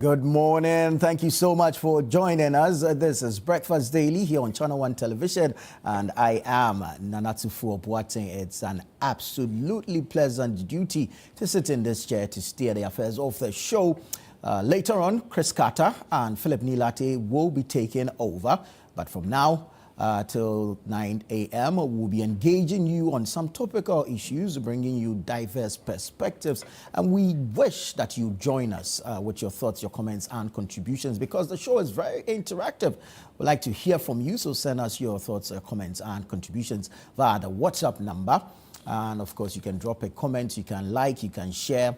Good morning. Thank you so much for joining us. This is Breakfast Daily here on Channel One Television, and I am Nanatufu Boateng. It's an absolutely pleasant duty to sit in this chair to steer the affairs of the show. Later on, Chris Carter and Philip Nilate will be taking over, but from now till 9 a.m. we'll be engaging you on some topical issues, bringing you diverse perspectives, and we wish that you join us with your thoughts, your comments and contributions, because the show is very interactive. We'd like to hear from you, so send us your thoughts, comments and contributions via the WhatsApp number. And of course, you can drop a comment, you can like, you can share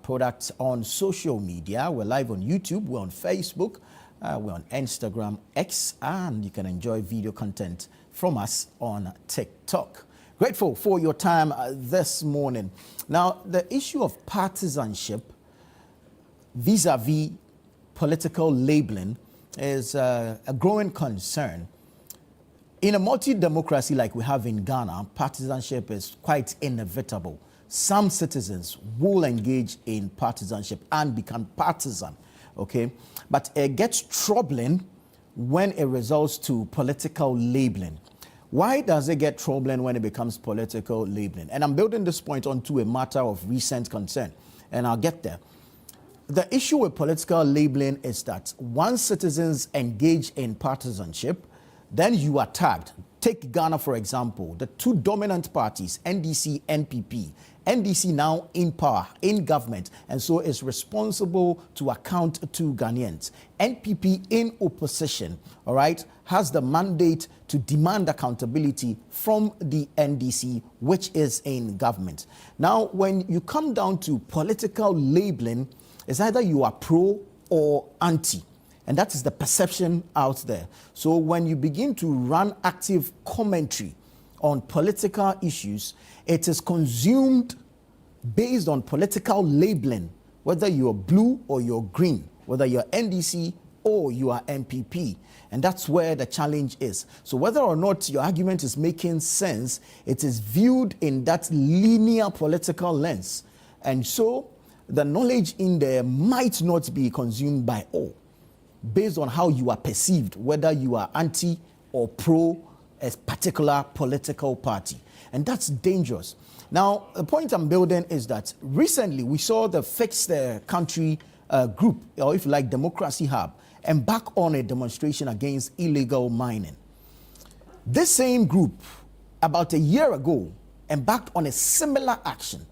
products on social media. We're live on YouTube, we're on Facebook, we're on Instagram, X, and you can enjoy video content from us on TikTok. Grateful for your time this morning. Now, the issue of partisanship vis-a-vis political labeling is a growing concern. In a multi-democracy like we have in Ghana, partisanship is quite inevitable. Some citizens will engage in partisanship and become partisan. Okay, but it gets troubling when it results to political labeling. Why does it get troubling when it becomes political labeling? And I'm building this point onto a matter of recent concern, and I'll get there. The issue with political labeling is that once citizens engage in partisanship, then you are tagged. Take Ghana, for example, the two dominant parties, NDC, NPP. NDC now in power, in government, and so is responsible to account to Ghanaians. NPP in opposition, all right, has the mandate to demand accountability from the NDC, which is in government. Now, when you come down to political labeling, it's either you are pro or anti. And that is the perception out there. So when you begin to run active commentary on political issues, it is consumed based on political labeling, whether you're blue or you're green, whether you're NDC or you are NPP. And that's where the challenge is. So whether or not your argument is making sense, it is viewed in that linear political lens. And so the knowledge in there might not be consumed by all, based on how you are perceived, whether you are anti or pro a particular political party. And that's dangerous. Now, the point I'm building is that recently we saw the Fix the Country group, or if you like, Democracy Hub, embark on a demonstration against illegal mining. This same group, about a year ago, embarked on a similar action,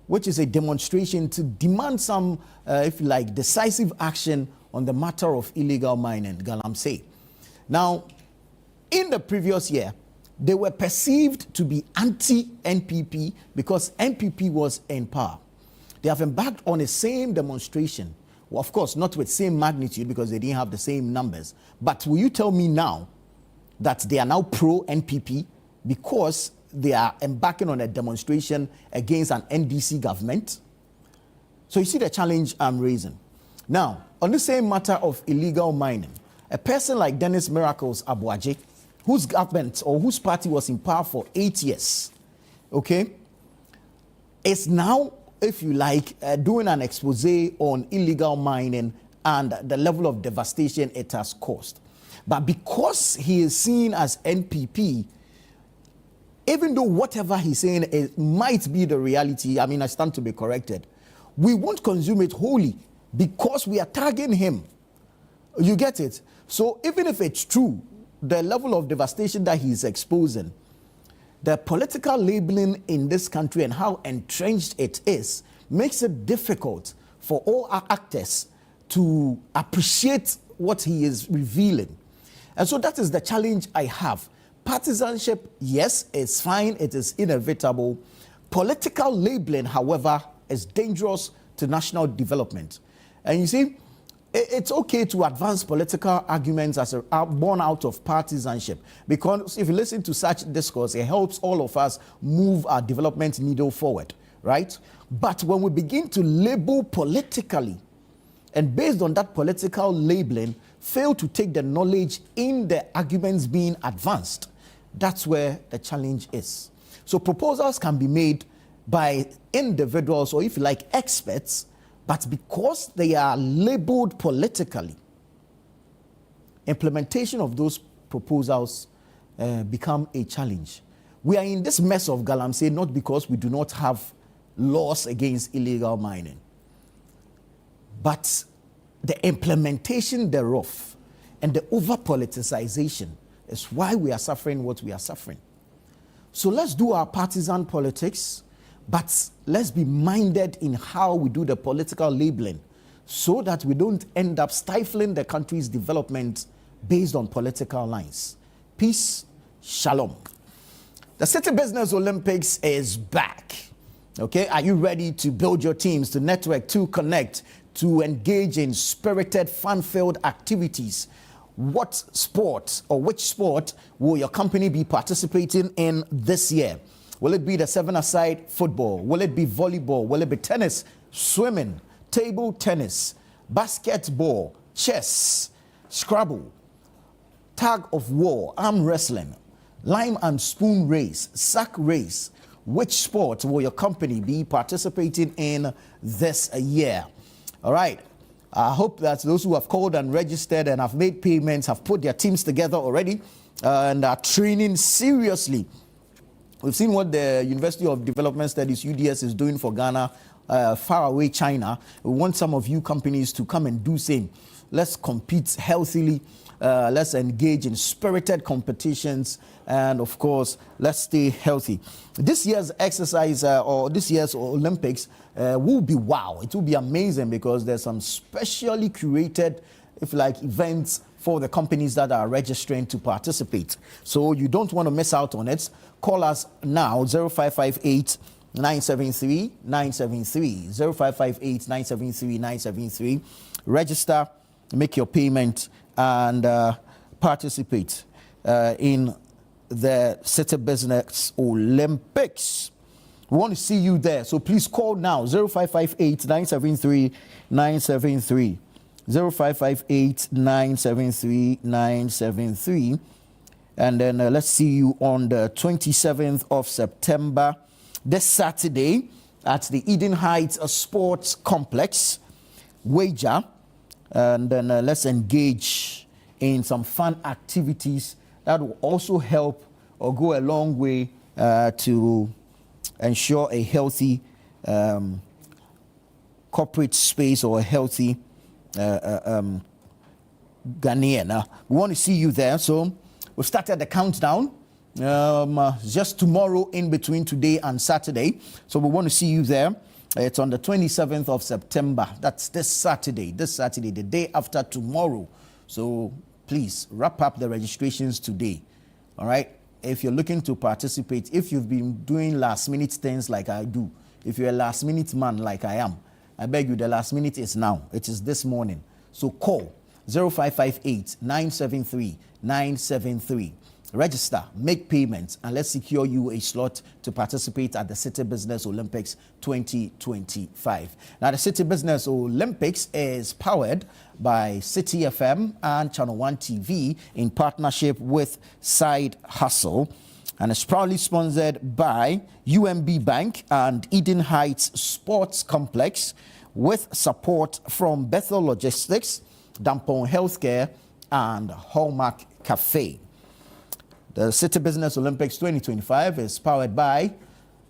which is a demonstration to demand some, if you like, decisive action on the matter of illegal mining, Galamsey. Now, in the previous year, they were perceived to be anti-NPP because NPP was in power. They have embarked on the same demonstration. Well, of course, not with same magnitude because they didn't have the same numbers. But will you tell me now that they are now pro-NPP because they are embarking on a demonstration against an NDC government? So you see the challenge I'm raising. Now, on the same matter of illegal mining, a person like Dennis Miracles Abuaje, whose government or whose party was in power for 8 years, okay, is now, if you like, doing an expose on illegal mining and the level of devastation it has caused. But because he is seen as NPP, even though whatever he's saying it might be the reality, I mean, I stand to be corrected, we won't consume it wholly because we are tagging him. You get it? So even if it's true, the level of devastation that he's exposing, the political labeling in this country and how entrenched it is, makes it difficult for all our actors to appreciate what he is revealing. And so that is the challenge I have. Partisanship, yes, it's fine, it is inevitable. Political labeling, however, is dangerous to national development. And you see, it's okay to advance political arguments as born out of partisanship, because if you listen to such discourse, it helps all of us move our development needle forward, right? But when we begin to label politically, and based on that political labeling, fail to take the knowledge in the arguments being advanced, that's where the challenge is. So proposals can be made by individuals, or if you like, experts, But because they are labeled politically, implementation of those proposals become a challenge. We are in this mess of Galamsey not because we do not have laws against illegal mining, but the implementation thereof and the over-politicization is why we are suffering what we are suffering. So let's do our partisan politics, but let's be minded in how we do the political labeling so that we don't end up stifling the country's development based on political lines. Peace, shalom. The City Business Olympics is back. Okay, are you ready to build your teams, to network, to connect, to engage in spirited, fun-filled activities? What sport or which sport will your company be participating in this year? Will it be the seven-a-side football? Will it be volleyball? Will it be tennis, swimming, table tennis, basketball, chess, Scrabble, tug of war, arm wrestling, lime and spoon race, sack race? Which sport will your company be participating in this year? All right. I hope that those who have called and registered and have made payments have put their teams together already and are training seriously. We've seen what the University of Development Studies, UDS, is doing for Ghana, far away China. We want some of you companies to come and do same. Let's compete healthily. Let's engage in spirited competitions. And of course, let's stay healthy. This year's exercise or this year's Olympics will be wow. It will be amazing because there's some specially curated, if like, events for the companies that are registering to participate. So you don't want to miss out on it. Call us now, 0558 973 973, 0558 973 973. Register, make your payment, and participate in the City Business Olympics. We want to see you there, so please call now, 0558 973 973, 0558 973 973, and then let's see you on the 27th of September, this Saturday, at the Eden Heights Sports Complex, Wager. And then let's engage in some fun activities that will also help or go a long way to ensure a healthy corporate space or a healthy Ghanaian. We want to see you there. So we've started the countdown. Just tomorrow in between today and Saturday. So we want to see you there. It's on the 27th of September. That's this Saturday, the day after tomorrow. So please wrap up the registrations today. All right. If you're looking to participate, if you've been doing last minute things like I do, if you're a last minute man like I am, I beg you, the last minute is now. It is this morning. So call 0558 973 973. Register, make payments, and let's secure you a slot to participate at the City Business Olympics 2025. Now, the City Business Olympics is powered by City FM and Channel One TV in partnership with Side Hustle, and is proudly sponsored by UMB Bank and Eden Heights Sports Complex, with support from Bethel Logistics, Dampon Healthcare, and Hallmark Cafe. The City Business Olympics 2025 is powered by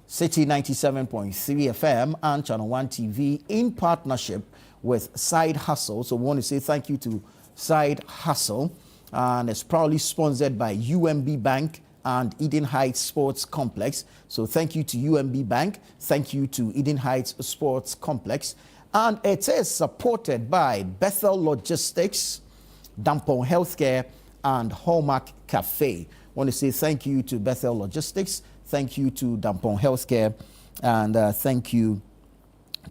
City 97.3 FM and Channel One TV in partnership with Side Hustle. So we want to say thank you to Side Hustle, and it's proudly sponsored by UMB Bank and Eden Heights Sports Complex. So thank you to UMB Bank, thank you to Eden Heights Sports Complex, and it is supported by Bethel Logistics, Dampon Healthcare, and Hallmark Cafe. I want to say thank you to Bethel Logistics, thank you to Dampon Healthcare, and thank you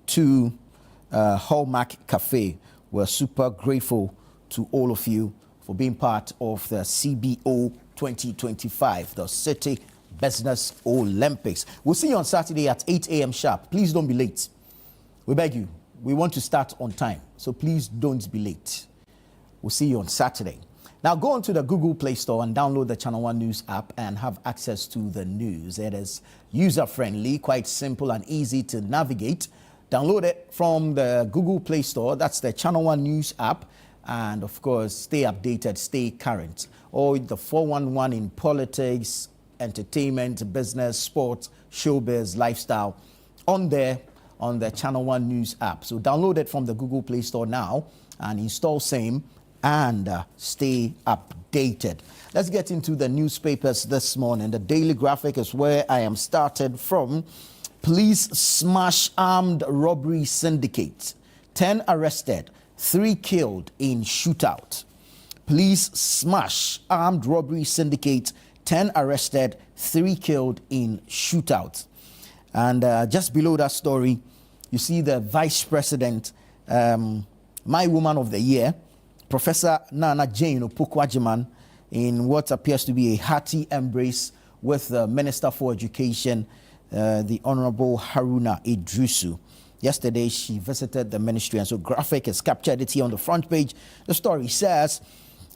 to Hallmark Cafe. We're super grateful to all of you for being part of the CBO 2025, the City Business Olympics. We'll see you on Saturday at 8 a.m. sharp. Please don't be late. We beg you. We want to start on time, so please don't be late. We'll see you on Saturday. Now go onto the Google Play Store and download the Channel One News app and have access to the news. It is user-friendly, quite simple and easy to navigate. Download it from the Google Play Store. That's the Channel One News app. And of course, stay updated, stay current. Or the 411 in politics, entertainment, business, sports, showbiz, lifestyle, on there on the Channel One News app. So download it from the Google Play Store now and install same and stay updated. Let's get into the newspapers this morning. The Daily Graphic is where I am started from. Police smash armed robbery syndicate. 10 arrested, 3 killed in shootout. Police smash armed robbery syndicate. 10 arrested, 3 killed in shootout. And just below that story, you see the Vice President, My Woman of the Year, Professor Nana Jane Opoku-Agyeman, in what appears to be a hearty embrace with the Minister for Education, the Honorable Haruna Idrisu. Yesterday, she visited the ministry, and so Graphic has captured it here on the front page. The story says,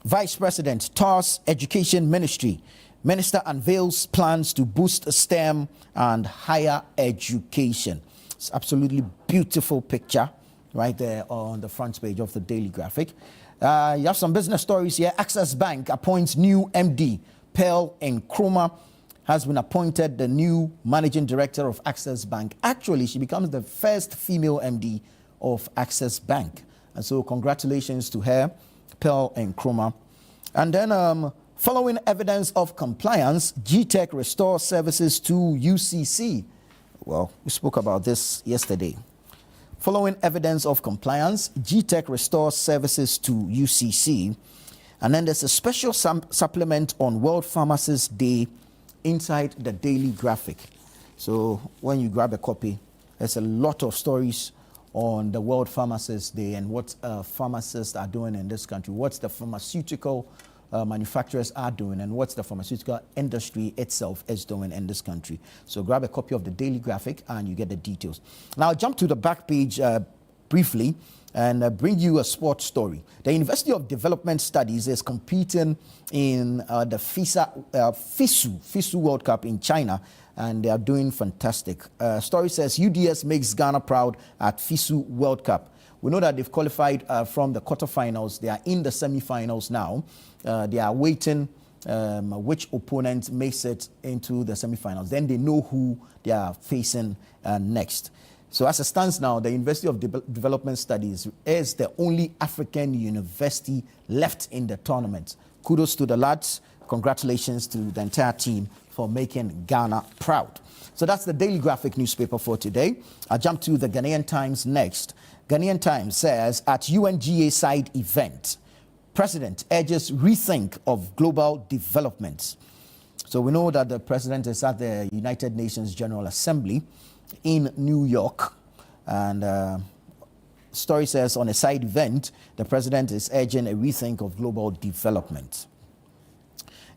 Vice President tours Education Ministry. Minister unveils plans to boost STEM and higher education. It's absolutely beautiful picture right there on the front page of the Daily Graphic. You have some business stories here. Access Bank appoints new MD. Pearl Nkrumah has been appointed the new managing director of Access Bank. Actually, she becomes the first female MD of Access Bank. And so congratulations to her, Pearl Nkrumah. And then following evidence of compliance, GTech restores services to UCC. Well, we spoke about this yesterday. Following evidence of compliance, GTech restores services to UCC. And then there's a special supplement on World Pharmacist Day inside the Daily Graphic. So when you grab a copy, there's a lot of stories on the World Pharmacist Day and what pharmacists are doing in this country, what's the pharmaceutical manufacturers are doing, and what's the pharmaceutical industry itself is doing in this country. So grab a copy of the Daily Graphic and you get the details. Now I'll jump to the back page briefly and bring you a sports story. The University of Development Studies is competing in the FISU World Cup in China, and they are doing fantastic. Story says UDS makes Ghana proud at FISU World Cup. We know that they've qualified from the quarterfinals. They are in the semifinals now. They are waiting which opponent makes it into the semifinals. Then they know who they are facing next. So as it stands now, the University of Development Studies is the only African university left in the tournament. Kudos to the lads. Congratulations to the entire team for making Ghana proud. So that's the Daily Graphic newspaper for today. I'll jump to the Ghanaian Times next. Ghanaian Times says, at UNGA side event, President urges rethink of global developments. So we know that the President is at the United Nations General Assembly in New York. And story says, on a side event, the President is urging a rethink of global development.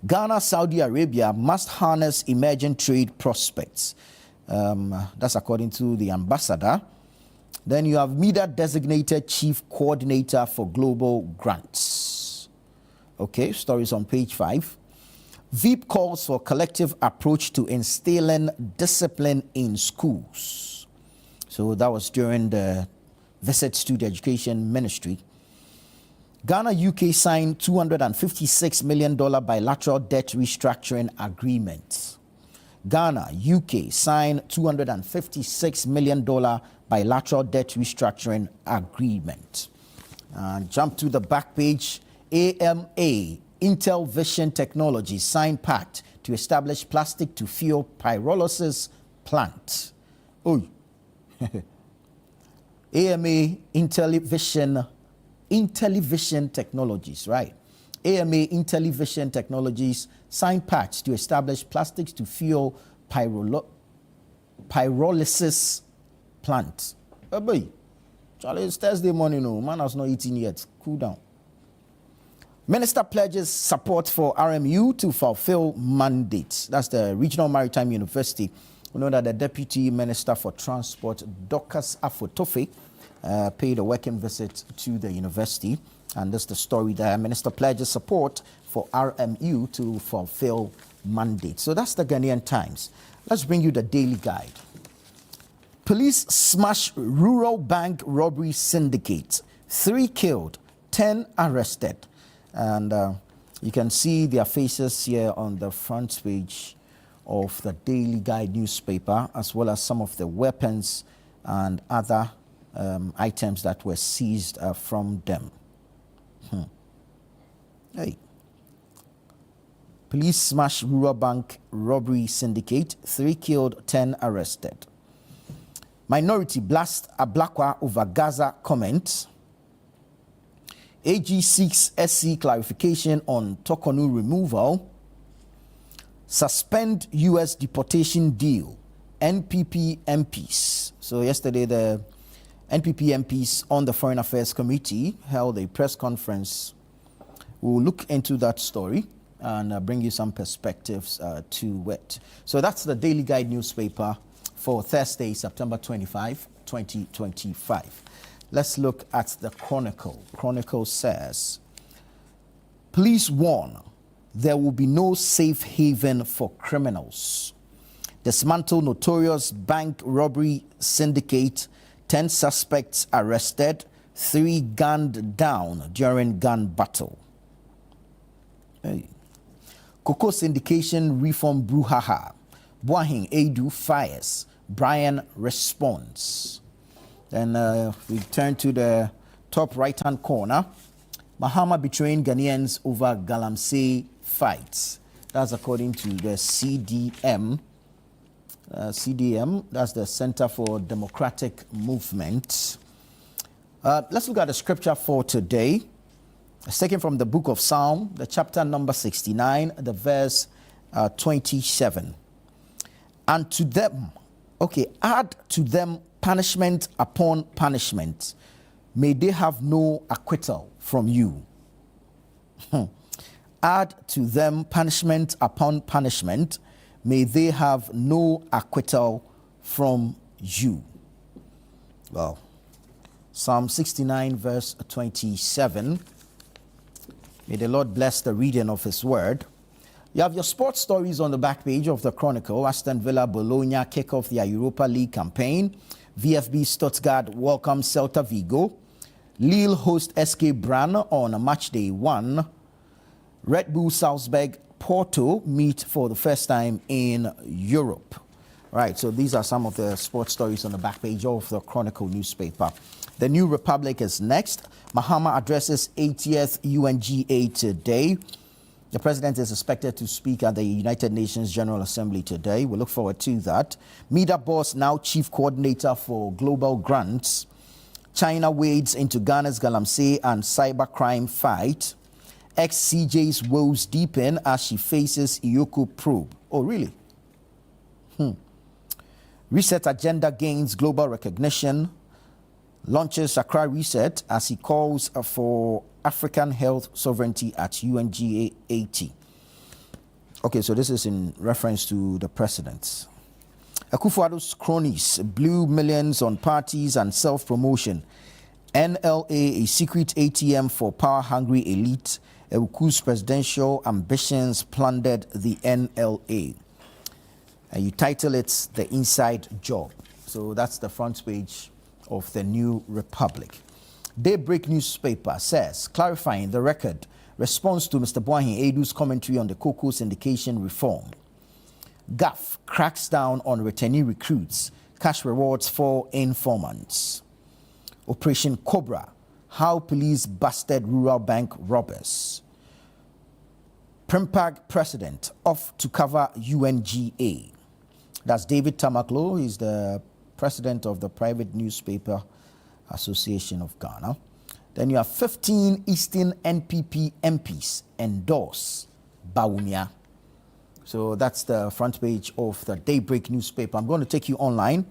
Ghana, Saudi Arabia must harness emerging trade prospects. That's according to the ambassador. Then you have MEDA designated chief coordinator for global grants. Okay, stories on page 5. Veep calls for collective approach to instilling discipline in schools. So that was during the visits to the Education Ministry. Ghana, UK signed $256 million bilateral debt restructuring agreement. Ghana, UK signed $256 million bilateral debt restructuring agreement. Jump to the back page. AMA, Intel Vision Technologies, signed pact to establish plastic to fuel pyrolysis plant. Oh, AMA, Intellivision Technologies, right? AMA, Intellivision Technologies, signed pact to establish plastics to fuel pyrolysis plant. Oh boy, Charlie, it's Thursday morning, no, man has not eaten yet. Cool down. Minister pledges support for RMU to fulfill mandates. That's the Regional Maritime University. We know that the Deputy Minister for Transport, Dorcas Afotofe, paid a working visit to the university. And that's the story there. Minister pledges support for RMU to fulfill mandates. So that's the Ghanaian Times. Let's bring you the Daily Guide. Police smash rural bank robbery syndicate. 3 killed, 10 arrested. And you can see their faces here on the front page of the Daily Guide newspaper, as well as some of the weapons and other items that were seized from them. Hey. Police smash rural bank robbery syndicate. 3 killed, 10 arrested. Minority blast Ablakwa over Gaza comment. AG seeks SC clarification on Tokonu removal. Suspend U.S. deportation deal. NPP MPs. So yesterday the NPP MPs on the Foreign Affairs Committee held a press conference. We'll look into that story and bring you some perspectives to it. So that's the Daily Guide newspaper for Thursday, September 25, 2025. Let's look at the Chronicle. Chronicle says, police warn there will be no safe haven for criminals. Dismantle notorious bank robbery syndicate. 10 suspects arrested. 3 gunned down during gun battle. Hey. Cocoa syndication reform brouhaha. Boahin Edu fires. Brian responds. Then we turn to the top right-hand corner. Mahama betraying Ghanaians over Galamsey fights. That's according to the CDM. CDM, that's the Center for Democratic Movement. Let's look at the scripture for today. It's taken from the book of Psalm, the chapter number 69, the verse 27. And to them, add to them punishment upon punishment. May they have no acquittal from you. Add to them punishment upon punishment. May they have no acquittal from you. Well, Psalm 69, verse 27. May the Lord bless the reading of his word. You have your sports stories on the back page of the Chronicle. Aston Villa, Bologna kick off their Europa League campaign. VfB Stuttgart welcome Celta Vigo. Lille host SK Brann on match day 1. Red Bull Salzburg, Porto meet for the first time in Europe. Right, so these are some of the sports stories on the back page of the Chronicle newspaper. The New Republic is next. Mahama addresses 80th UNGA today. The president is expected to speak at the United Nations General Assembly today. We look forward to that. Mida Boss, now chief coordinator for global grants. China wades into Ghana's Galamsey and cybercrime fight. Ex-CJ's woes deepen as she faces Iyoko probe. Oh, really? Reset agenda gains global recognition. Launches Accra Reset as he calls for African health sovereignty at UNGA 80. Okay, so this is in reference to the president. Akufo-Addo's cronies blew millions on parties and self-promotion. NLA, a secret ATM for power-hungry elite. Ewuku's presidential ambitions plundered the NLA. And you title it The Inside Job. So that's the front page of the New Republic. Daybreak newspaper says, clarifying the record, response to Mr. Boahin Edu's commentary on the cocoa syndication reform. GAF cracks down on returnee recruits, cash rewards for informants. Operation Cobra, how police busted rural bank robbers. Primpag president off to cover UNGA. That's David Tamaklo. He's the president of the Private Newspaper Association of Ghana. Then you have 15 Eastern NPP MPs endorse Bawumia. So that's the front page of the Daybreak newspaper. I'm going to take you online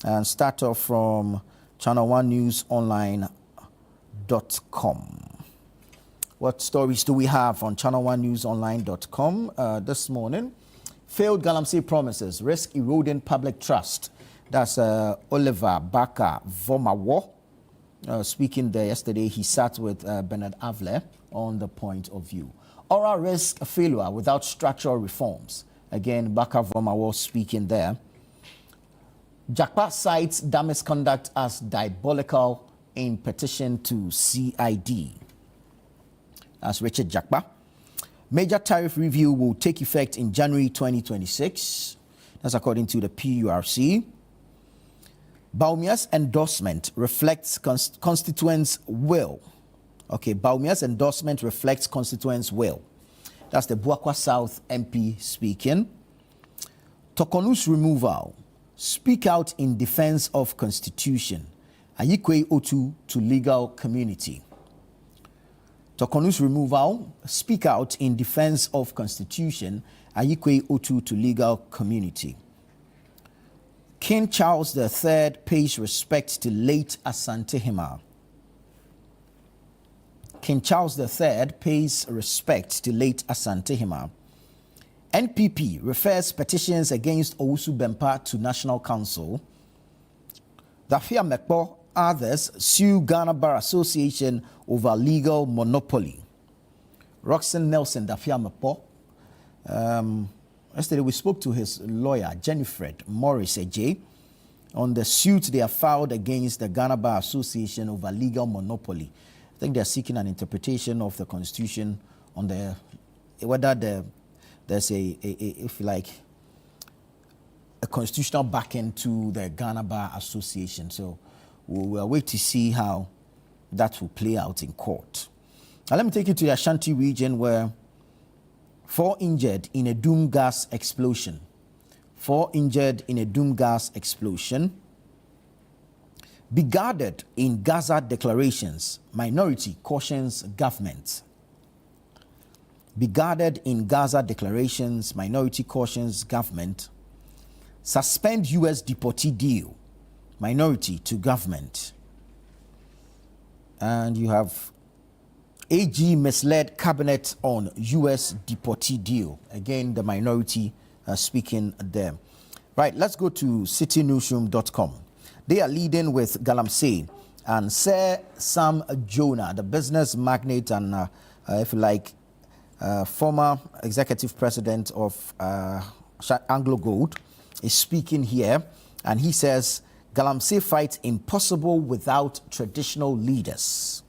and start off from channel1newsonline.com. What stories do we have on channel1newsonline.com this morning? Failed Galamsey promises risk eroding public trust. That's Oliver Baka Vomawo speaking there yesterday. He sat with Bernard Avle on the point of view. Oral risk failure without structural reforms. Again, Baka Vomawo speaking there. Jakpa cites dam misconduct as diabolical in petition to CID. That's Richard Jakpa. Major tariff review will take effect in January 2026. That's according to the PURC. Bawumia's endorsement reflects constituents' will. Okay, Bawumia's endorsement reflects constituents' will. That's the Buakwa South MP speaking. Tokonu's removal. Speak out in defense of constitution. Ayikwe Otu to legal community. Tokonu's removal. Speak out in defense of constitution. Ayikwe Otu to legal community. King Charles III pays respect to late Asante Hima. King Charles III pays respect to late Asante Hima. NPP refers petitions against Owusu Bempah to National Council. Dafia Mekpo, others sue Ghana Bar Association over legal monopoly. Roxanne Nelson Dafia Mekpo. Yesterday we spoke to his lawyer, Jennifer Morris Eje, on the suit they have filed against the Ghana Bar Association over legal monopoly. I think they're seeking an interpretation of the Constitution on whether there's if you like, a constitutional backing to the Ghana Bar Association. So we'll wait to see how that will play out in court. Now let me take you to the Ashanti region where 4 injured in a doom gas explosion. 4 injured in a doom gas explosion. Be guarded in Gaza declarations. Minority cautions government. Be guarded in Gaza declarations. Minority cautions government. Suspend U.S. deportee deal. Minority to government. And you have AG misled cabinet on U.S. deportee deal. Again, the minority speaking there. Right, let's go to citynewsroom.com. They are leading with Galamsey and Sir Sam Jonah, the business magnate and, if you like, former executive president of Anglo Gold, is speaking here. And he says, Galamsey fight impossible without traditional leaders.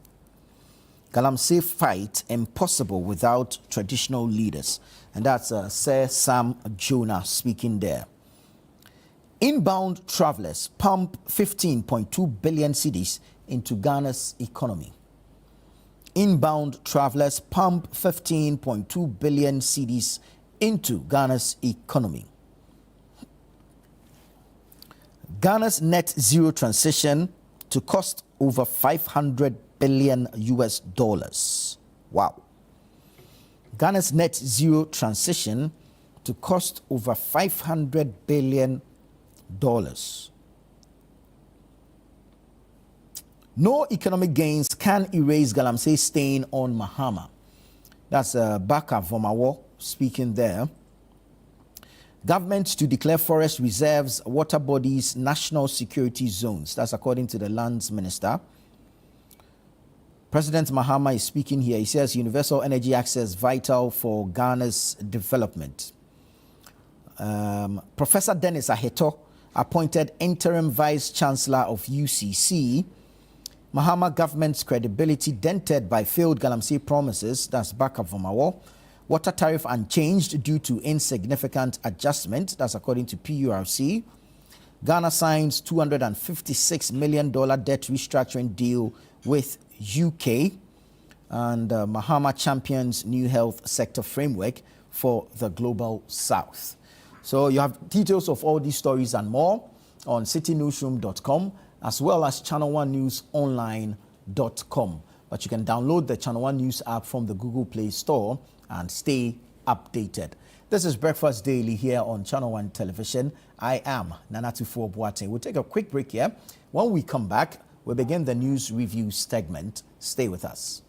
Galamsey fight impossible without traditional leaders. And that's Sir Sam Jonah speaking there. Inbound travelers pump 15.2 billion cedis into Ghana's economy. Inbound travelers pump 15.2 billion cedis into Ghana's economy. Ghana's net zero transition to cost over 500 billion US dollars. Wow. Ghana's net zero transition to cost over 500 billion dollars. No economic gains can erase Galamsey's stain on Mahama. That's Baka Vomawo speaking there. Government to declare forest reserves, water bodies, national security zones. That's according to the lands minister. President Mahama is speaking here. He says universal energy access vital for Ghana's development. Professor Dennis Aheto appointed interim vice chancellor of UCC. Mahama government's credibility dented by failed Galamsey promises. That's Baka Vomawo. Water tariff unchanged due to insignificant adjustment. That's according to PURC. Ghana signs $256 million debt restructuring deal with UK. And Mahama champions new health sector framework for the Global South. So you have details of all these stories and more on citynewsroom.com as well as channel1newsonline.com. But you can download the Channel One News app from the Google Play Store and stay updated. This is Breakfast Daily here on Channel One Television. I am Nanatu Boateng. We'll take a quick break here. When we come back, we'll begin the news review segment. Stay with us.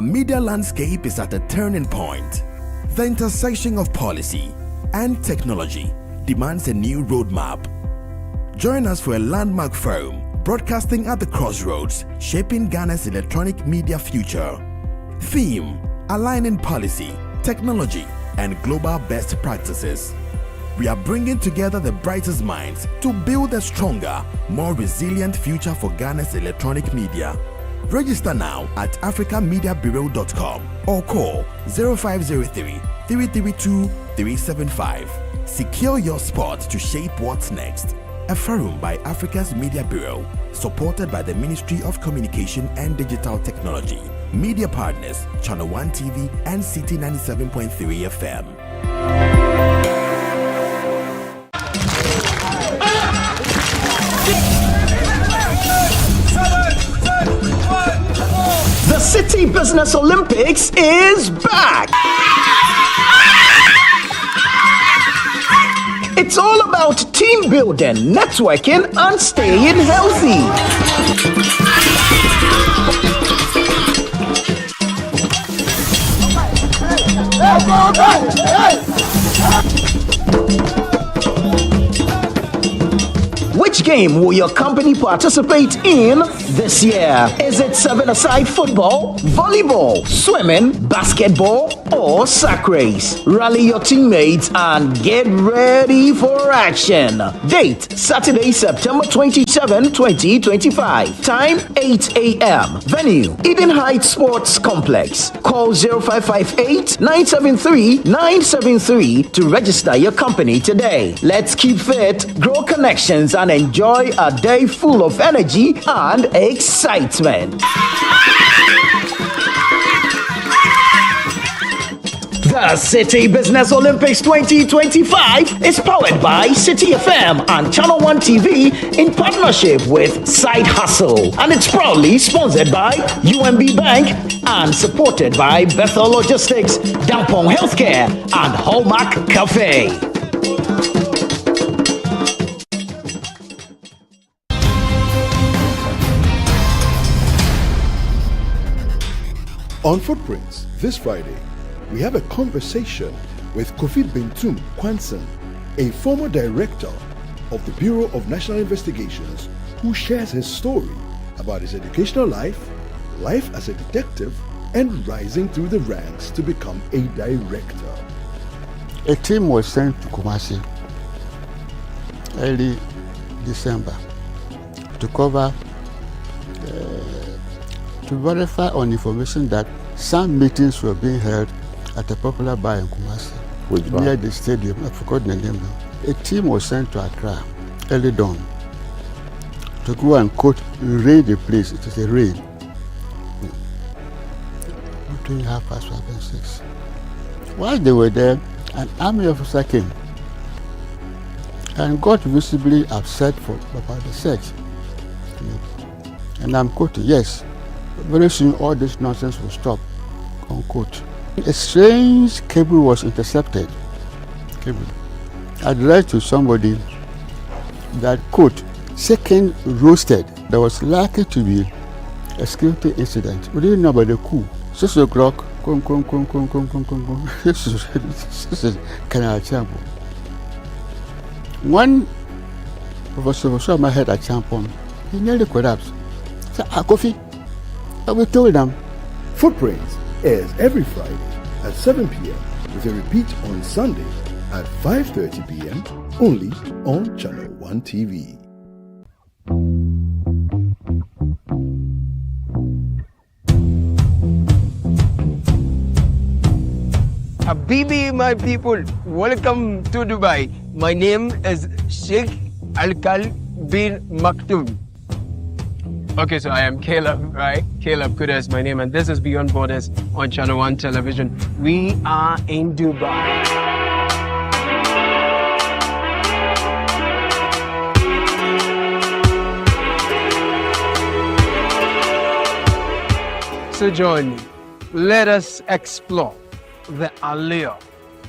media landscape is at a turning point. The intersection of policy and technology demands a new roadmap. Join us for a landmark forum, broadcasting at the crossroads, shaping Ghana's electronic media future. Theme: aligning policy, technology, and global best practices. We are bringing together the brightest minds to build a stronger, more resilient future for Ghana's electronic media. Register now at africamediabureau.com or call 0503 332 375. Secure your spot to shape what's next. A forum by Africa's Media Bureau, supported by the Ministry of Communication and Digital Technology. Media partners: Channel One TV and City 97.3 FM. The City Business Olympics is back! It's all about team building, networking, and staying healthy. Which game will your company participate in this year? Is it 7-a-side football, volleyball, swimming, basketball, or sack race? Rally your teammates and get ready for action. Date: Saturday, September 27, 2025. Time: 8 a.m. Venue: Eden Heights Sports Complex. Call 0558-973-973 to register your company today. Let's keep fit, grow connections, and enjoy a day full of energy and excitement. The City Business Olympics 2025 is powered by City FM and Channel One TV in partnership with Side Hustle, and it's proudly sponsored by UMB Bank and supported by Bethel Logistics, Dampong Healthcare, and Hallmark Cafe. On Footprints, this Friday, we have a conversation with Kofi Bintum Kwanson, a former director of the Bureau of National Investigations, who shares his story about his educational life as a detective, and rising through the ranks to become a director. A team was sent to Kumasi early December to cover to verify on information that some meetings were being held at a popular bar in Kumasi, near the stadium. I forgot the name now. A team was sent to Accra early dawn to go and raid the place. It was a raid between 5:30 and 6. While they were there, an army officer came and got visibly upset about the search. And I'm quoting, yes, very soon all this nonsense will stop, unquote. A strange cable was intercepted. I'd write to somebody that, quote, second roasted, there was likely to be a security incident. We didn't know about the coup. 6 o'clock, this is Canal Champo. One professor saw my head at Champon. He nearly collapsed. So, Kofi, we told them. Footprints airs every Friday at 7 p.m. with a repeat on Sunday at 5:30 p.m. only on Channel One TV. Habibi, my people, welcome to Dubai. My name is Sheikh Alkal bin Maktoum. Okay, so I am Caleb, right? Caleb Kuda is my name, and this is Beyond Borders on Channel One Television. We are in Dubai. So join me. Let us explore the allure,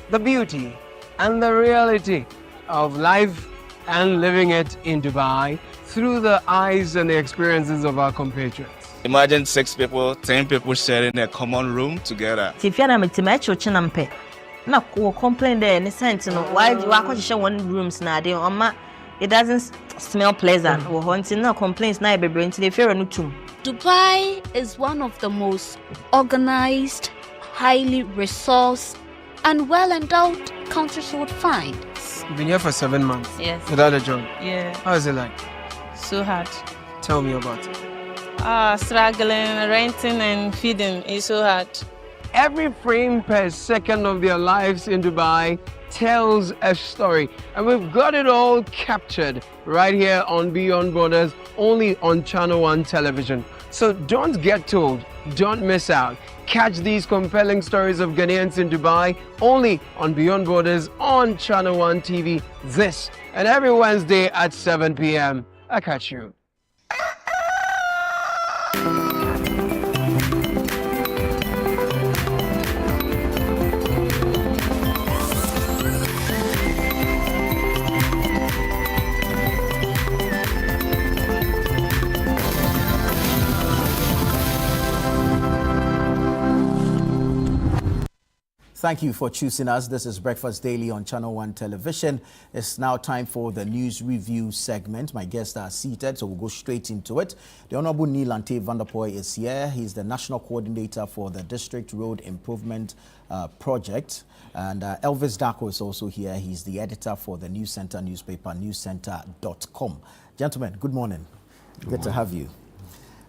the beauty, and the reality of life and living it in Dubai through the eyes and the experiences of our compatriots. Imagine 6 people, 10 people sharing a common room together. If you're not chinampe, na ko complain there in the sense, why do I share one rooms now? It doesn't smell pleasant. Or haunting no complaints now be bring to the fair no tomb. Dubai is one of the most organized, highly resourced, and well-endowed countries you would find. You've been here for 7 months. Yes. Without a job. Yeah. How is it like? So hard. Tell me about it. Struggling, renting and feeding is so hard. Every frame per second of their lives in Dubai tells a story. And we've got it all captured right here on Beyond Borders, only on Channel One Television. So don't get told, don't miss out. Catch these compelling stories of Ghanaians in Dubai only on Beyond Borders on Channel One TV this and every Wednesday at 7 p.m. I catch you. Thank you for choosing us. This is Breakfast Daily on Channel One Television. It's now time for the news review segment. My guests are seated, so we'll go straight into it. The Honorable Neil Ante Vanderpoy is here. He's the National Coordinator for the District Road Improvement Project. And Elvis Darko is also here. He's the editor for the News Center newspaper, newscenter.com. Gentlemen, good morning. Good to have you.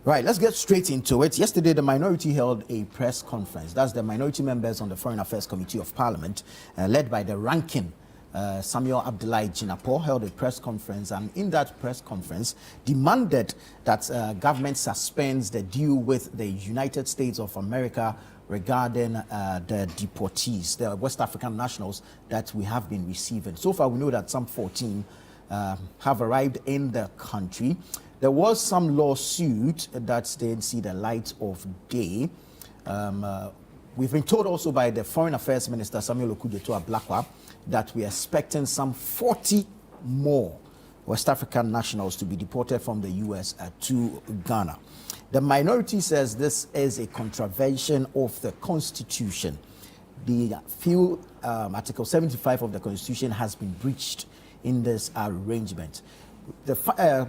Right, let's get straight into it. Yesterday, the minority held a press conference. That's the minority members on the Foreign Affairs Committee of Parliament, led by the ranking Samuel Abdullahi Jinapor, held a press conference, and in that press conference demanded that government suspends the deal with the United States of America regarding the deportees, the West African nationals that we have been receiving. So far, we know that some 14 have arrived in the country. There was some lawsuit that didn't see the light of day. We've been told also by the Foreign Affairs Minister, Samuel Okudzeto Ablakwa, that we're expecting some 40 more West African nationals to be deported from the U.S. To Ghana. The minority says this is a contravention of the Constitution. The Article 75 of the Constitution has been breached in this arrangement. The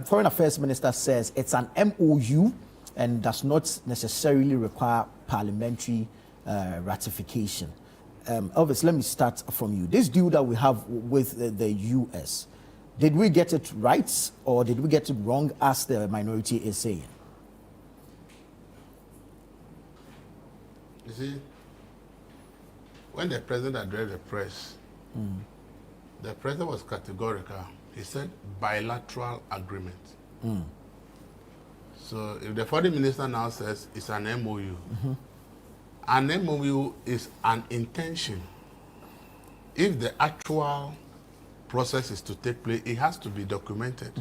Foreign Affairs Minister says it's an MOU and does not necessarily require parliamentary ratification. Elvis, let me start from you. This deal that we have with the U.S., did we get it right or did we get it wrong, as the minority is saying? You see, when the president addressed the press, the president was categorical. He said bilateral agreement. So if the foreign minister now says it's an MOU, an MOU is an intention. If the actual process is to take place, it has to be documented.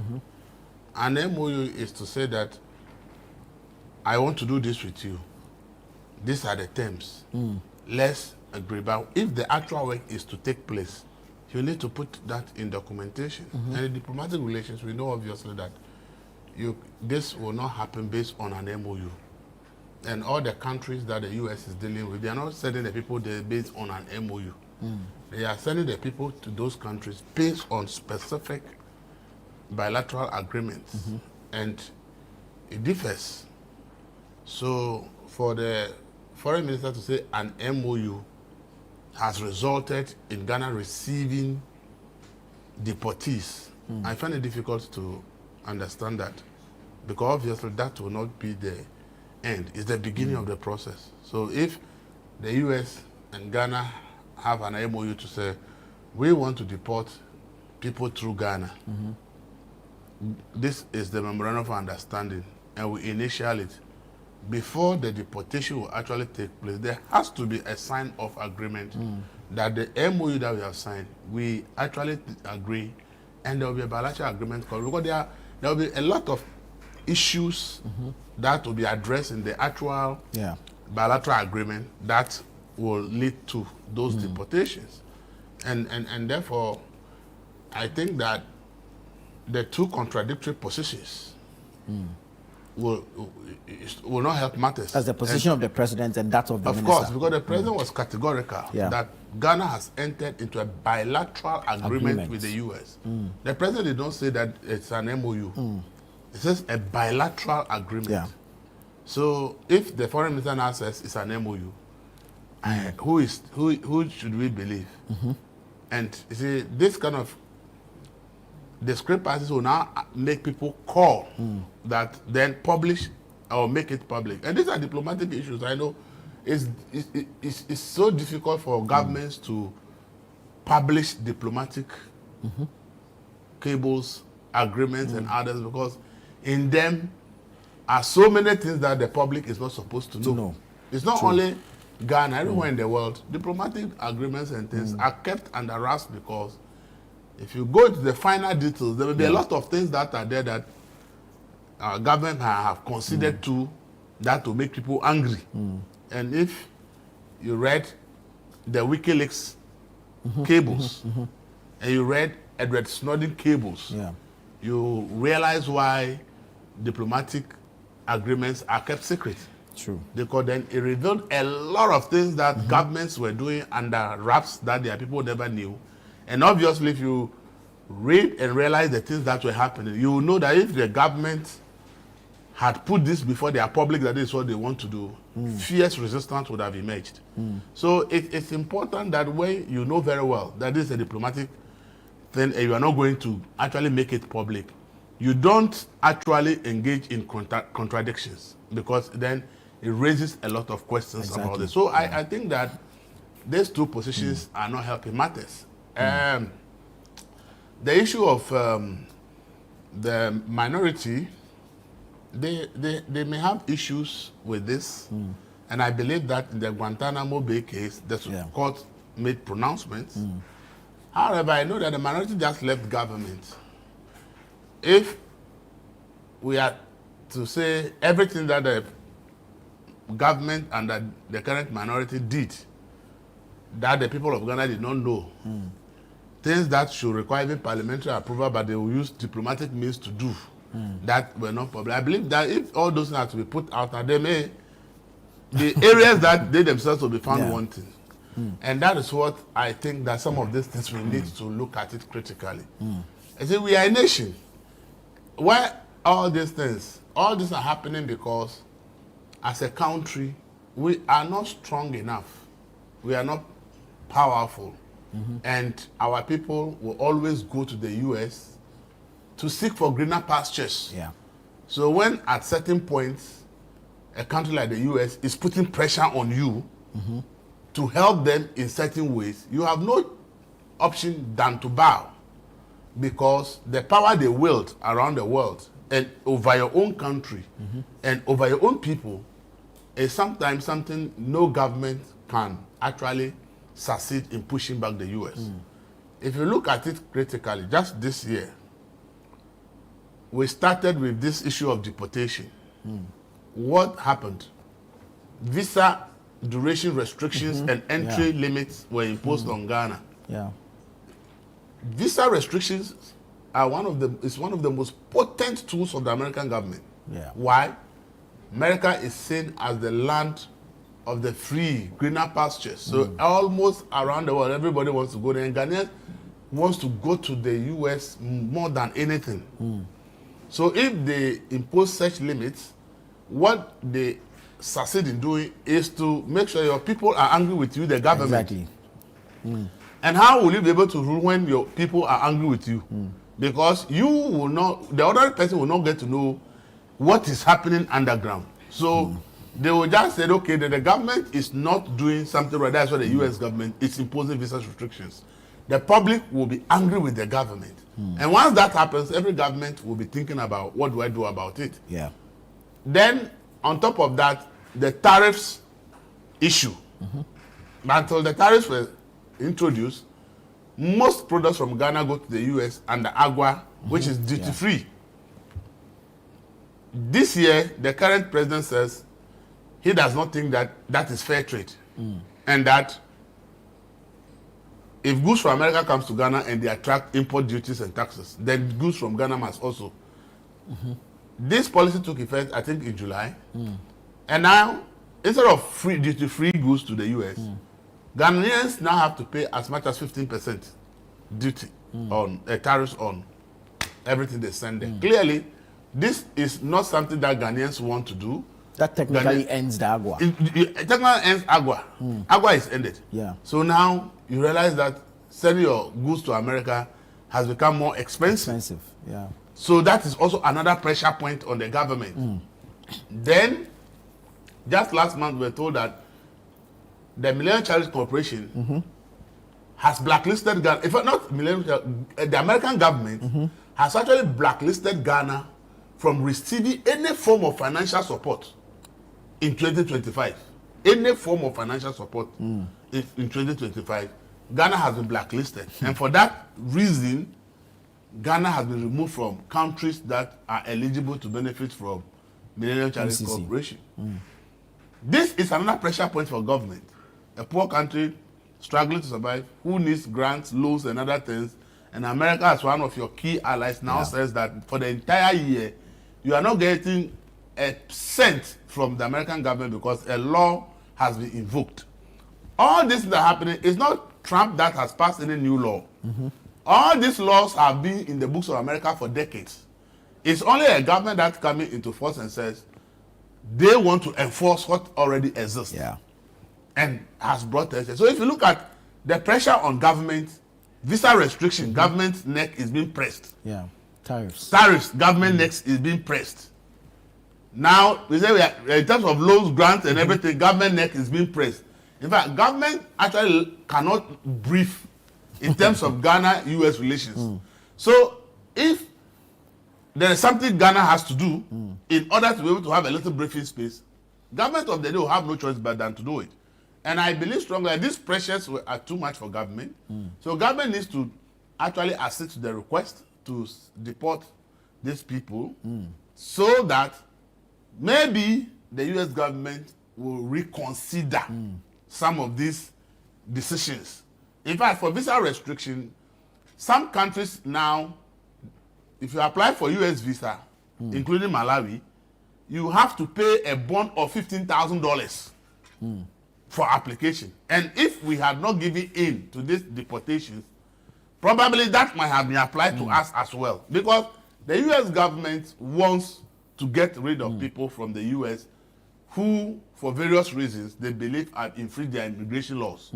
An MOU is to say that I want to do this with you. These are the terms. Let's agree. But if the actual work is to take place, you need to put that in documentation. And in diplomatic relations, we know obviously that this will not happen based on an MOU. And all the countries that the U.S. is dealing with, they are not sending the people there based on an MOU. They are sending the people to those countries based on specific bilateral agreements. And it differs. So for the foreign minister to say an MOU has resulted in Ghana receiving deportees, I find it difficult to understand that, because obviously that will not be the end. It's the beginning of the process. So if the U.S. and Ghana have an MOU to say, we want to deport people through Ghana, this is the memorandum of understanding, and we initial it. Before the deportation will actually take place, there has to be a sign of agreement that the MOU that we have signed, we actually agree, and there will be a bilateral agreement, because there will be a lot of issues that will be addressed in the actual bilateral agreement that will lead to those deportations. And therefore, I think that the two contradictory positions will not help matters. As the position of the president and that of the minister. Of course, because the president was categorical that Ghana has entered into a bilateral agreement with the U.S. The president did not say that it's an MOU. It says a bilateral agreement. Yeah. So if the foreign minister now says it's an MOU, who should we believe? And you see, this kind of discrepancies will now make people call that then publish or make it public. And these are diplomatic issues. I know it's so difficult for governments to publish diplomatic cables, agreements, and others, because in them are so many things that the public is not supposed to know. It's not only Ghana, everywhere in the world, diplomatic agreements and things are kept under wraps, because if you go to the finer details, there will be a lot of things that are there that our government have considered that to make people angry. And if you read the WikiLeaks cables and you read Edward Snowden cables, you realize why diplomatic agreements are kept secret. True. Because then it revealed a lot of things that governments were doing under wraps that their people never knew. And obviously, if you read and realize the things that were happening, you will know that if the government had put this before their public that this is what they want to do, fierce resistance would have emerged. So it's important that when you know very well that this is a diplomatic thing and you are not going to actually make it public, you don't actually engage in contradictions, because then it raises a lot of questions about this. So I think that these two positions are not helping matters. The issue of the minority, they may have issues with this, and I believe that in the Guantanamo Bay case, the court made pronouncements. However, I know that the minority just left government. If we are to say everything that the government and that the current minority did, that the people of Ghana did not know, things that should require even parliamentary approval, but they will use diplomatic means to do, that were not public. I believe that if all those things have to be put out, they may, the areas that they themselves will be found wanting. And that is what I think that some of these things we need to look at it critically. I say we are a nation where all these things are happening because as a country, we are not strong enough. We are not powerful. And our people will always go to the US to seek for greener pastures. So when at certain points, a country like the US is putting pressure on you to help them in certain ways, you have no option than to bow, because the power they wield around the world and over your own country and over your own people is sometimes something no government can actually succeed in pushing back the US. If you look at it critically, just this year, we started with this issue of deportation. What happened? Visa duration restrictions and entry limits were imposed on Ghana. Visa restrictions are one of the most potent tools of the American government. Why? America is seen as the land of the free, greener pastures. So almost around the world, everybody wants to go there. And Ghanaians wants to go to the US more than anything. So if they impose such limits, what they succeed in doing is to make sure your people are angry with you, the government. And how will you be able to rule when your people are angry with you? Because you will not, the other person will not get to know what is happening underground. So they will just say, okay, that the government is not doing something right. That's why the US government is imposing visa restrictions. The public will be angry with the government. And once that happens, every government will be thinking about, what do I do about it? Then, on top of that, the tariffs issue. Until the tariffs were introduced, most products from Ghana go to the US under AGUA, which is duty-free. This year, the current president says he does not think that that is fair trade. And that if goods from America comes to Ghana and they attract import duties and taxes, then goods from Ghana must also This policy took effect, I think, in July. And now, instead of free duty-free goods to the US, Ghanaians now have to pay as much as 15% duty on tariffs on everything they send there. Clearly, this is not something that Ghanaians want to do. That technically ends the agua. It technically ends agua. Agua is ended. Yeah. So now you realize that sending your goods to America has become more expensive. Yeah. So that is also another pressure point on the government. Then, just last month, we were told that the Millennium Challenge Corporation has blacklisted Ghana. In fact, not Millennium, the American government has actually blacklisted Ghana from receiving any form of financial support in 2025. Any form of financial support in 2025, Ghana has been blacklisted. And for that reason, Ghana has been removed from countries that are eligible to benefit from Millennium Challenge MCC. Corporation. This is another pressure point for government. A poor country struggling to survive, who needs grants, loans, and other things. And America, as one of your key allies, now says that for the entire year, you are not getting a cent from the American government because a law has been invoked. All this that are happening is not Trump that has passed any new law. All these laws have been in the books of America for decades. It's only a government that's coming into force and says they want to enforce what already exists. Yeah. And has brought us. So if you look at the pressure on government, visa restriction, government's neck is being pressed. Yeah. Tariffs. Tariffs, government neck is being pressed. Now, we say we are, in terms of loans, grants, and everything, government neck is being pressed. In fact, government actually cannot brief in terms of Ghana-US relations. So, if there is something Ghana has to do in order to be able to have a little briefing space, government of the day will have no choice but than to do it. And I believe strongly that these pressures are too much for government. So government needs to actually accede to the request to deport these people so that maybe the US government will reconsider some of these decisions. In fact, for visa restriction, some countries now, if you apply for US visa, including Malawi, you have to pay a bond of $15,000 for application. And if we had not given in to these deportations, probably that might have been applied to us as well. Because the US government wants to get rid of people from the US who, for various reasons, they believe have infringed their immigration laws.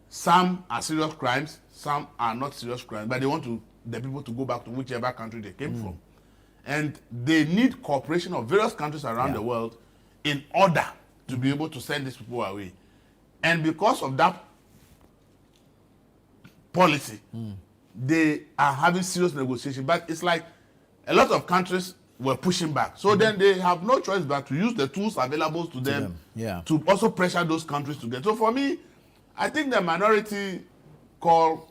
Some are serious crimes, some are not serious crimes, but they want the people to go back to whichever country they came from. And they need cooperation of various countries around the world in order to be able to send these people away. And because of that policy, they are having serious negotiation. But it's like a lot of countries were pushing back. So then they have no choice but to use the tools available to them. To also pressure those countries to get. So for me, I think the minority call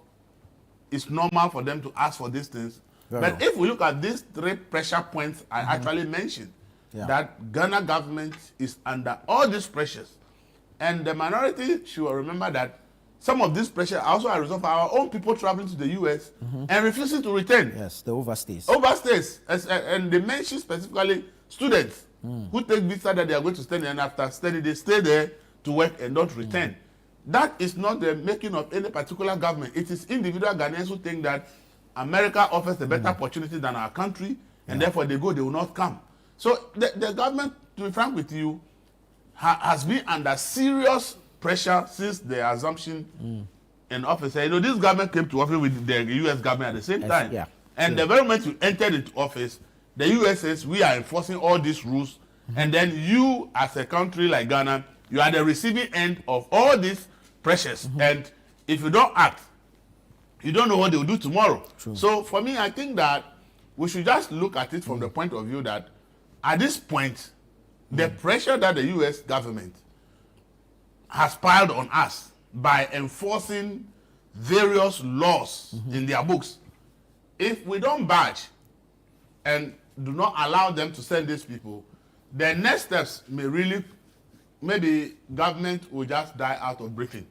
is normal for them to ask for these things. But if we look at these three pressure points I actually mentioned, that Ghana government is under all these pressures, and the minority should remember that some of these pressures are also a result of our own people traveling to the US and refusing to return. Yes, the overstays. Overstays. And they mention specifically students who take visa that they are going to study, and after study they stay there to work and not return. That is not the making of any particular government. It is individual Ghanaians who think that America offers a better opportunity than our country, and therefore they will not come. So the government, to be frank with you, has been under serious pressure since the assumption in office. You know, this government came to office with the US government at the same time. And the very moment you entered into office, the US says we are enforcing all these rules, and then you, as a country like Ghana, you are the receiving end of all these pressures. And if you don't act, you don't know what they will do tomorrow. So for me, I think that we should just look at it from the point of view that at this point, the pressure that the US government has piled on us by enforcing various laws in their books, if we don't budge and do not allow them to send these people, the next steps maybe government will just die out of briefing.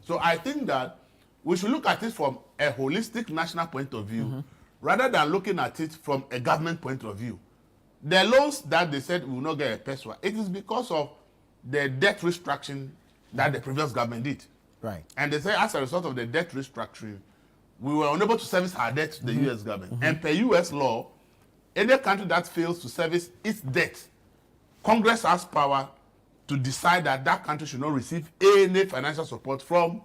So I think that we should look at it from a holistic national point of view rather than looking at it from a government point of view. The loans that they said will not get a PESWA, it is because of the debt restructuring that the previous government did. Right. And they say as a result of the debt restructuring, we were unable to service our debt to the U.S. government. And per U.S. law, any country that fails to service its debt, Congress has power to decide that that country should not receive any financial support from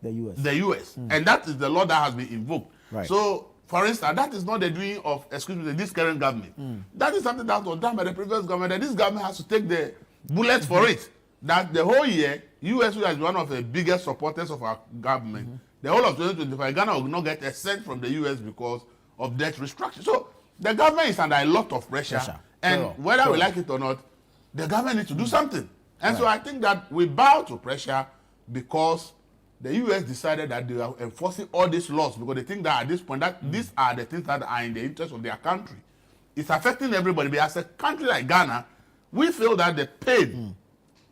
The U.S. the U.S. And that is the law that has been invoked. Right. So, for instance, that is not the doing of, excuse me, this current government. That is something that was done by the previous government, and this government has to take the bullet for it. That the whole year, U.S. has been one of the biggest supporters of our government. The whole of 2025, Ghana will not get a cent from the U.S. because of debt restructuring. So, the government is under a lot of pressure. And whether we like it or not, the government needs to do something. And so I think that we bow to pressure because the U.S. decided that they are enforcing all these laws because they think that at this point that these are the things that are in the interest of their country. It's affecting everybody. But as a country like Ghana, we feel that the pain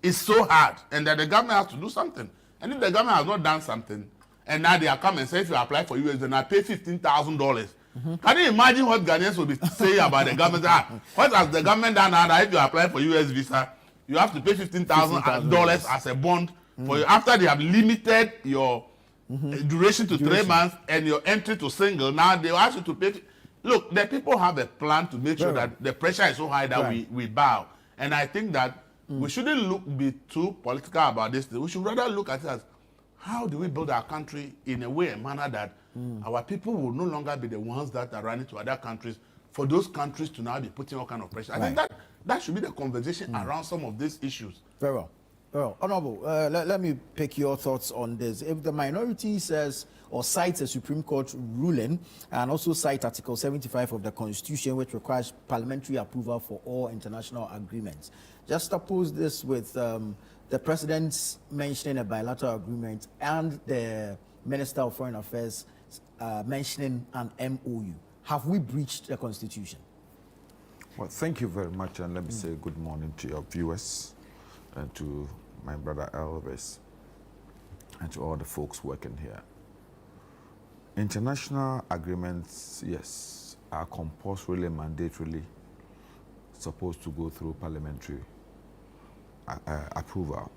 is so hard and that the government has to do something. And if the government has not done something, and now they are coming and say if you apply for U.S., then I pay $15,000. Can you imagine what Ghanaians will be saying about the government? What has the government done now that if you apply for U.S. visa, you have to pay $15,000 as a bond for you after they have limited your duration to 3 months and your entry to single. Now they will ask you to pay. Look, the people have a plan to make sure that the pressure is so high that we bow. And I think that we shouldn't be too political about this. We should rather look at it as how do we build our country in a way, a manner that our people will no longer be the ones that are running to other countries for those countries to now be putting all kind of pressure. I think that should be the conversation around some of these issues. Very well. Well, Honorable, let me pick your thoughts on this. If the minority says or cites a Supreme Court ruling and also cite Article 75 of the Constitution, which requires parliamentary approval for all international agreements, just oppose this with the President's mentioning a bilateral agreement and the Minister of Foreign Affairs mentioning an MOU. Have we breached the Constitution? Well, thank you very much, and let me say good morning to your viewers and to my brother Elvis and to all the folks working here. International agreements, yes, are compulsorily, mandatorily supposed to go through parliamentary approval.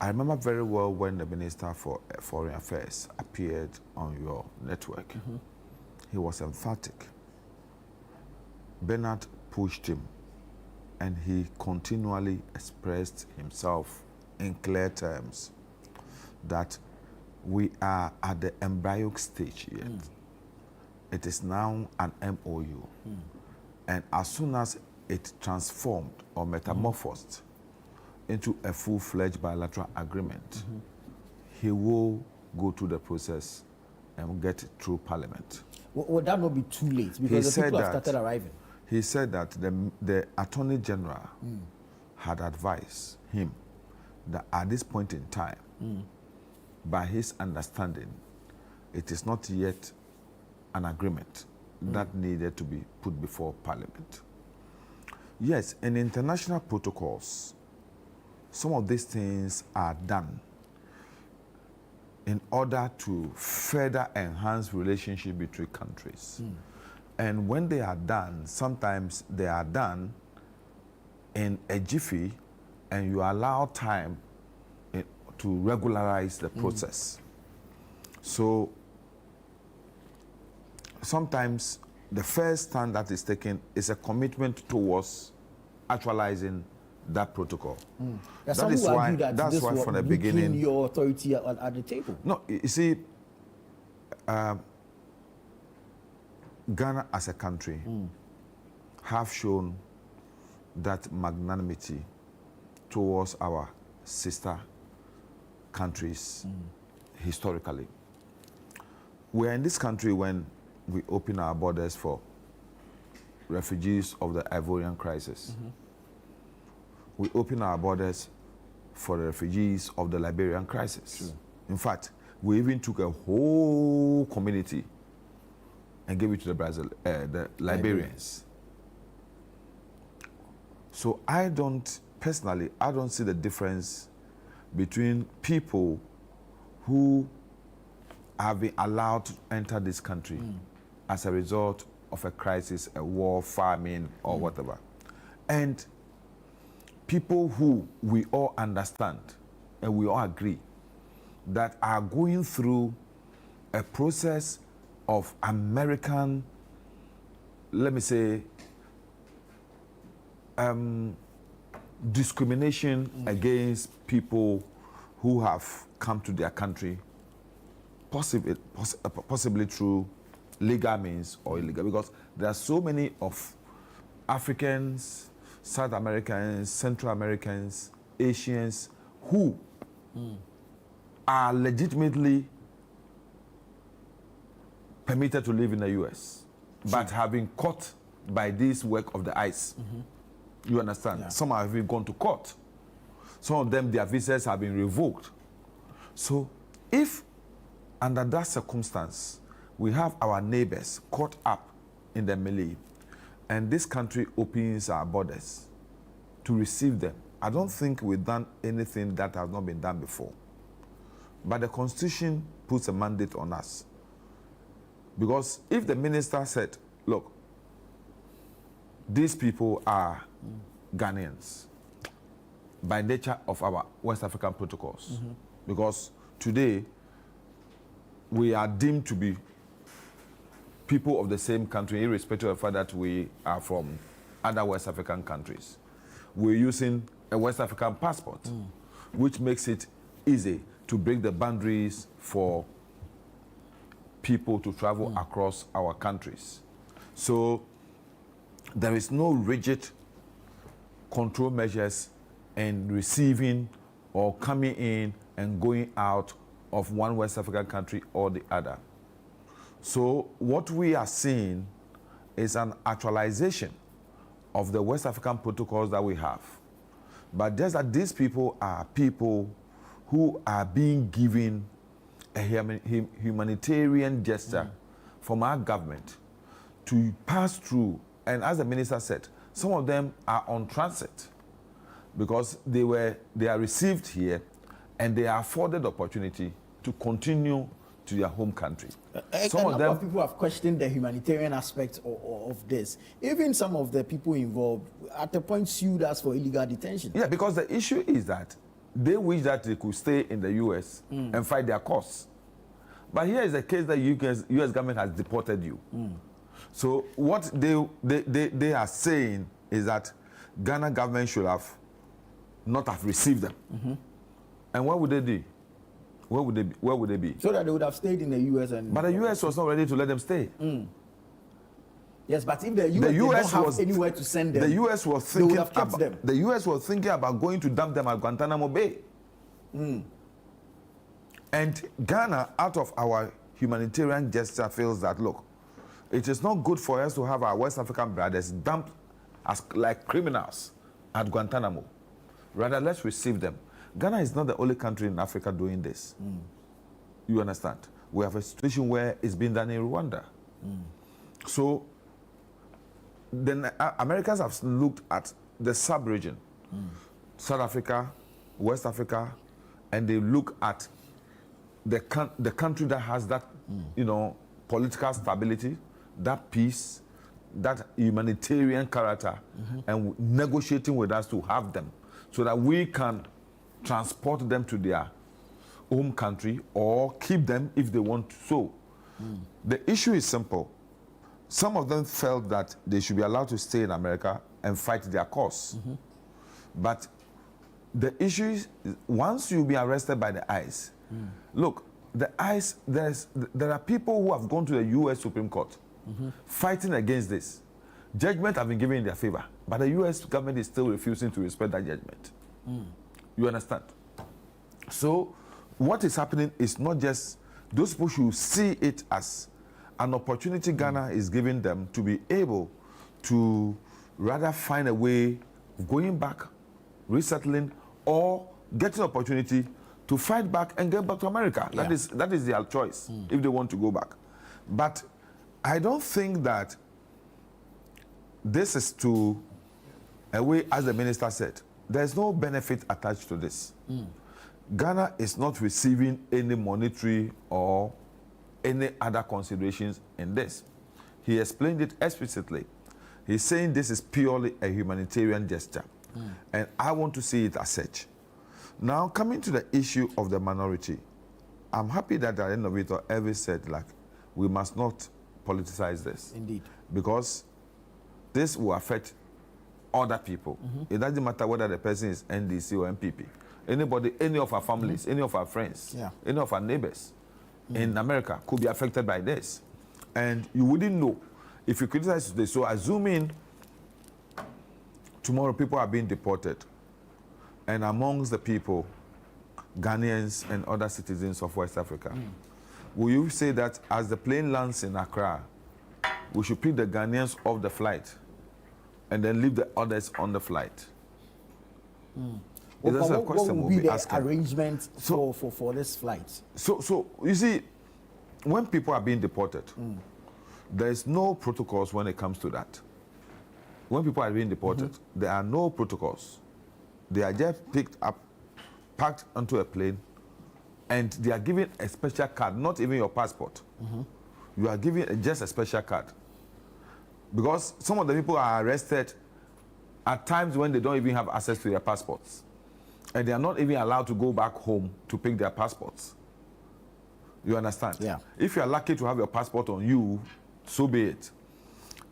I remember very well when the Minister for Foreign Affairs appeared on your network. He was emphatic. Bernard pushed him, and he continually expressed himself in clear terms that we are at the embryonic stage yet. It is now an MOU. And as soon as it transformed or metamorphosed into a full-fledged bilateral agreement, he will go through the process and get it through Parliament. Would that not be too late? Because the people have started arriving. He said that the Attorney General had advised him that at this point in time, by his understanding, it is not yet an agreement that needed to be put before Parliament. Yes, in international protocols, some of these things are done in order to further enhance relationship between countries. And when they are done, sometimes they are done in a jiffy, and you allow time to regularize the process. So sometimes the first stand that is taken is a commitment towards actualizing that protocol. That is why, that's why from the beginning, your authority at the table. No, you see, Ghana as a country have shown that magnanimity towards our sister countries historically. We are in this country when we open our borders for refugees of the Ivorian crisis. We open our borders for the refugees of the Liberian crisis. In fact, we even took a whole community and gave it to the Liberians. So I don't see the difference between people who have been allowed to enter this country as a result of a crisis, a war, famine, or whatever. And people who we all understand and we all agree that are going through a process of American, let me say, discrimination against people who have come to their country, possibly through legal means or illegal, because there are so many of Africans, South Americans, Central Americans, Asians who are legitimately permitted to live in the US, but have been caught by this work of the ICE. You understand? Yeah. Some have even gone to court. Some of them, their visas have been revoked. So if under that circumstance, we have our neighbors caught up in the melee, and this country opens our borders to receive them, I don't think we've done anything that has not been done before. But the Constitution puts a mandate on us. Because if the minister said, look, these people are Ghanaians by nature of our West African protocols, because today we are deemed to be people of the same country, irrespective of the fact that we are from other West African countries. We're using a West African passport, which makes it easy to break the boundaries for people to travel across our countries. So there is no rigid control measures in receiving or coming in and going out of one West African country or the other. So what we are seeing is an actualization of the West African protocols that we have. But just that these people are people who are being given a humanitarian gesture from our government to pass through. And as the minister said, some of them are on transit because they are received here and they are afforded opportunity to continue to their home country. Some of them, people have questioned the humanitarian aspect of this. Even some of the people involved at the point sued us for illegal detention. Yeah, because the issue is that they wish that they could stay in the US and fight their cause. But here is a case that US government has deported you. So what they are saying is that Ghana government should have not have received them. And what would they do? Where would they be? So that they would have stayed in the US. But the US was not ready to let them stay. Yes, but if the US don't have anywhere to send them, the US was they would thinking have kept about them. the US was thinking about going to dump them at Guantanamo Bay. And Ghana, out of our humanitarian gesture, feels that look, it is not good for us to have our West African brothers dumped as like criminals at Guantanamo. Rather, let's receive them. Ghana is not the only country in Africa doing this. You understand? We have a situation where it's been done in Rwanda. So then Americans have looked at the sub-region, South Africa, West Africa, and they look at the country that has that, political stability, that peace, that humanitarian character, and negotiating with us to have them so that we can transport them to their home country or keep them if they want to. So the issue is simple. Some of them felt that they should be allowed to stay in America and fight their cause. But the issue is, once you be arrested by the ICE, look, the ICE, there are people who have gone to the US Supreme Court fighting against this. Judgment have been given in their favor, but the US government is still refusing to respect that judgment. You understand? So what is happening is not just, those people should see it as an opportunity Ghana is giving them to be able to rather find a way of going back, resettling, or getting an opportunity to fight back and get back to America. Yeah. That is their choice if they want to go back. But I don't think that this is to a way, as the minister said, there's no benefit attached to this. Ghana is not receiving any monetary or any other considerations in this. He explained it explicitly. He's saying this is purely a humanitarian gesture. And I want to see it as such. Now, coming to the issue of the minority, I'm happy that the innovator ever said, like, we must not politicize this. Indeed. Because this will affect other people. It doesn't matter whether the person is NDC or MPP. Anybody, any of our families, any of our friends, any of our neighbors in America could be affected by this. And you wouldn't know if you criticize today. So assuming tomorrow people are being deported, and amongst the people, Ghanaians and other citizens of West Africa, will you say that as the plane lands in Accra, we should pick the Ghanaians off the flight and then leave the others on the flight? What will be the arrangement for this flight? So you see, when people are being deported, there is no protocols when it comes to that. When people are being deported, there are no protocols. They are just picked up, packed onto a plane, and they are given a special card, not even your passport. You are given just a special card. Because some of the people are arrested at times when they don't even have access to their passports. And they are not even allowed to go back home to pick their passports. You understand? Yeah. If you are lucky to have your passport on you, so be it.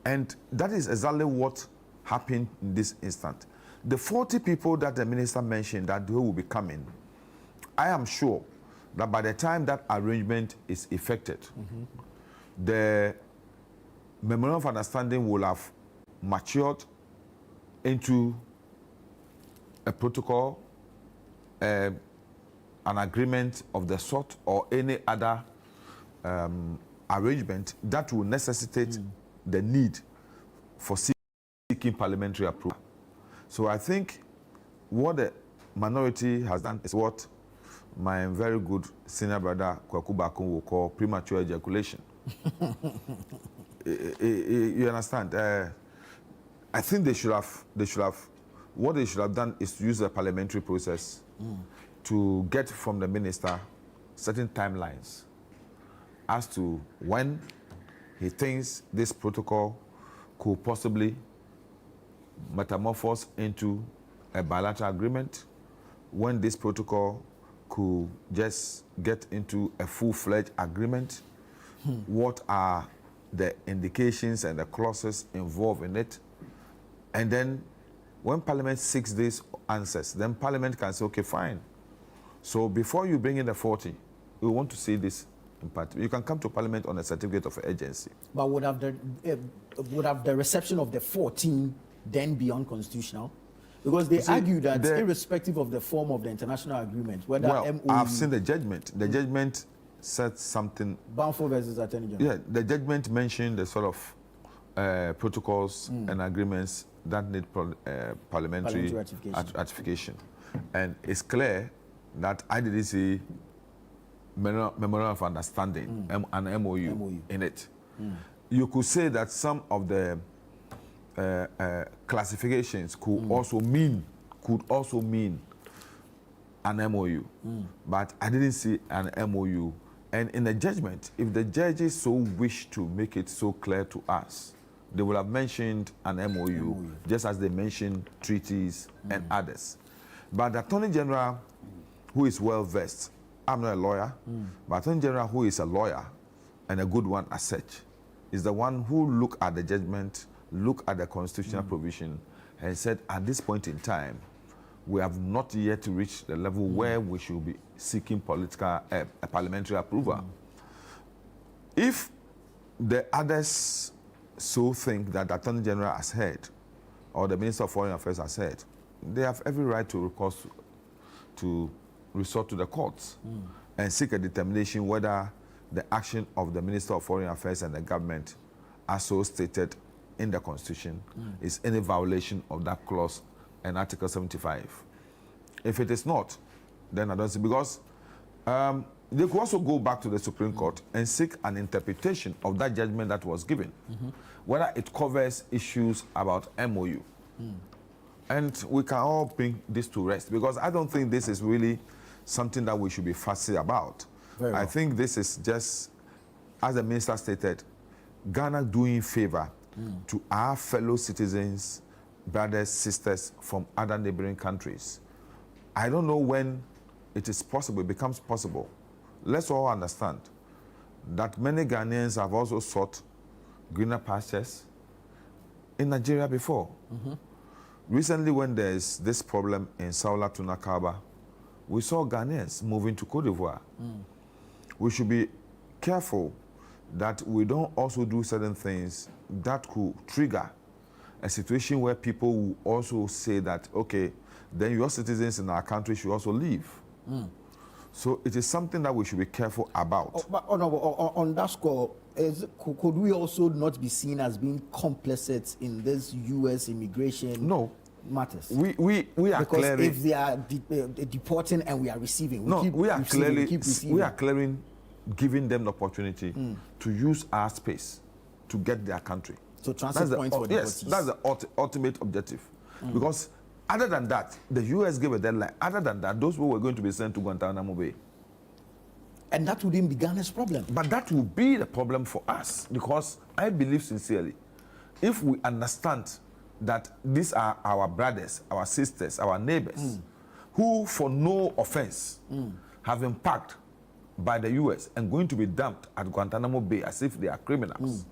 And that is exactly what happened in this instant. The 40 people that the minister mentioned that they will be coming, I am sure that by the time that arrangement is effected, the memorandum of understanding will have matured into a protocol, an agreement of the sort, or any other arrangement that will necessitate the need for seeking parliamentary approval. So I think what the minority has done is what my very good senior brother Kwaku Bakun will call premature ejaculation. You understand? I think what they should have done is to use the parliamentary process to get from the minister certain timelines as to when he thinks this protocol could possibly metamorphose into a bilateral agreement, when this protocol could just get into a full-fledged agreement, what are the indications and the clauses involved in it, and then when Parliament seeks these answers, then Parliament can say, okay, fine. So before you bring in the 40, we want to see this in part. You can come to Parliament on a certificate of urgency. But would have the reception of the 14 then be unconstitutional? Because they argue that irrespective of the form of the international agreement, whether MOU... I've seen the judgment. The judgment said something... Banfo versus Attorney General. Yeah, the judgment mentioned the sort of protocols and agreements that need parliamentary ratification. And it's clear that I didn't see memorandum of understanding, an MOU in it. You could say that some of the classifications could also mean an MOU, but I didn't see an MOU. And in the judgment, if the judges so wish to make it so clear to us, they would have mentioned an MOU, just as they mentioned treaties and others. But the Attorney General, who is well versed, I'm not a lawyer, but Attorney General, who is a lawyer and a good one as such, is the one who looked at the judgment, looked at the constitutional provision, and said, at this point in time, we have not yet reached the level where we should be seeking parliamentary approval. If the others so think that the Attorney General has heard, or the Minister of Foreign Affairs has heard, they have every right to resort to the courts and seek a determination whether the action of the Minister of Foreign Affairs and the government, as so stated in the Constitution, is any violation of that clause and Article 75. If it is not, then I don't see, because they could also go back to the Supreme Court and seek an interpretation of that judgment that was given, whether it covers issues about MOU. And we can all bring this to rest, because I don't think this is really something that we should be fussy about. I think this is just, as the minister stated, Ghana doing favor to our fellow citizens, brothers, sisters from other neighboring countries. I don't know when it is possible, it becomes possible. Let's all understand that many Ghanaians have also sought greener pastures in Nigeria before. Recently, when there's this problem in Saola Tuna Kaba, we saw Ghanaians moving to Cote d'Ivoire. We should be careful that we don't also do certain things that could trigger a situation where people will also say that, okay, then your citizens in our country should also leave. So it is something that we should be careful about. But on that score, could we also not be seen as being complicit in this U.S. immigration matters? We are because clearly, if they are deporting and we are receiving, we are keep clearly giving them the opportunity to use our space to get their country. So transit points for yes, that's the ultimate objective. Because other than that, the U.S. gave a deadline. Other than that, those people were going to be sent to Guantanamo Bay. And that wouldn't be Ghana's problem. But that will be the problem for us, because I believe sincerely, if we understand that these are our brothers, our sisters, our neighbors, who for no offense have been packed by the U.S. and going to be dumped at Guantanamo Bay as if they are criminals,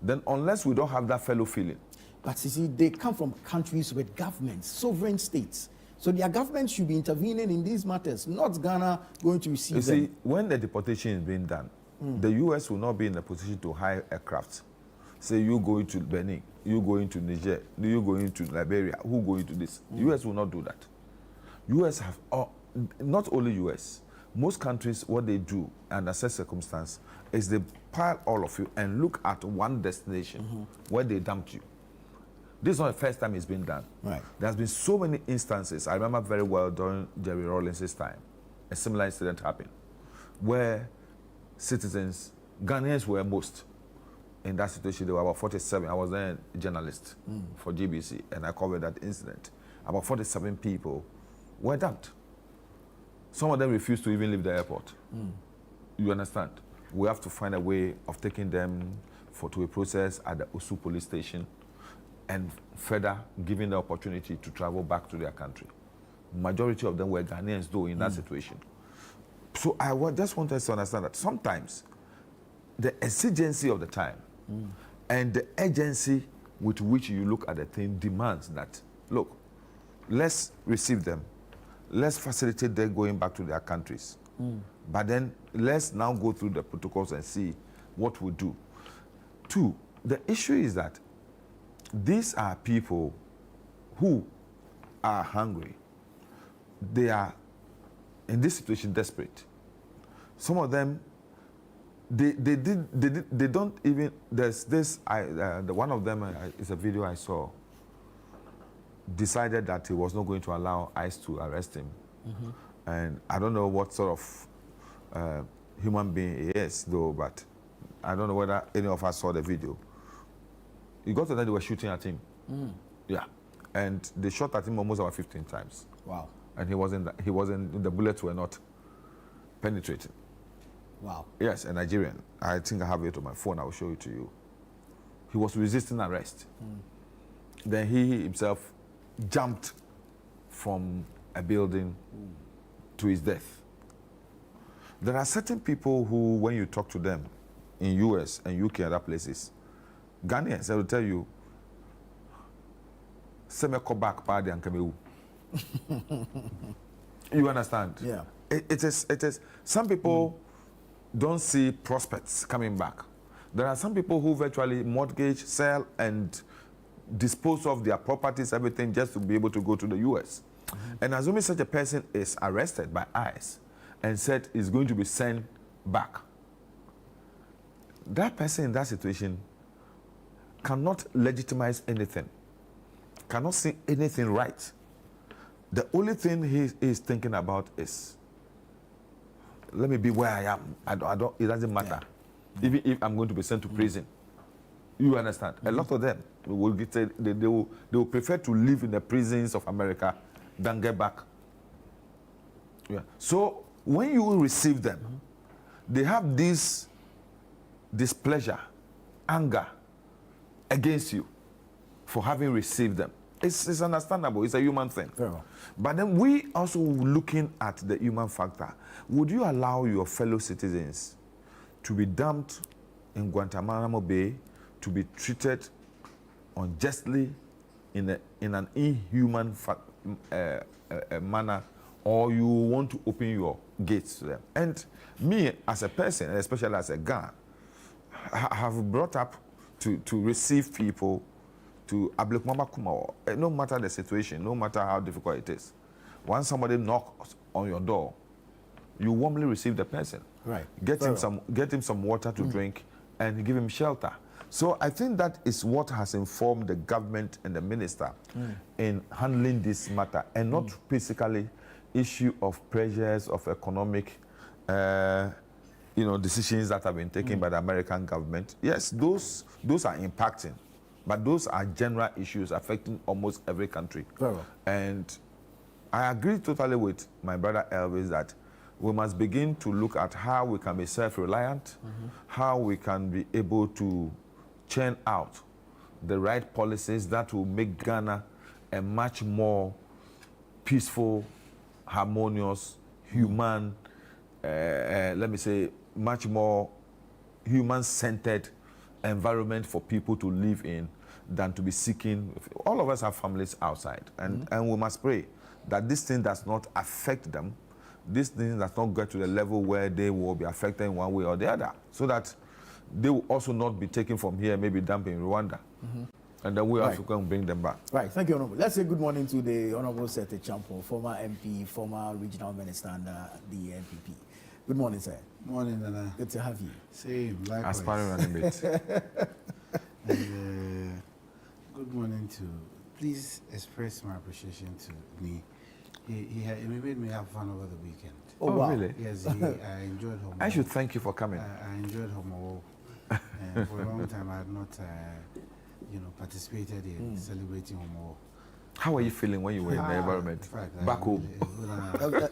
then unless we don't have that fellow feeling. But you see, they come from countries with governments, sovereign states. So their government should be intervening in these matters, not Ghana going to receive them. You see, when the deportation is being done, the U.S. will not be in a position to hire aircraft. Say, you going to Benin, you going to Niger, you going to Liberia, who going to this? The U.S. will not do that. U.S. have, not only U.S., most countries, what they do under such circumstance is they pile all of you and look at one destination where they dumped you. This is not the first time it's been done. Right. There's been so many instances. I remember very well during Jerry Rawlings' time, a similar incident happened where citizens, Ghanaians were most in that situation. There were about 47. I was then a journalist for GBC, and I covered that incident. About 47 people were dumped. Some of them refused to even leave the airport. You understand? We have to find a way of taking them to a process at the Osu police station, and further giving the opportunity to travel back to their country. Majority of them were Ghanaians, though, in that situation. So I just want us to understand that sometimes the exigency of the time and the urgency with which you look at the thing demands that, look, let's receive them, let's facilitate them going back to their countries. But then let's now go through the protocols and see what we do. Two, the issue is that these are people who are hungry. They are, in this situation, desperate. Some of them, they don't even, there's this, the one of them, is a video I saw, decided that he was not going to allow ICE to arrest him. And I don't know what sort of human being he is, though, but I don't know whether any of us saw the video. He got to that they were shooting at him. Yeah. And they shot at him almost about 15 times. Wow. And the bullets were not penetrating. Wow. Yes, a Nigerian. I think I have it on my phone. I will show it to you. He was resisting arrest. Then he himself jumped from a building to his death. There are certain people who, when you talk to them in US and UK and other places, Ghanaians, I will tell you, Semeko back party and Kamewu. You understand? Yeah. It is. Some people don't see prospects coming back. There are some people who virtually mortgage, sell, and dispose of their properties, everything, just to be able to go to the US. And assuming such a person is arrested by ICE and said is going to be sent back, that person in that situation cannot legitimize anything, cannot see anything right. The only thing he is thinking about is, let me be where I am. I don't, it doesn't matter. Even if I'm going to be sent to prison. You understand? A lot of them will they will prefer to live in the prisons of America than get back. Yeah. So when you receive them, they have this displeasure anger against you for having received them. It's understandable. It's a human thing. Very well. But then we also looking at the human factor. Would you allow your fellow citizens to be dumped in Guantanamo Bay, to be treated unjustly in an inhuman manner, or you want to open your gates to them? And me, as a person, and especially as a Ghan, have brought up to receive people to Ablekmama Kumao, no matter the situation, no matter how difficult it is. Once somebody knocks on your door, you warmly receive the person. Right. Get him some water to drink and give him shelter. So I think that is what has informed the government and the minister in handling this matter, and not basically issue of pressures of economic decisions that have been taken by the American government. Yes, those are impacting, but those are general issues affecting almost every country. Very well. And I agree totally with my brother Elvis that we must begin to look at how we can be self-reliant, how we can be able to churn out the right policies that will make Ghana a much more peaceful, harmonious, human, let me say, much more human-centered environment for people to live in than to be seeking. All of us have families outside, and we must pray that this thing does not affect them. This thing does not get to the level where they will be affected in one way or the other, so that they will also not be taken from here, maybe dumped in Rwanda. And then we also can bring them back. Right, thank you, Honorable. Let's say good morning to the Honorable Sete Champo, former MP, former regional minister under the NPP. Good morning, sir. Morning, Nana. Good to have you. Same, likewise. Aspiring a bit. And, good morning to, please express my appreciation to me. He made me have fun over the weekend. Oh, wow. Really? Yes, I enjoyed home. I should thank you for coming. I enjoyed home. And for a long time, I had not, participated in celebrating home. How are you feeling when you were in the environment? Back home?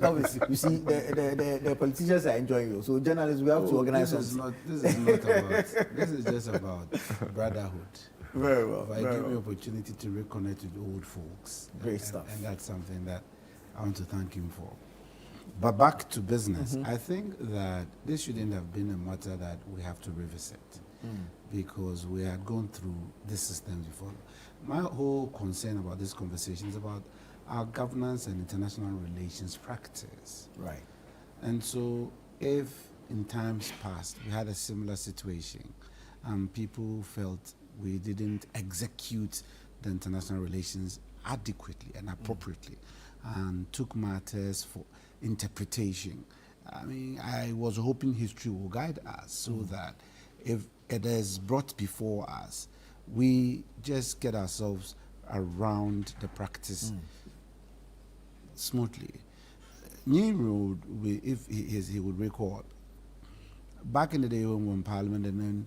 Obviously, you see, the politicians are enjoying you. So journalists, we have to organize this is not about, this is just about brotherhood. Very well. If I give me opportunity to reconnect with old folks. Great stuff. And that's something that I want to thank him for. But back to business, I think that this shouldn't have been a matter that we have to revisit because we had gone through this system before. My whole concern about this conversation is about our governance and international relations practice. Right. And so if in times past we had a similar situation and people felt we didn't execute the international relations adequately and appropriately and took matters for interpretation, I mean, I was hoping history will guide us so that if it is brought before us, we just get ourselves around the practice smoothly. Nehru, if he would recall, back in the day when we were in Parliament, and then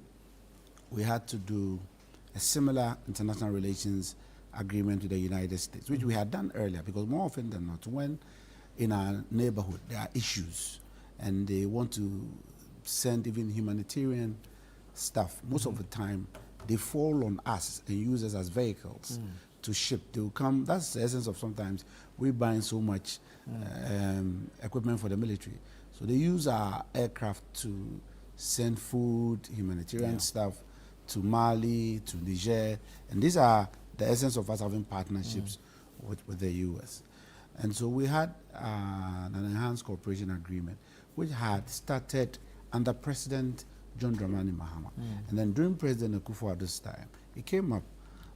we had to do a similar international relations agreement with the United States, which we had done earlier, because more often than not, when in our neighborhood there are issues and they want to send even humanitarian stuff, most of the time they fall on us and use us as vehicles to ship. They will come, that's the essence of sometimes we buying so much equipment for the military. So they use our aircraft to send food, humanitarian stuff to Mali, to Niger, and these are the essence of us having partnerships with the U.S. And so we had an enhanced cooperation agreement, which had started under President John Dramani Mahama. And then during President Akufo-Addo's time, it came up.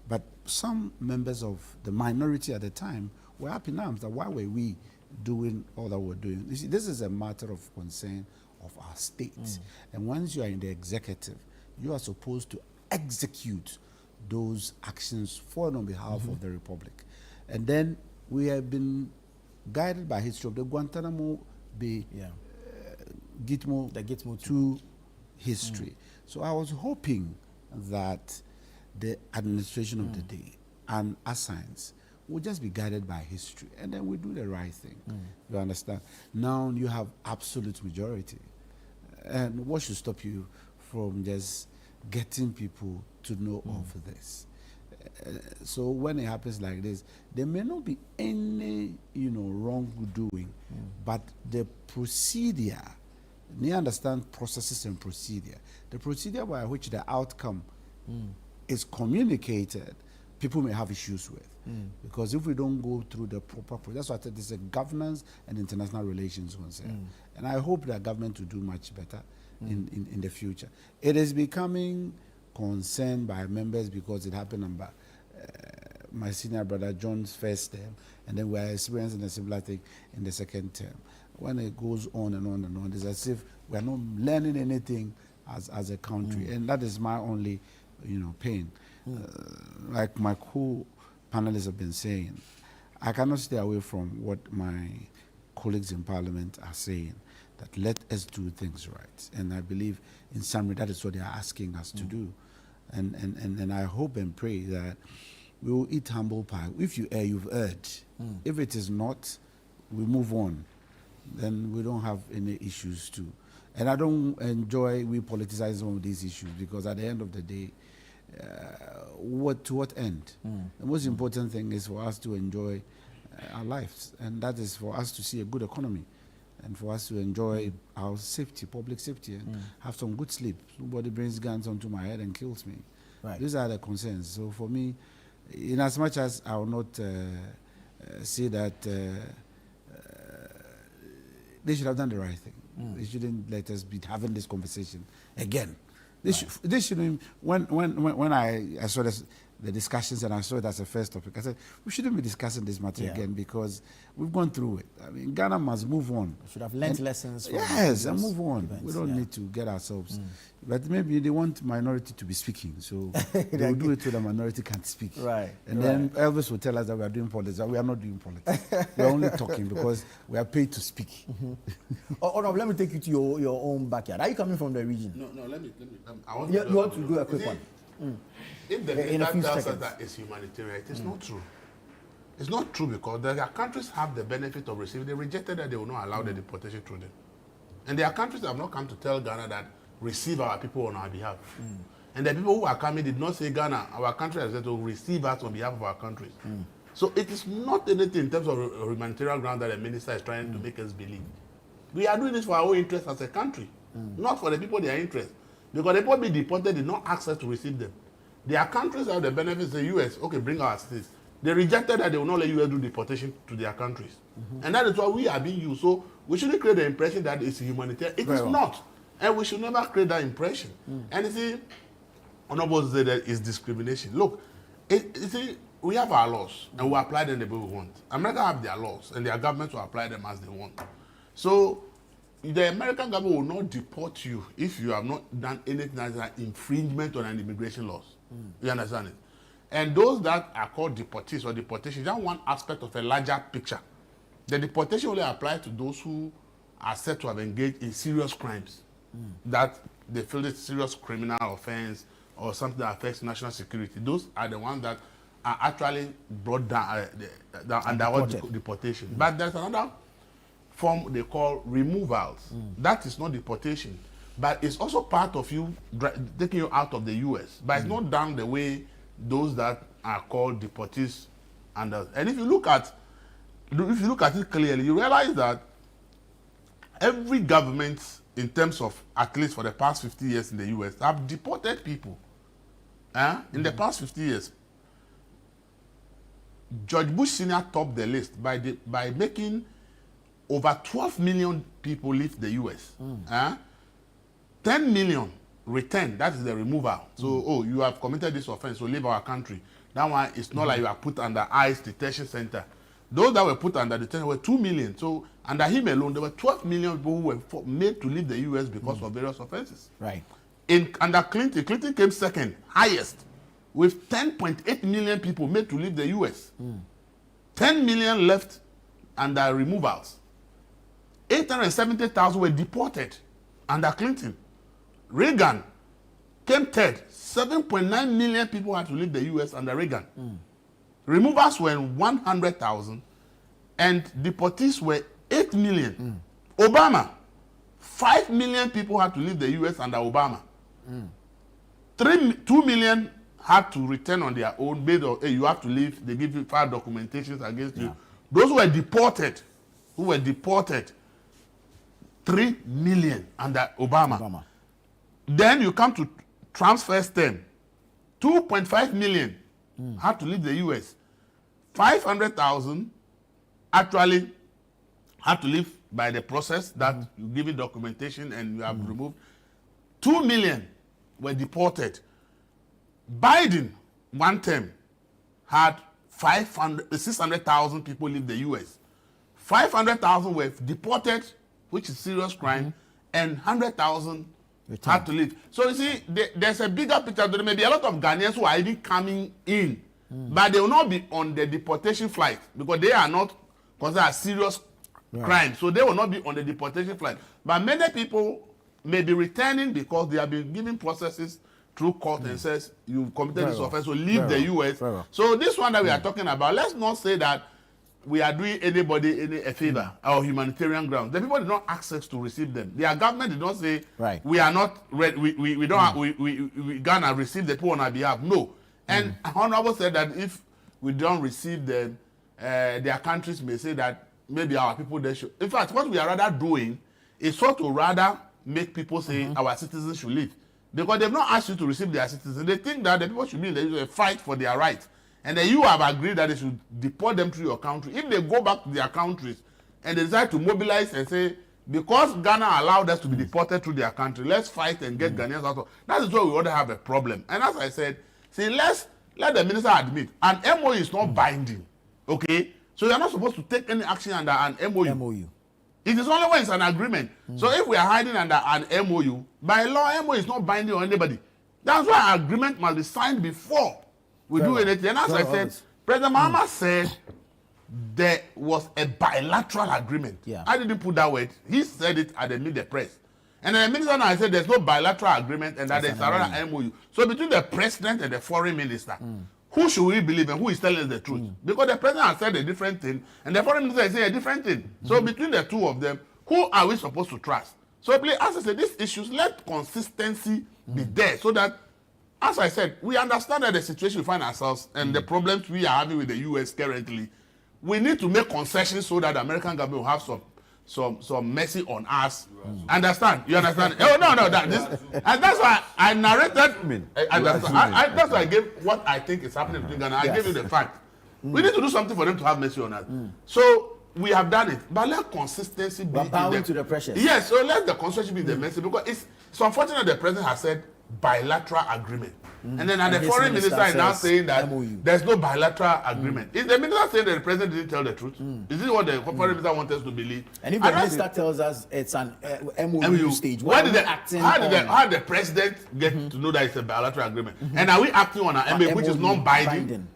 But some members of the minority at the time were up in arms that why were we doing all that we're doing? You see, this is a matter of concern of our states. And once you are in the executive, you are supposed to execute those actions for and on behalf of the Republic. And then we have been guided by history of the Guantanamo Bay, Gitmo, to history. So I was hoping that the administration of the day and assigns will just be guided by history, and then we do the right thing. You understand? Now you have absolute majority. And what should stop you from just getting people to know of this. So when it happens like this, there may not be any, wrongdoing, but the procedure, they understand processes and procedure. The procedure by which the outcome is communicated, people may have issues with. Because if we don't go through the proper process, that's why I said this is a governance and international relations concern. And I hope that government will do much better in the future. It is becoming concerned by members because it happened under my senior brother John's first term, and then we are experiencing a similar thing in the second term. When it goes on and on and on, it's as if we are not learning anything as a country, and that is my only, pain. Like my co-panelists have been saying, I cannot stay away from what my colleagues in Parliament are saying, that let us do things right. And I believe, in summary, that is what they are asking us to do. And I hope and pray that we will eat humble pie. If you err, you've erred. If it is not, we move on. Then we don't have any issues too. And I don't enjoy we politicizing some of these issues, because at the end of the day, to what end? The most important thing is for us to enjoy our lives, and that is for us to see a good economy, and for us to enjoy our safety, public safety, and have some good sleep. Nobody brings guns onto my head and kills me. Right. These are the concerns. So for me, in as much as I will not say that they should have done the right thing. They shouldn't let us be having this conversation again. This shouldn't. When I saw the discussions and I saw it as a first topic, I said we shouldn't be discussing this matter again, because we've gone through it. I mean, Ghana must move on. We should have learned lessons from and move on. events, We don't need to get ourselves. But maybe they want minority to be speaking, so they will do it so the minority can't speak. Right. And then Elvis will tell us that we are doing politics. We are not doing politics. We are only talking because we are paid to speak. Oh, no, let me take you to your own backyard. Are you coming from the region? No, let me. I want You want to do a quick one? If the In a minister few tells us seconds. that it's humanitarian, it is not true. It's not true, because their countries have the benefit of receiving. They rejected that they will not allow the deportation through them. And there are countries that have not come to tell Ghana that receive our people on our behalf. And the people who are coming did not say, Ghana, our country has said to receive us on behalf of our countries. So it is not anything in terms of humanitarian ground that the minister is trying to make us believe. We are doing this for our own interest as a country, not for the people their interest. Because the people being deported did not ask us to receive them. Their countries have the benefits. The U.S., okay, bring our citizens. They rejected that they will not let U.S. do deportation to their countries. And that is why we are being used. So we shouldn't create the impression that it's humanitarian. It is not. And we should never create that impression. And you see, Honorable said that it's discrimination. Look, you see, we have our laws, and we apply them the way we want. America have their laws, and their governments will apply them as they want. So the American government will not deport you if you have not done anything that's an infringement on an immigration laws. You understand it? And those that are called deportees or deportation, that's one aspect of a larger picture. The deportation only applies to those who are said to have engaged in serious crimes, that they feel it's serious criminal offense or something that affects national security. Those are the ones that are actually brought down under deportation. But there's another form they call removals. That is not deportation, but it's also part of you taking you out of the U.S. But it's not done the way those that are called deportees and others. And if you look at it clearly, you realize that every government, in terms of at least for the past 50 years in the U.S., have deported people. In the past 50 years, George Bush Sr. topped the list by making over 12 million people leave the U.S. 10 million returned. That is the removal. So, you have committed this offense, so leave our country. That one, it's not like you are put under ICE detention center. Those that were put under detention were 2 million. So, under him alone, there were 12 million people who were made to leave the U.S. because of various offenses. Right. Under Clinton came second, highest, with 10.8 million people made to leave the U.S. 10 million left under removals. 870,000 were deported under Clinton. Reagan came third. 7.9 million people had to leave the U.S. under Reagan. Removals were 100,000, and deportees were 8 million. Obama, 5 million people had to leave the U.S. under Obama. 2 million had to return on their own based on, hey, you have to leave. They give you 5 documentations against you. Those who were deported, 3 million under Obama. Then you come to Trump's first term, 2.5 million had to leave the U.S. 500,000 actually had to leave by the process that you give it documentation and you have removed. 2 million were deported. Biden, one term, had 600,000 people leave the U.S. 500,000 were deported, which is serious crime, and 100,000 had to leave. So you see, there's a bigger picture. There may be a lot of Ghanaians who are even coming in, but they will not be on the deportation flight because they are not considered a serious crime. So they will not be on the deportation flight. But many people may be returning because they have been given processes through court and says you committed this offense, so leave the U.S. So this one that we are talking about, let's not say that we are doing anybody a favor or humanitarian grounds. The people did not ask us to receive them. Their government did not say we are not ready. We don't we gonna receive the people on our behalf. No. And Honorable said that if we don't receive them, their countries may say that maybe our people they should. In fact, what we are rather doing is sort to rather make people say our citizens should leave. Because they've not asked you to receive their citizens. They think that the people should be in the fight for their rights. And then you have agreed that they should deport them to your country. If they go back to their countries and they decide to mobilize and say, because Ghana allowed us to be deported to their country, let's fight and get Ghanaians out of. That is why we ought to have a problem. And as I said, see, let the minister admit, an MOU is not binding. Okay? So you're not supposed to take any action under an MOU. It is only when it's an agreement. So if we are hiding under an MOU, by law, MOU is not binding on anybody. That's why an agreement must be signed before we do anything. And as I said, President Mahama said there was a bilateral agreement. I didn't put that word. He said it at the media press. And then the minister now said there's no bilateral agreement and that there's another MOU. So between the president and the foreign minister, who should we believe and who is telling us the truth? Because the president has said a different thing and the foreign minister is saying a different thing. So between the two of them, who are we supposed to trust? So please, as I said, these issues, let consistency be there so that, as I said, we understand that the situation we find ourselves and the problems we are having with the U.S. currently, we need to make concessions so that the American government will have some mercy on us. Understand? You understand? Oh no, and that's why I narrated. That's why I gave what I think is happening between Ghana. I gave you the fact. We need to do something for them to have mercy on us. So we have done it, but let consistency be. But bowing to the pressure. Yes, so let the consistency be the mercy because it's unfortunate the president has said bilateral agreement. And then the foreign minister is now saying that there's no bilateral agreement. Is the minister saying that the president didn't tell the truth? Is this what the foreign minister wants us to believe? And if the minister tells us it's an MOU stage, how did the president get to know that it's a bilateral agreement? And are we acting on an MOU which is non-binding?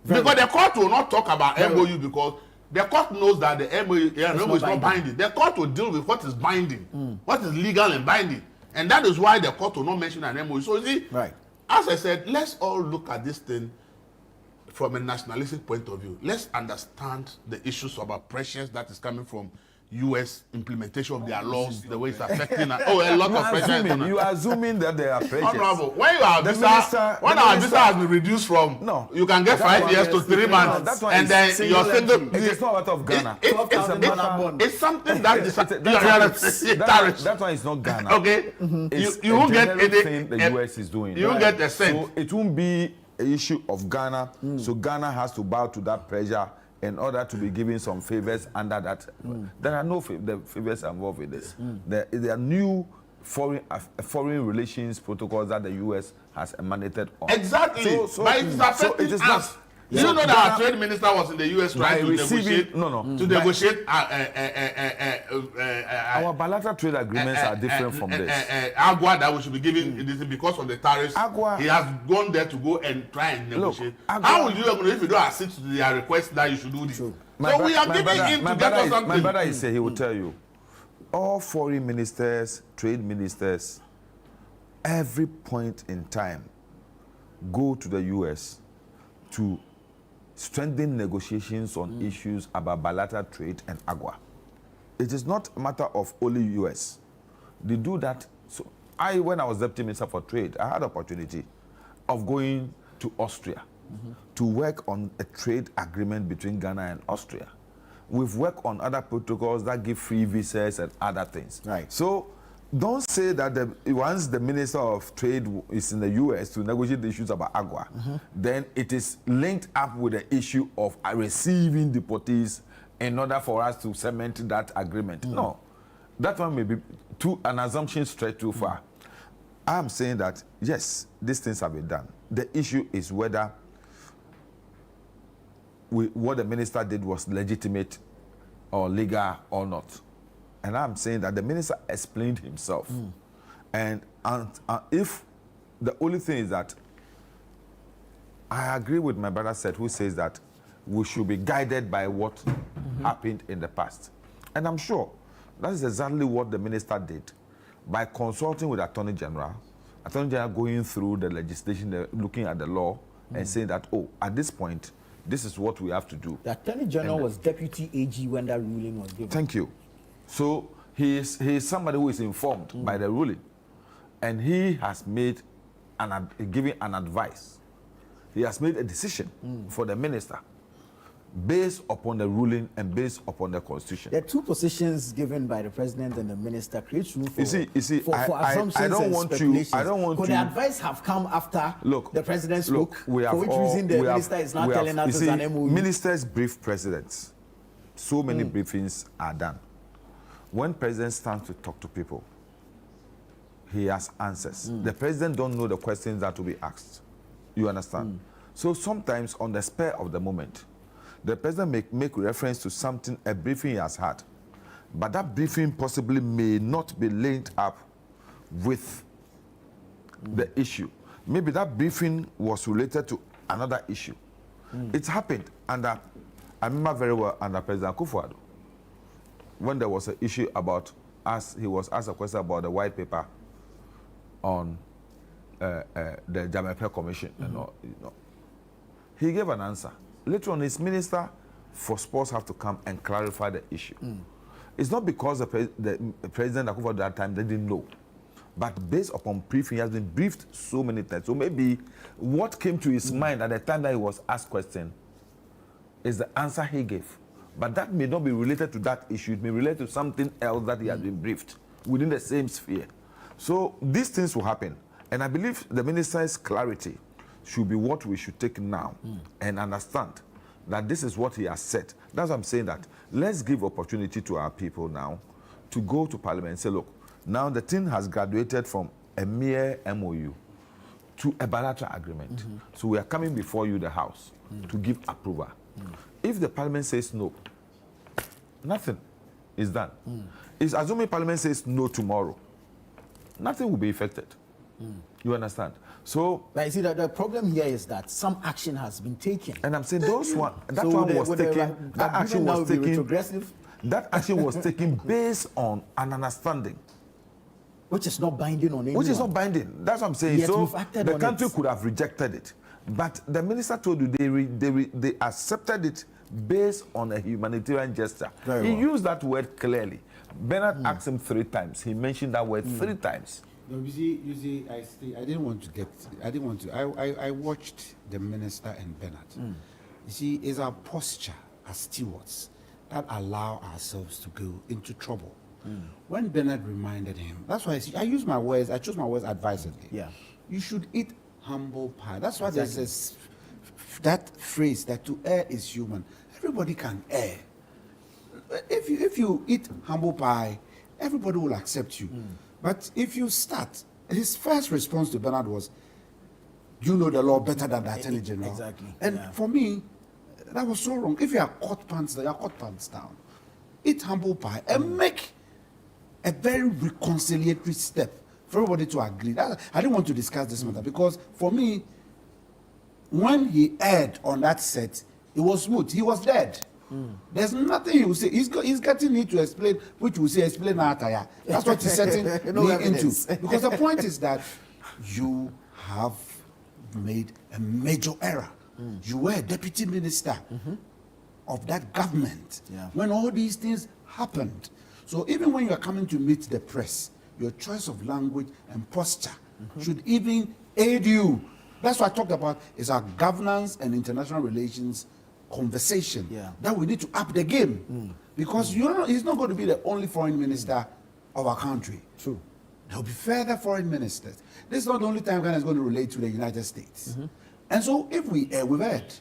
Because the court will not talk about MOU because the court knows that the MOU is not binding. The court will deal with what is binding, what is legal and binding. And that is why the court will not mention an MOU. So you see, as I said, let's all look at this thing from a nationalistic point of view. Let's understand the issues about pressures that is coming from U.S. implementation of their laws, the way it's affecting us. A lot of pressure. You are assuming that there are pressures. Honorable, when our visa has been reduced from, you can get 5 years to 3 months, and then you're single. It is not out of Ghana. It's something that that one is not Ghana. Okay, you won't get anything the U.S. is doing. You won't get a cent. So it won't be an issue of Ghana. So Ghana has to bow to that pressure in order to be given some favors under that. There are no favors involved with this. There are new foreign relations protocols that the U.S. has emanated on. Exactly. But it is affecting us. You know that our trade minister was in the U.S. trying to negotiate. To negotiate. Our bilateral trade agreements are different from this. Agua that we should be giving this because of the tariffs. He has gone there to go and try and negotiate. How will you if you don't accede to their request that you should do this? So we are giving in to get us something. My brother is saying he will tell you, all foreign ministers, trade ministers, every point in time, go to the U.S. to strengthen negotiations on issues about bilateral trade and agua. It is not a matter of only U.S. They do that. So when I was Deputy Minister for Trade, I had opportunity of going to Austria to work on a trade agreement between Ghana and Austria. We've worked on other protocols that give free visas and other things. Right. So don't say that once the Minister of Trade is in the US to negotiate the issues about AGUA, then it is linked up with the issue of receiving deportees in order for us to cement that agreement. No, that one may be an assumption straight too far. I'm saying that, yes, these things have been done. The issue is whether what the minister did was legitimate or legal or not. And I'm saying that the minister explained himself. And if the only thing is that I agree with my brother said, who says that we should be guided by what happened in the past. And I'm sure that is exactly what the minister did by consulting with Attorney General going through the legislation, looking at the law and saying that, oh, at this point, this is what we have to do. The Attorney General was Deputy AG when that ruling was given. Thank you. So he is somebody who is informed by the ruling, and he has made given an advice. He has made a decision for the minister based upon the ruling and based upon the constitution. There are two positions given by the president and the minister creates room for, for assumptions I don't and want speculations. I don't want Could to. the advice have come after the president spoke? For which reason the minister is now telling us it's an MOU? Ministers brief presidents. So many briefings are done. When president stands to talk to people, he has answers. The president don't know the questions that will be asked. You understand? So sometimes on the spur of the moment, the president make reference to something, a briefing he has had. But that briefing possibly may not be linked up with the issue. Maybe that briefing was related to another issue. It happened under, I remember very well, under President Akufo-Addo, when there was an issue about he was asked a question about the white paper on the Jamepe Commission. And all, he gave an answer. Later on, his minister for sports have to come and clarify the issue. It's not because the President Akufo at that time they didn't know, but based upon briefing, he has been briefed so many times. So maybe what came to his mind at the time that he was asked question is the answer he gave. But that may not be related to that issue. It may relate to something else that he has been briefed within the same sphere. So these things will happen. And I believe the minister's clarity should be what we should take now and understand that this is what he has said. That's why I'm saying that let's give opportunity to our people now to go to Parliament and say, look, now the thing has graduated from a mere MOU to a bilateral agreement. So we are coming before you, the House, to give approval. If the Parliament says no, nothing is done. It's assuming Parliament says no tomorrow, nothing will be affected. You understand? So, but you see, the problem here is that some action has been taken. And I'm saying that action was taken. That action was taken based on an understanding. Which is not binding on anyone. Which is not binding. That's what I'm saying. Yet so the country could have rejected it. But the minister told you they accepted it based on a humanitarian gesture. He used that word clearly. Bernard asked him 3 times. He mentioned that word 3 times. No, you see, I didn't want to. I watched the minister and Bernard. You see, it's our posture as stewards that allow ourselves to go into trouble. When Bernard reminded him, that's why I chose my words advisedly. Yeah. You should eat humble pie. That's why there's that phrase that to err is human. Everybody can err. If you eat humble pie, everybody will accept you. But if you start, his first response to Bernard was, you know the law better than the Attorney General. Exactly. And for me, that was so wrong. If you are caught pants down, you are caught pants down. Eat humble pie and make a very reconciliatory step for everybody to agree. I didn't want to discuss this matter because for me, when he erred on that set, it was smooth. He was dead. There's nothing he will say. He's getting me to explain, which will say explain Ataya. That's what he's setting me into. Because the point is that you have made a major error. You were a deputy minister of that government when all these things happened. So even when you are coming to meet the press, your choice of language and posture should even aid you That's what I talked about. Is our governance and international relations conversation that we need to up the game because he's not going to be the only foreign minister of our country. True. There'll be further foreign ministers. This is not the only time Ghana is going to relate to the United States. And so if we've heard,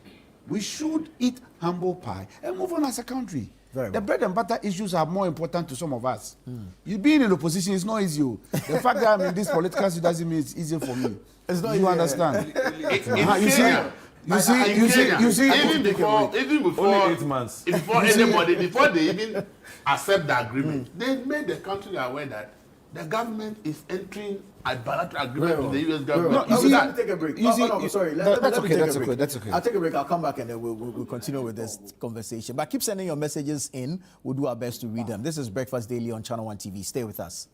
we should eat humble pie and move on as a country. The bread and butter issues are more important to some of us. You being in opposition is not easy. The fact that I'm in this political situation doesn't mean it's easier for me. It's not you easy, understand? You see, even before only 8 months. Before anybody, before they even accept the agreement, they made the country aware that the government is entering a bilateral agreement with the U.S. government. No, let me take a break. Sorry. That's okay. I'll take a break. I'll come back and then we'll continue with this conversation. But keep sending your messages in. We'll do our best to read them. This is Breakfast Daily on Channel One TV. Stay with us.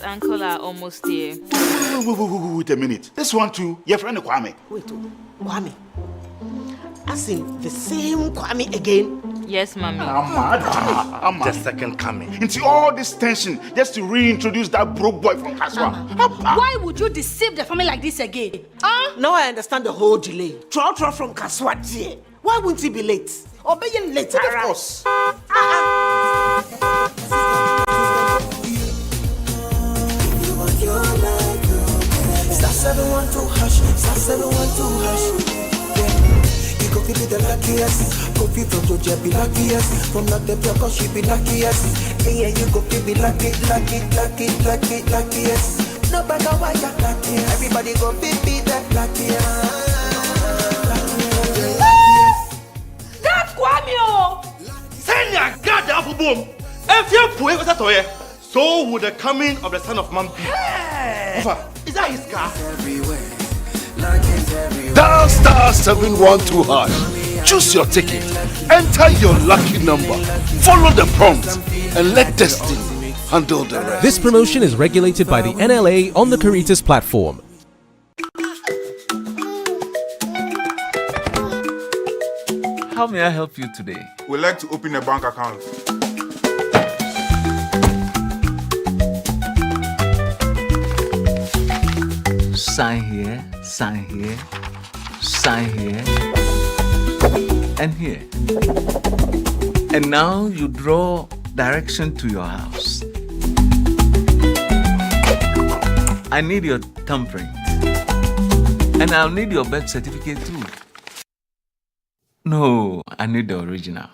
Uncle are almost here. Wait a minute. This one too, your friend Kwame. Wait, Kwame. As in the same Kwame again? Yes, Mommy. The second coming. Into all this tension just to reintroduce that broke boy from Kaswa. Why would you deceive the family like this again? Now I understand the whole delay. Troll from Kaswa dear. Why wouldn't he be late? Or be late? Of course. Star 712 hash, star 712 hash. Yeah, you go feel the luckiest. Go feel from Georgia be luckiest. From not the block, she be luckiest. Yeah, you go feel be luckiest. No matter why you're luckiest. Everybody go feel be the luckiest. That's Kwame! Send your God apple boom. If you put it with a so would the coming of the Son of Man be. Hey! Is that his car? Dial star 712 hash. Choose your ticket. Enter your lucky number. Follow the prompts and let destiny handle the rest. This promotion is regulated by the NLA on the Caritas platform. How may I help you today? We'd like to open a bank account. Sign here, sign here, sign here, and here. And now you draw direction to your house. I need your thumbprint. And I'll need your birth certificate too. No, I need the original.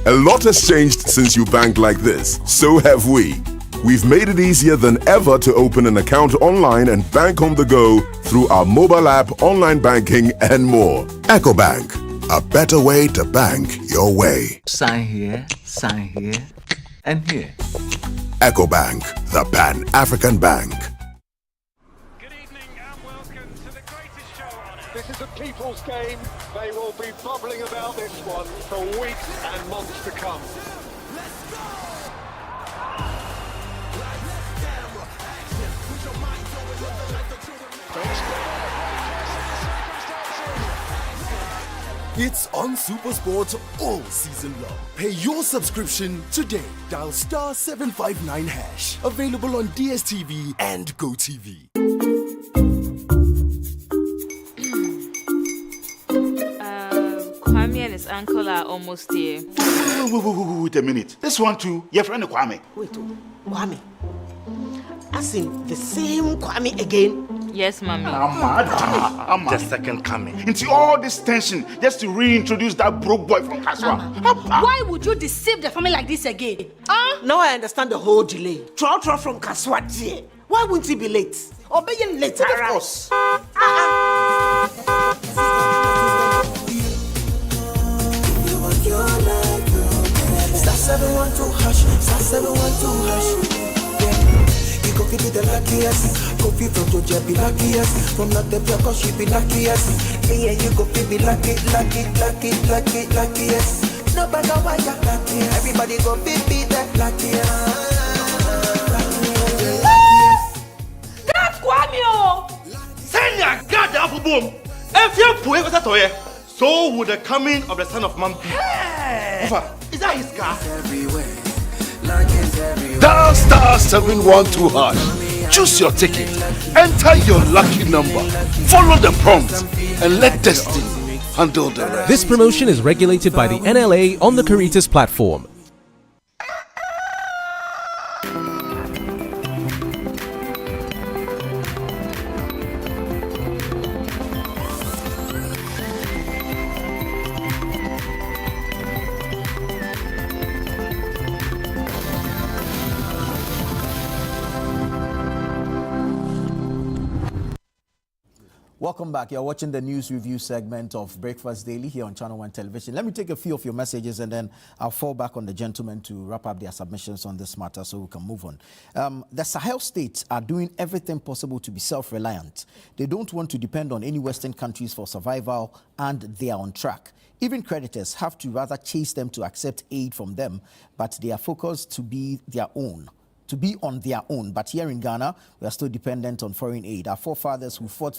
A lot has changed since you banked like this. So have we. We've made it easier than ever to open an account online and bank on the go through our mobile app, online banking, and more. EcoBank, a better way to bank your way. Sign here, and here. EcoBank, the Pan-African Bank. This is a people's game. They will be bubbling about this one for weeks and months to come. Let's go! It's on SuperSport all season long. Pay your subscription today. Dial star 759 hash. Available on DSTV and GoTV. Kwame and his uncle are almost here. Wait a minute. This one too, your friend Kwame. Wait, Kwame. As in the same Kwame again? Yes, Mommy. The second coming. Into all this tension just to reintroduce that broke boy from Kaswa. Why would you deceive the family like this again? Now I understand the whole delay. Troll from Kaswa dear. Why wouldn't he be late? Or be late? Of course. Star 712 hash, star 712 hash. Yeah, you go fit be the luckiest. Kofi from Georgia be luckiest. From not the cause she be luckiest. Yeah, you go fit be luckiest. No matter why you're luckiest. Everybody go fit be the luckiest. God Kwame o. Send your God down for boom. If you pray with that toy, so would the coming of the Son of Man be. Is that his car? Dial star 712 hash. Choose your ticket. Enter your lucky number. Follow the prompts and let destiny handle the rest. This promotion is regulated by the NLA on the Caritas platform. Welcome back. You're watching the news review segment of Breakfast Daily here on Channel 1 Television. Let me take a few of your messages and then I'll fall back on the gentlemen to wrap up their submissions on this matter so we can move on. The Sahel states are doing everything possible to be self-reliant. They don't want to depend on any Western countries for survival and they are on track. Even creditors have to rather chase them to accept aid from them, but they are focused to be on their own. But here in Ghana, we are still dependent on foreign aid. Our forefathers who fought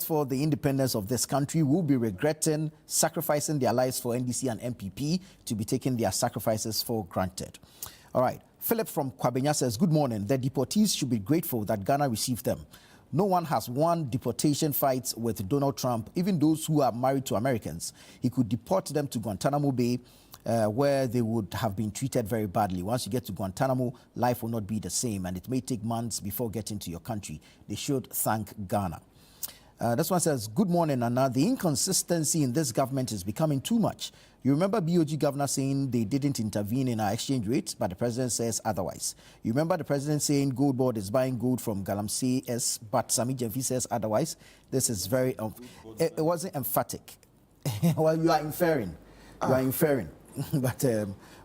for the independence of this country will be regretting sacrificing their lives for NDC and MPP to be taking their sacrifices for granted. All right. Philip from Kwabenya says, good morning. The deportees should be grateful that Ghana received them. No one has won deportation fights with Donald Trump, even those who are married to Americans. He could deport them to Guantanamo Bay, where they would have been treated very badly. Once you get to Guantanamo, life will not be the same, and it may take months before getting to your country. They should thank Ghana. This one says, good morning, Nana. The inconsistency in this government is becoming too much. You remember BOG governor saying they didn't intervene in our exchange rates, but the president says otherwise. You remember the president saying Gold Board is buying gold from Galamsey S, but Sami Jemfi says otherwise. This is very, it wasn't emphatic. Well, you are inferring. You are inferring. But,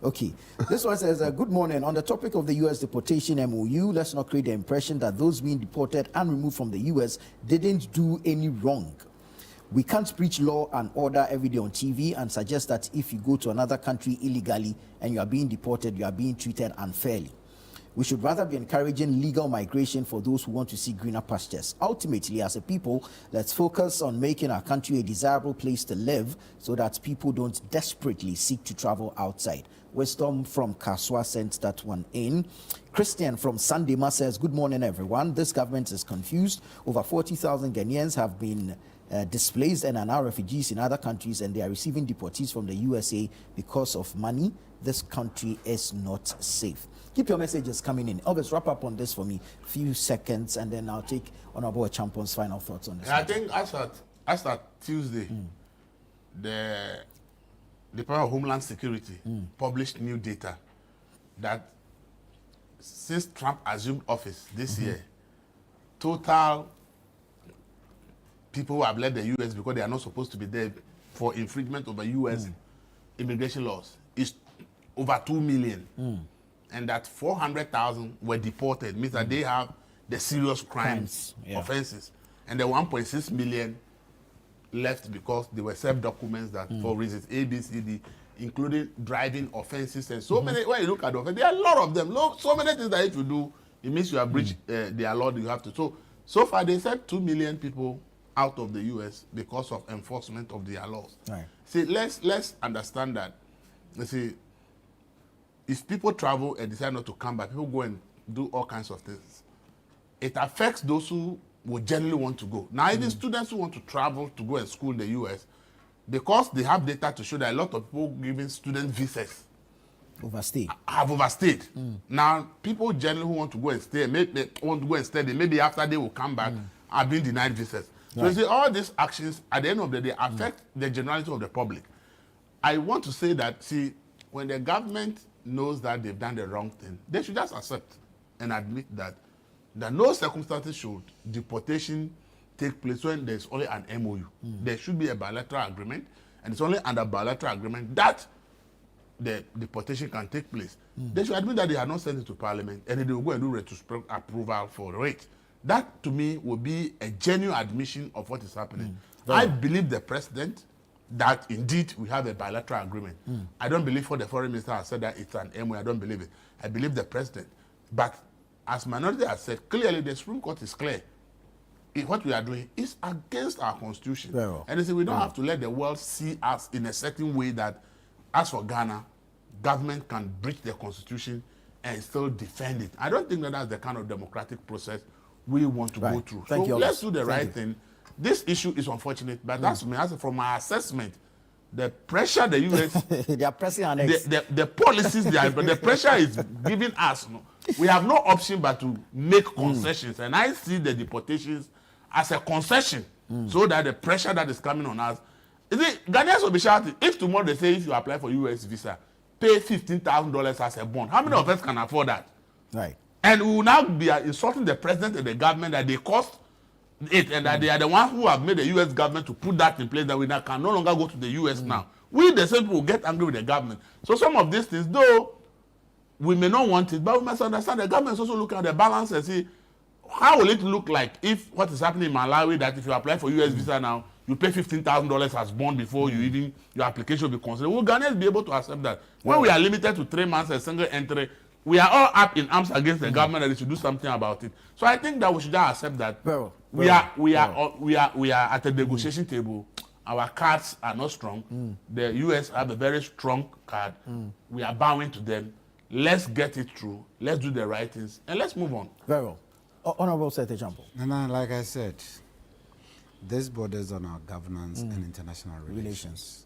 okay. This one says, good morning. On the topic of the U.S. deportation MOU, let's not create the impression that those being deported and removed from the U.S. didn't do any wrong. We can't preach law and order every day on TV and suggest that if you go to another country illegally and you are being deported, you are being treated unfairly. We should rather be encouraging legal migration for those who want to see greener pastures. Ultimately, as a people, let's focus on making our country a desirable place to live so that people don't desperately seek to travel outside. Wisdom from Kaswa sent that one in. Christian from Sandema says, good morning, everyone. This government is confused. Over 40,000 Ghanaians have been displaced and are now refugees in other countries, and they are receiving deportees from the USA because of money. This country is not safe. Keep your messages coming in. Elvis, wrap up on this for me. Few seconds, and then I'll take Honorable Champion's final thoughts on this. I think as at Tuesday, the Department of Homeland Security published new data that since Trump assumed office this year, total people who have left the U.S. because they are not supposed to be there for infringement of the U.S. immigration laws is over 2 million. And that 400,000 were deported, means that they have the serious crimes, offenses. And the 1.6 million left because they were served documents that for reasons A, B, C, D, including driving offenses and so many. When you look at the offenses, there are a lot of them. So many things that if you do, it means you have breached their law. You have to. So far, they said 2 million people out of the U.S. because of enforcement of their laws. Right. See, let's understand that. You see, if people travel and decide not to come back, people go and do all kinds of things. It affects those who would generally want to go. Now, even students who want to travel to go and school in the U.S., because they have data to show that a lot of people giving student visas have overstayed. Now, people generally who want to go and stay, maybe after they will come back, are being denied visas. So you see, all these actions, at the end of the day, affect the generality of the public. I want to say that, see, when the government knows that they've done the wrong thing, they should just accept and admit that no circumstances should deportation take place when there's only an MOU. There should be a bilateral agreement, and it's only under bilateral agreement that the deportation can take place. They should admit that they are not sent it to Parliament and they will go and do retrospective approval for it. That, to me, will be a genuine admission of what is happening. I believe the president that indeed we have a bilateral agreement. I don't believe what the foreign minister has said that it's an MOU. I don't believe it. I believe the president. But as Minority has said, clearly the Supreme Court is clear. What we are doing is against our constitution. And they say we don't have to let the world see us in a certain way that, as for Ghana, government can breach the constitution and still defend it. I don't think that that's the kind of democratic process we want to go through. So let's do the right thing. This issue is unfortunate, but that's me. As from my assessment, the pressure the U.S. they are pressing on us. The policies they are, but the pressure is giving us. We have no option but to make concessions, and I see the deportations as a concession, so that the pressure that is coming on us. Ghanaians will be shouting if tomorrow they say if you apply for U.S. visa, pay $15,000 as a bond. How many of us can afford that? Right. And we will now be insulting the president and the government that they cost it, and that they are the ones who have made the U.S. government to put that in place, that we now can no longer go to the U.S. now. We, the same people, get angry with the government. So some of these things, though we may not want it, but we must understand the government is also looking at the balance and see how will it look like if what is happening in Malawi, that if you apply for U.S. visa now, you pay $15,000 as bond before you even your application will be considered. Will Ghanaians be able to accept that? When we are limited to 3 months a single entry, we are all up in arms against the government that they should do something about it. So I think that we should just accept that we are at a negotiation table. Our cards are not strong. The U.S. have a very strong card. We are bowing to them. Let's get it through. Let's do the right things and let's move on. Very well. Honorable Secretary Champo. Nana, like I said, this borders on our governance and international relations.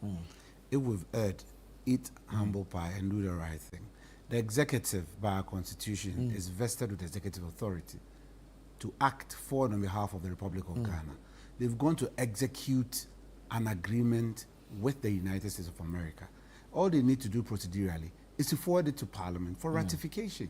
If we've erred, eat humble pie and do the right thing. The executive, by our constitution, is vested with executive authority to act for and on behalf of the Republic of Ghana. They've gone to execute an agreement with the United States of America. All they need to do procedurally is to forward it to Parliament for ratification.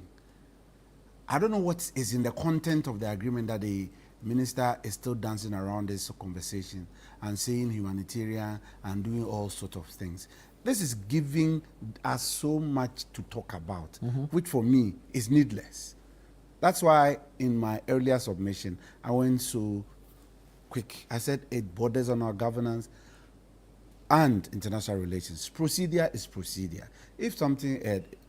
I don't know what is in the content of the agreement that the minister is still dancing around this conversation and saying humanitarian and doing all sorts of things. This is giving us so much to talk about, which for me is needless. That's why in my earlier submission, I went so quick. I said it borders on our governance and international relations. Procedure is procedure. If something,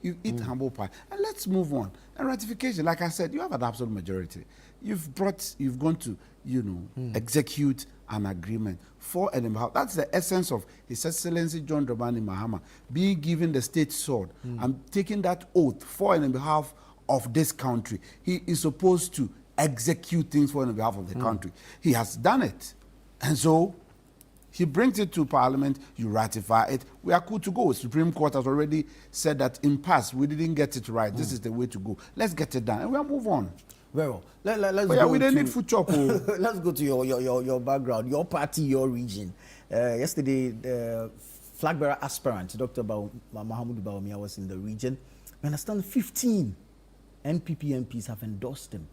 you eat humble pie, and let's move on. And ratification, like I said, you have an absolute majority. You've gone to, execute an agreement for and about. That's the essence of His Excellency John Dramani Mahama being given the state sword and taking that oath for and on behalf of this country. He is supposed to execute things for and on behalf of the country. He has done it. And so he brings it to Parliament, you ratify it, we are good to go. Supreme Court has already said that in past we didn't get it right. This is the way to go. Let's get it done and we'll move on. Very well. Let's go we don't need food chop. Let's go to your background, your party, your region. Yesterday, the flag bearer aspirant, Dr. Mahamudu Bawumia, was in the region. I understand 15 NPP MPs have endorsed him.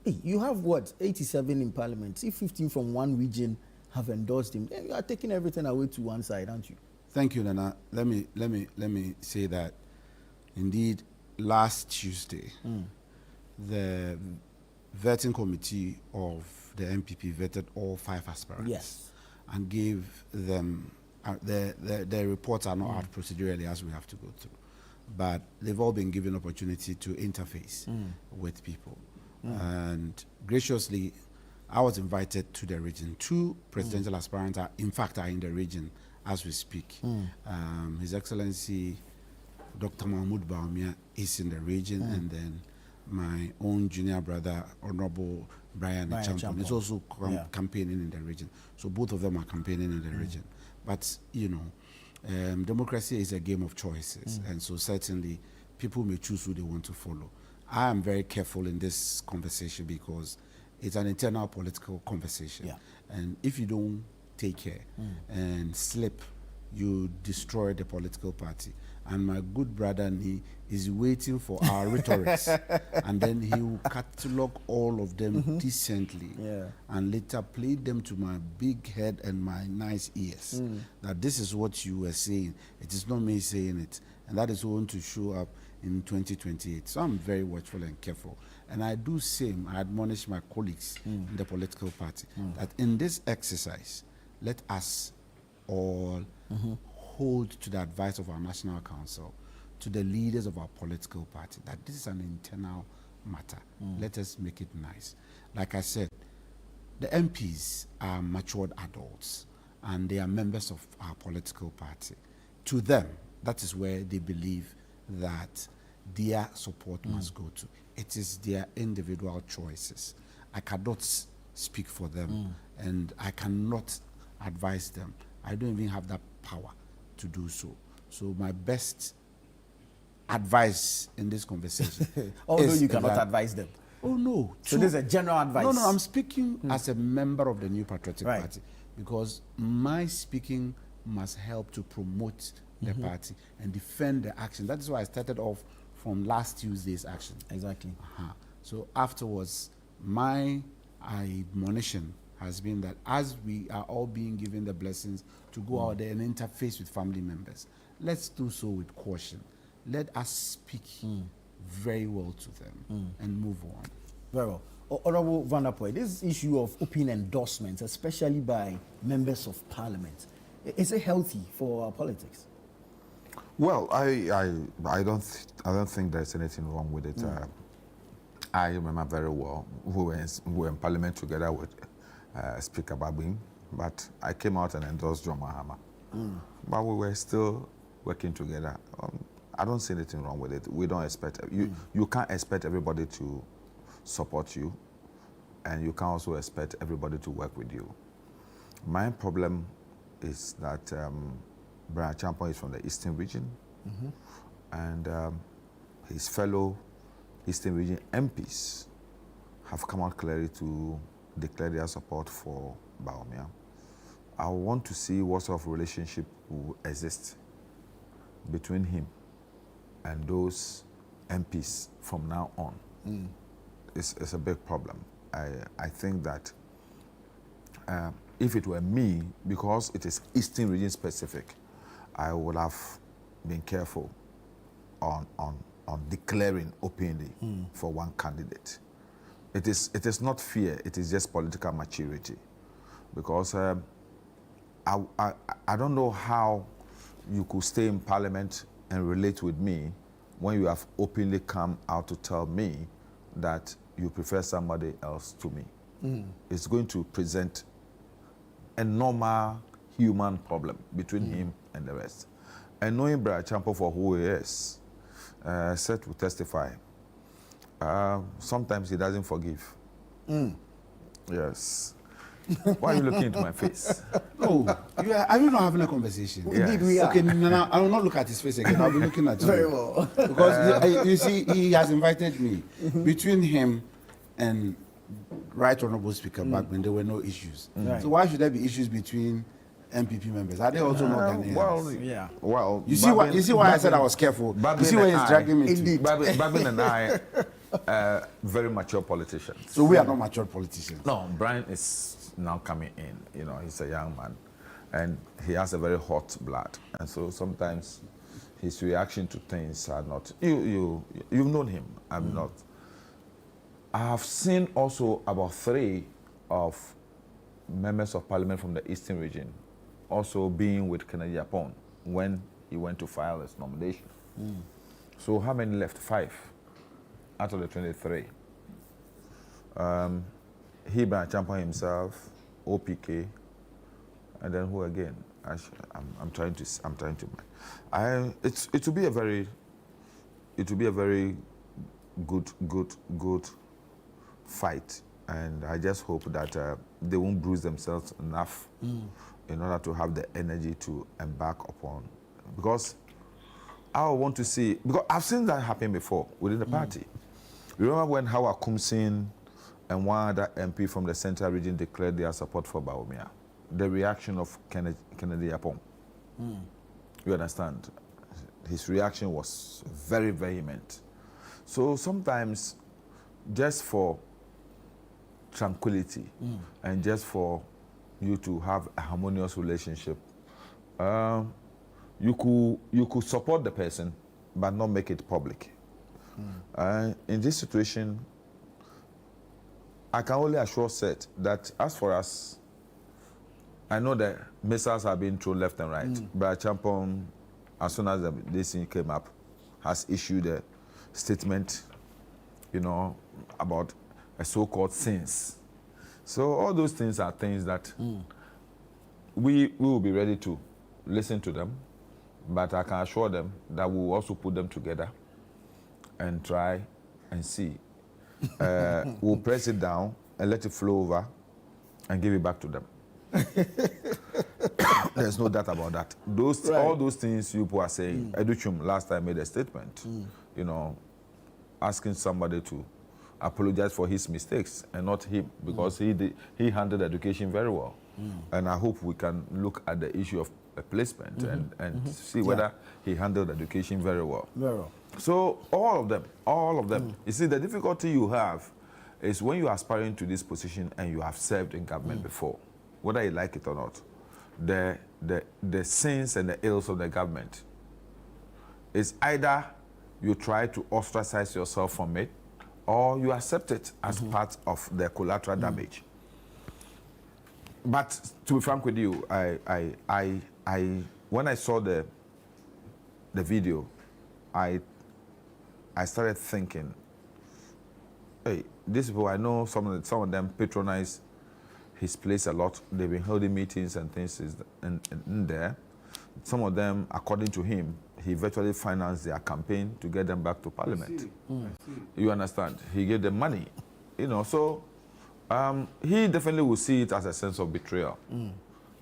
Hey, you have what? 87 in Parliament. If 15 from one region have endorsed him, then you are taking everything away to one side, aren't you? Thank you, Nana. Let me say that indeed last Tuesday, the vetting committee of the MPP vetted all 5 aspirants and gave them the reports are not out procedurally as we have to go through, but they've all been given opportunity to interface with people. And graciously, I was invited to the region. 2 presidential aspirants are in the region as we speak. His Excellency Dr. Mahamudu Bawumia is in the region, and then my own junior brother, Honorable Brian Champon, is also campaigning in the region. So both of them are campaigning in the region. But, democracy is a game of choices. And so certainly people may choose who they want to follow. I am very careful in this conversation because it's an internal political conversation. And if you don't take care and slip, you destroy the political party. And my good brother Ni is waiting for our rhetorics, and then he will catalog all of them decently, and later play them to my big head and my nice ears. That this is what you were saying. It is not me saying it. and that is going to show up in 2028. So I'm very watchful and careful. And I do same, I admonish my colleagues in the political party that in this exercise, let us all hold to the advice of our National Council, to the leaders of our political party, that this is an internal matter. Let us make it nice. Like I said, the MPs are matured adults and they are members of our political party. To them, that is where they believe that their support must go to. It is their individual choices. I cannot speak for them and I cannot advise them. I don't even have that power to do so. So my best advice in this conversation Although is you cannot that- advise them. Oh no. So this is a general advice. No, I'm speaking as a member of the New Patriotic Party, because my speaking must help to promote the party and defend the action. That is why I started off from last Tuesday's action. Exactly. So afterwards, my admonition has been that as we are all being given the blessings to go out there and interface with family members, let's do so with caution. Let us speak very well to them and move on. Very well. Honorable Van der Poel, this issue of open endorsements, especially by members of parliament, is it healthy for our politics? Well, I don't think there's anything wrong with it. I remember very well we were in parliament together with Speaker Babin, but I came out and endorsed John Mahama. But we were still working together. I don't see anything wrong with it. We don't expect you can't expect everybody to support you, and you can't also expect everybody to work with you. My problem is that Brian Acheampong is from the Eastern region, and his fellow Eastern region MPs have come out clearly to declare their support for Bawumia. I want to see what sort of relationship will exist between him and those MPs from now on. It's a big problem. I think that if it were me, because it is Eastern region specific, I would have been careful on declaring openly for one candidate. It is not fear, it is just political maturity. Because I don't know how you could stay in parliament and relate with me when you have openly come out to tell me that you prefer somebody else to me. It's going to present a normal human problem between him and the rest. And knowing Brian Acheampong for who he is, Seth will testify. Sometimes he doesn't forgive. Yes. Why are you looking into my face? No, are you not having a conversation? Indeed, we are. Okay, no, I will not look at his face again. I'll be looking at you. Very well. Because you see, he has invited me. Between him and Right Honorable Speaker back when there were no issues. So why should there be issues between MPP members? Are they also not Ghanaians? Well, you see why I said I was careful. You see where he's dragging me to. Babin and I very mature politicians. So we are not mature politicians. No, Brian is now coming in. You know, he's a young man, and he has a very hot blood, and so sometimes his reaction to things are not. You've known him. I'm not. I have seen also about 3 of members of parliament from the Eastern region also being with Kennedy Acheampong when he went to file his nomination. So how many left? 5 out of the 23. He, Brian Acheampong himself, OPK, and then who again? I'm trying to. It will be a very good fight, and I just hope that they won't bruise themselves enough in order to have the energy to embark upon. Because I want to see, because I've seen that happen before within the party. Remember when Howard Kumsin and one other MP from the Central region declared their support for Bawumia? The reaction of Kennedy Acheampong. You understand? His reaction was very vehement. So sometimes, just for tranquility and just for you to have a harmonious relationship, you could support the person, but not make it public. In this situation, I can only assure Seth that as for us, I know that missiles have been thrown left and right. But Champon, as soon as this thing came up, has issued a statement, about a so-called sins. So all those things are things that we will be ready to listen to them, but I can assure them that we will also put them together and try and see. We'll press it down and let it flow over and give it back to them. There's no doubt about that. All those things people are saying. Educhum last time made a statement, asking somebody to apologize for his mistakes and not him, because he handled education very well. And I hope we can look at the issue of placement and see whether he handled education very well. So all of them. You see, the difficulty you have is when you are aspiring to this position and you have served in government before, whether you like it or not, the sins and the ills of the government is either you try to ostracize yourself from it, or you accept it as part of the collateral damage. But to be frank with you, I when I saw the video, I started thinking, hey, these people, I know some of them patronize his place a lot. They've been holding meetings and things in there. Some of them, according to him, he virtually financed their campaign to get them back to parliament. You understand? He gave them money, so he definitely will see it as a sense of betrayal.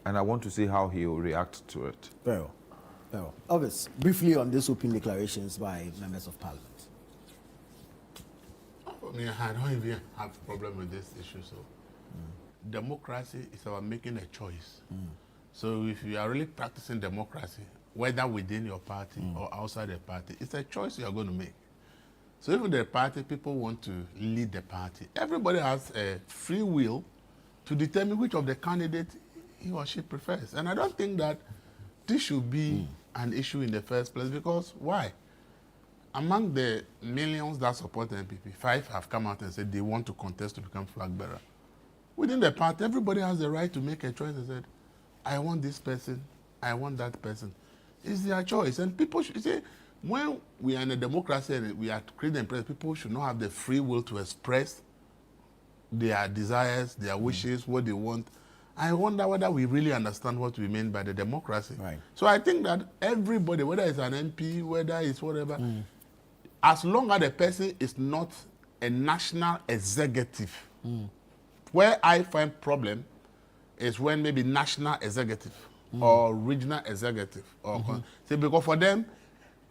And I want to see how he will react to it. Very well. Obviously, briefly on these open declarations by members of parliament. I mean, I don't even have a problem with this issue. So, democracy is about making a choice. So, if you are really practicing democracy, whether within your party or outside the party, it's a choice you are going to make. So, even the party, people want to lead the party. Everybody has a free will to determine which of the candidates he or she prefers. And I don't think that this should be an issue in the first place, because why? Among the millions that support the NPP, 5 have come out and said they want to contest to become flag bearer. Within the party, everybody has the right to make a choice and said, I want this person, I want that person. It's their choice. And people should say, when we are in a democracy and we are creating a place, people should not have the free will to express their desires, their wishes, what they want. I wonder whether we really understand what we mean by the democracy. So I think that everybody, whether it's an MP, whether it's whatever, as long as the person is not a national executive, where I find problem is when maybe national executive or regional executive, or see, because for them,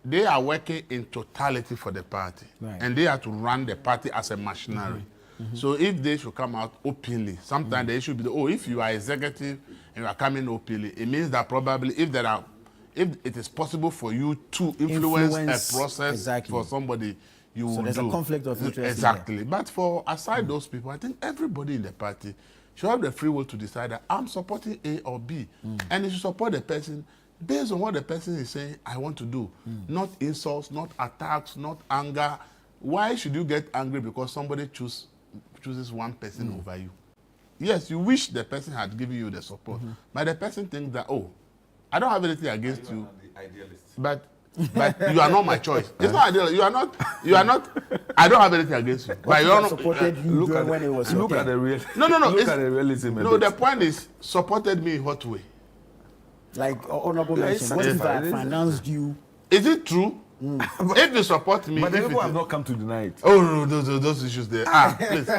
they are working in totality for the party, and they have to run the party as a machinery. So if they should come out openly, sometimes the issue be, if you are executive and you are coming openly, it means that probably if it is possible for you to influence a process for somebody, you will do. So there's a conflict of interest. Exactly. But for aside those people, I think everybody in the party should have the free will to decide that I'm supporting A or B. And you should support the person based on what the person is saying I want to do. Not insults, not attacks, not anger. Why should you get angry because somebody chooses one person over you? Yes, you wish the person had given you the support, but the person thinks that, I don't have anything against you, but you are not my choice. It's not ideal. You are not. I don't have anything against you. But you are not supported you when it was look at the real. No. Look at the realism. No, the point is supported me in what way? Like honorable mention, what if I financed you? Is it true? If you support me, but the people have not come to deny it. Oh no, those issues there. Please.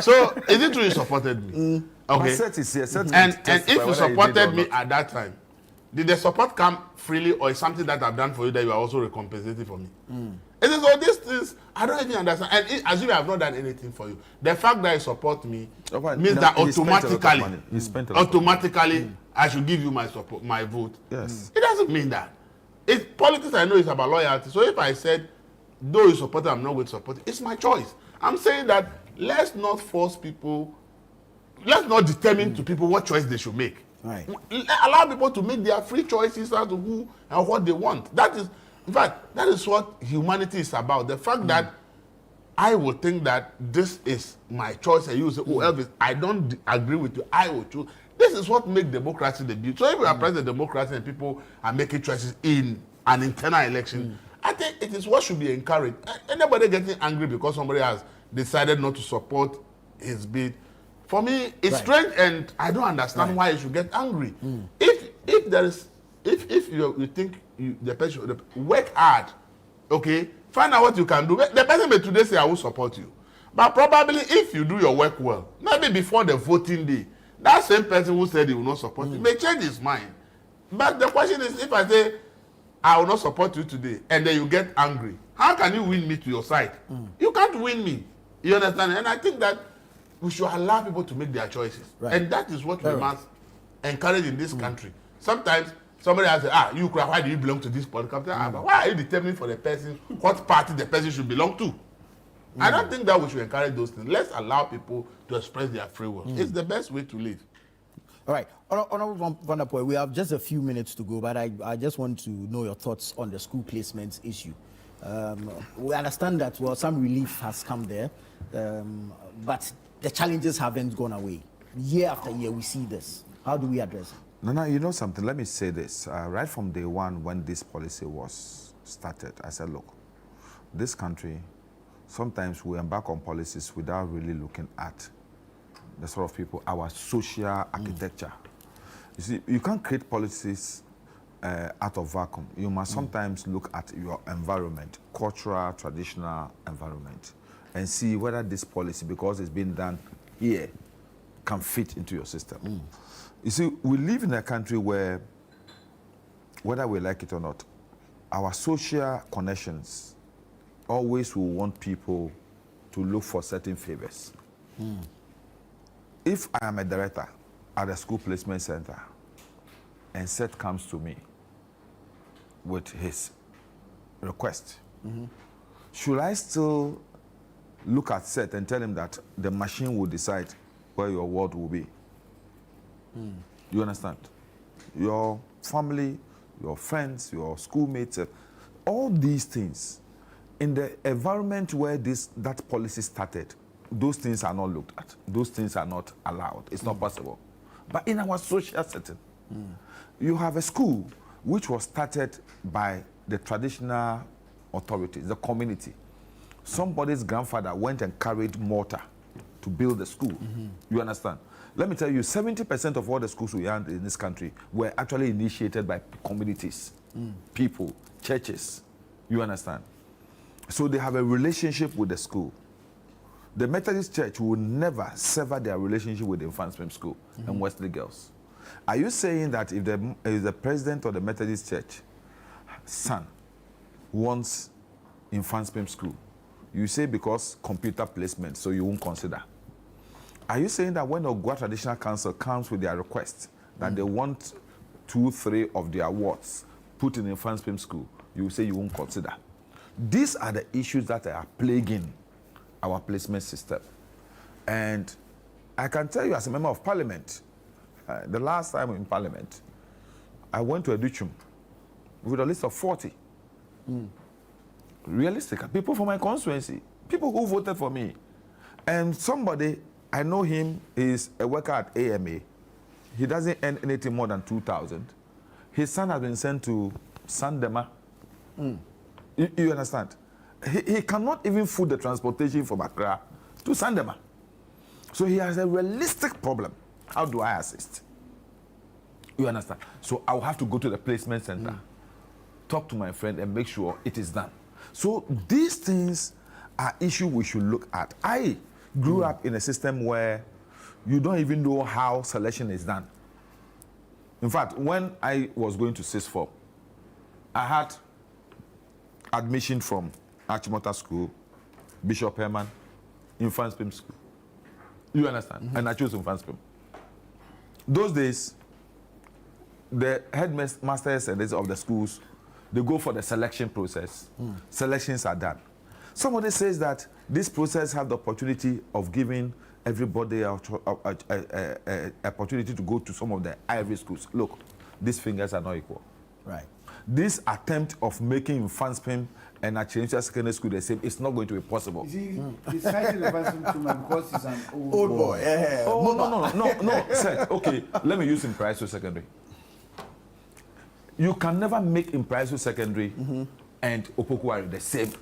So is it true you supported me? Okay. And if you supported me at that time, did the support come freely, or is something that I've done for you that you are also recompensating for me? It is all these things I don't even understand. And as if I have not done anything for you, the fact that you support me means that automatically I should give you my support, my vote. Yes. It doesn't mean that. Politics, I know, is about loyalty. So if I said, though you support it, I'm not going to support it, it's my choice. I'm saying that let's not force people, let's not determine to people what choice they should make. Right. Allow people to make their free choices as to who and what they want. That is, in fact, that is what humanity is about. The fact that I will think that this is my choice and you say, oh, Elvis, I don't agree with you, I will choose. This is what makes democracy the beauty. So if we are present democracy and people are making choices in an internal election, I think it is what should be encouraged. Anybody getting angry because somebody has decided not to support his bid, for me, it's strange, and I don't understand why you should get angry. If there is, if you think the person work hard, okay, find out what you can do. The person may today say I will support you, but probably if you do your work well, maybe before the voting day, that same person who said he will not support you may change his mind. But the question is, if I say I will not support you today, and then you get angry, how can you win me to your side? You can't win me. You understand? And I think that we should allow people to make their choices. And that is what we must encourage in this country. Sometimes somebody has said, you cry, why do you belong to this political party? But why are you determining for the person what party the person should belong to? I don't think that we should encourage those things. Let's allow people to express their free will. It's the best way to live. All right. Honorable Van der Poel, we have just a few minutes to go, but I just want to know your thoughts on the school placements issue. We understand that, well, some relief has come there, but the challenges haven't gone away. Year after year, we see this. How do we address it? No, you know something? Let me say this. Right from day one, when this policy was started, I said, look, this country, sometimes we embark on policies without really looking at the sort of people, our social architecture. You see, you can't create policies out of vacuum. You must sometimes look at your environment, cultural, traditional environment, and see whether this policy, because it's been done here, can fit into your system. You see, we live in a country where, whether we like it or not, our social connections always will want people to look for certain favors. If I am a director at a school placement center and Seth comes to me with his request, should I still look at Seth and tell him that the machine will decide where your ward will be? You understand? Your family, your friends, your schoolmates, all these things, in the environment where that policy started, those things are not looked at. Those things are not allowed. It's not possible. But in our social setting, you have a school which was started by the traditional authorities, the community. Somebody's grandfather went and carried mortar to build the school. You understand? Let me tell you, 70% of all the schools we have in this country were actually initiated by communities, people, churches. You understand? So they have a relationship with the school. The Methodist Church will never sever their relationship with the Infant Swim School and Wesley Girls. Are you saying that if the president of the Methodist Church son wants Infant Swim School, you say because computer placement, so you won't consider? Are you saying that when the Ogua Traditional Council comes with their request that they want 2-3 of their wards put in Infant Swim School, you say you won't consider? These are the issues that are plaguing our placement system. And I can tell you, as a member of parliament, the last time in parliament, I went to Educhum with a list of 40. Realistic, people from my constituency, people who voted for me. And somebody, I know him, is a worker at AMA. He doesn't earn anything more than 2,000. His son has been sent to Sandema. You understand? He cannot even foot the transportation from Accra to Sandema. So he has a realistic problem. How do I assist? You understand? So I'll have to go to the placement center, talk to my friend, and make sure it is done. So these things are issues we should look at. I grew up in a system where you don't even know how selection is done. In fact, when I was going to SISFOP, I had admission from Achimota School, Bishop Herman, Infant Swim School. You understand? And I chose Infant Swim. Those days, the headmasters and of the schools, they go for the selection process. Selections are done. Somebody says that this process have the opportunity of giving everybody an opportunity to go to some of the Ivy schools. Look, these fingers are not equal. Right. This attempt of making Fanspim and Achirimsia Secondary School the same is not going to be possible. He's fighting the Fanspim too much because he's an old boy. Yeah. Oh, no, sir. Okay, let me use Impriso Secondary. You can never make Impriso Secondary and Opokuwari the same.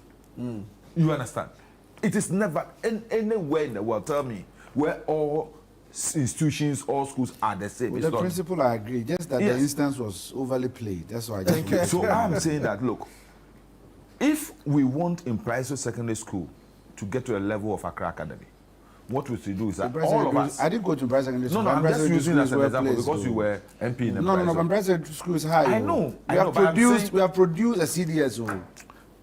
You understand? It is never anywhere in the world, tell me, where all institutions, all schools are the same. With the principle, I agree. Just that the instance was overly played. That's why I just So I'm saying that, look, if we want Impriso Secondary School to get to a level of Accra Academy, what we should do is that all of us... I didn't go to Impriso Secondary School. No, I'm just using as an example because you were MP in Impriso. No, Impriso School is high. I know. We have produced a CDSO.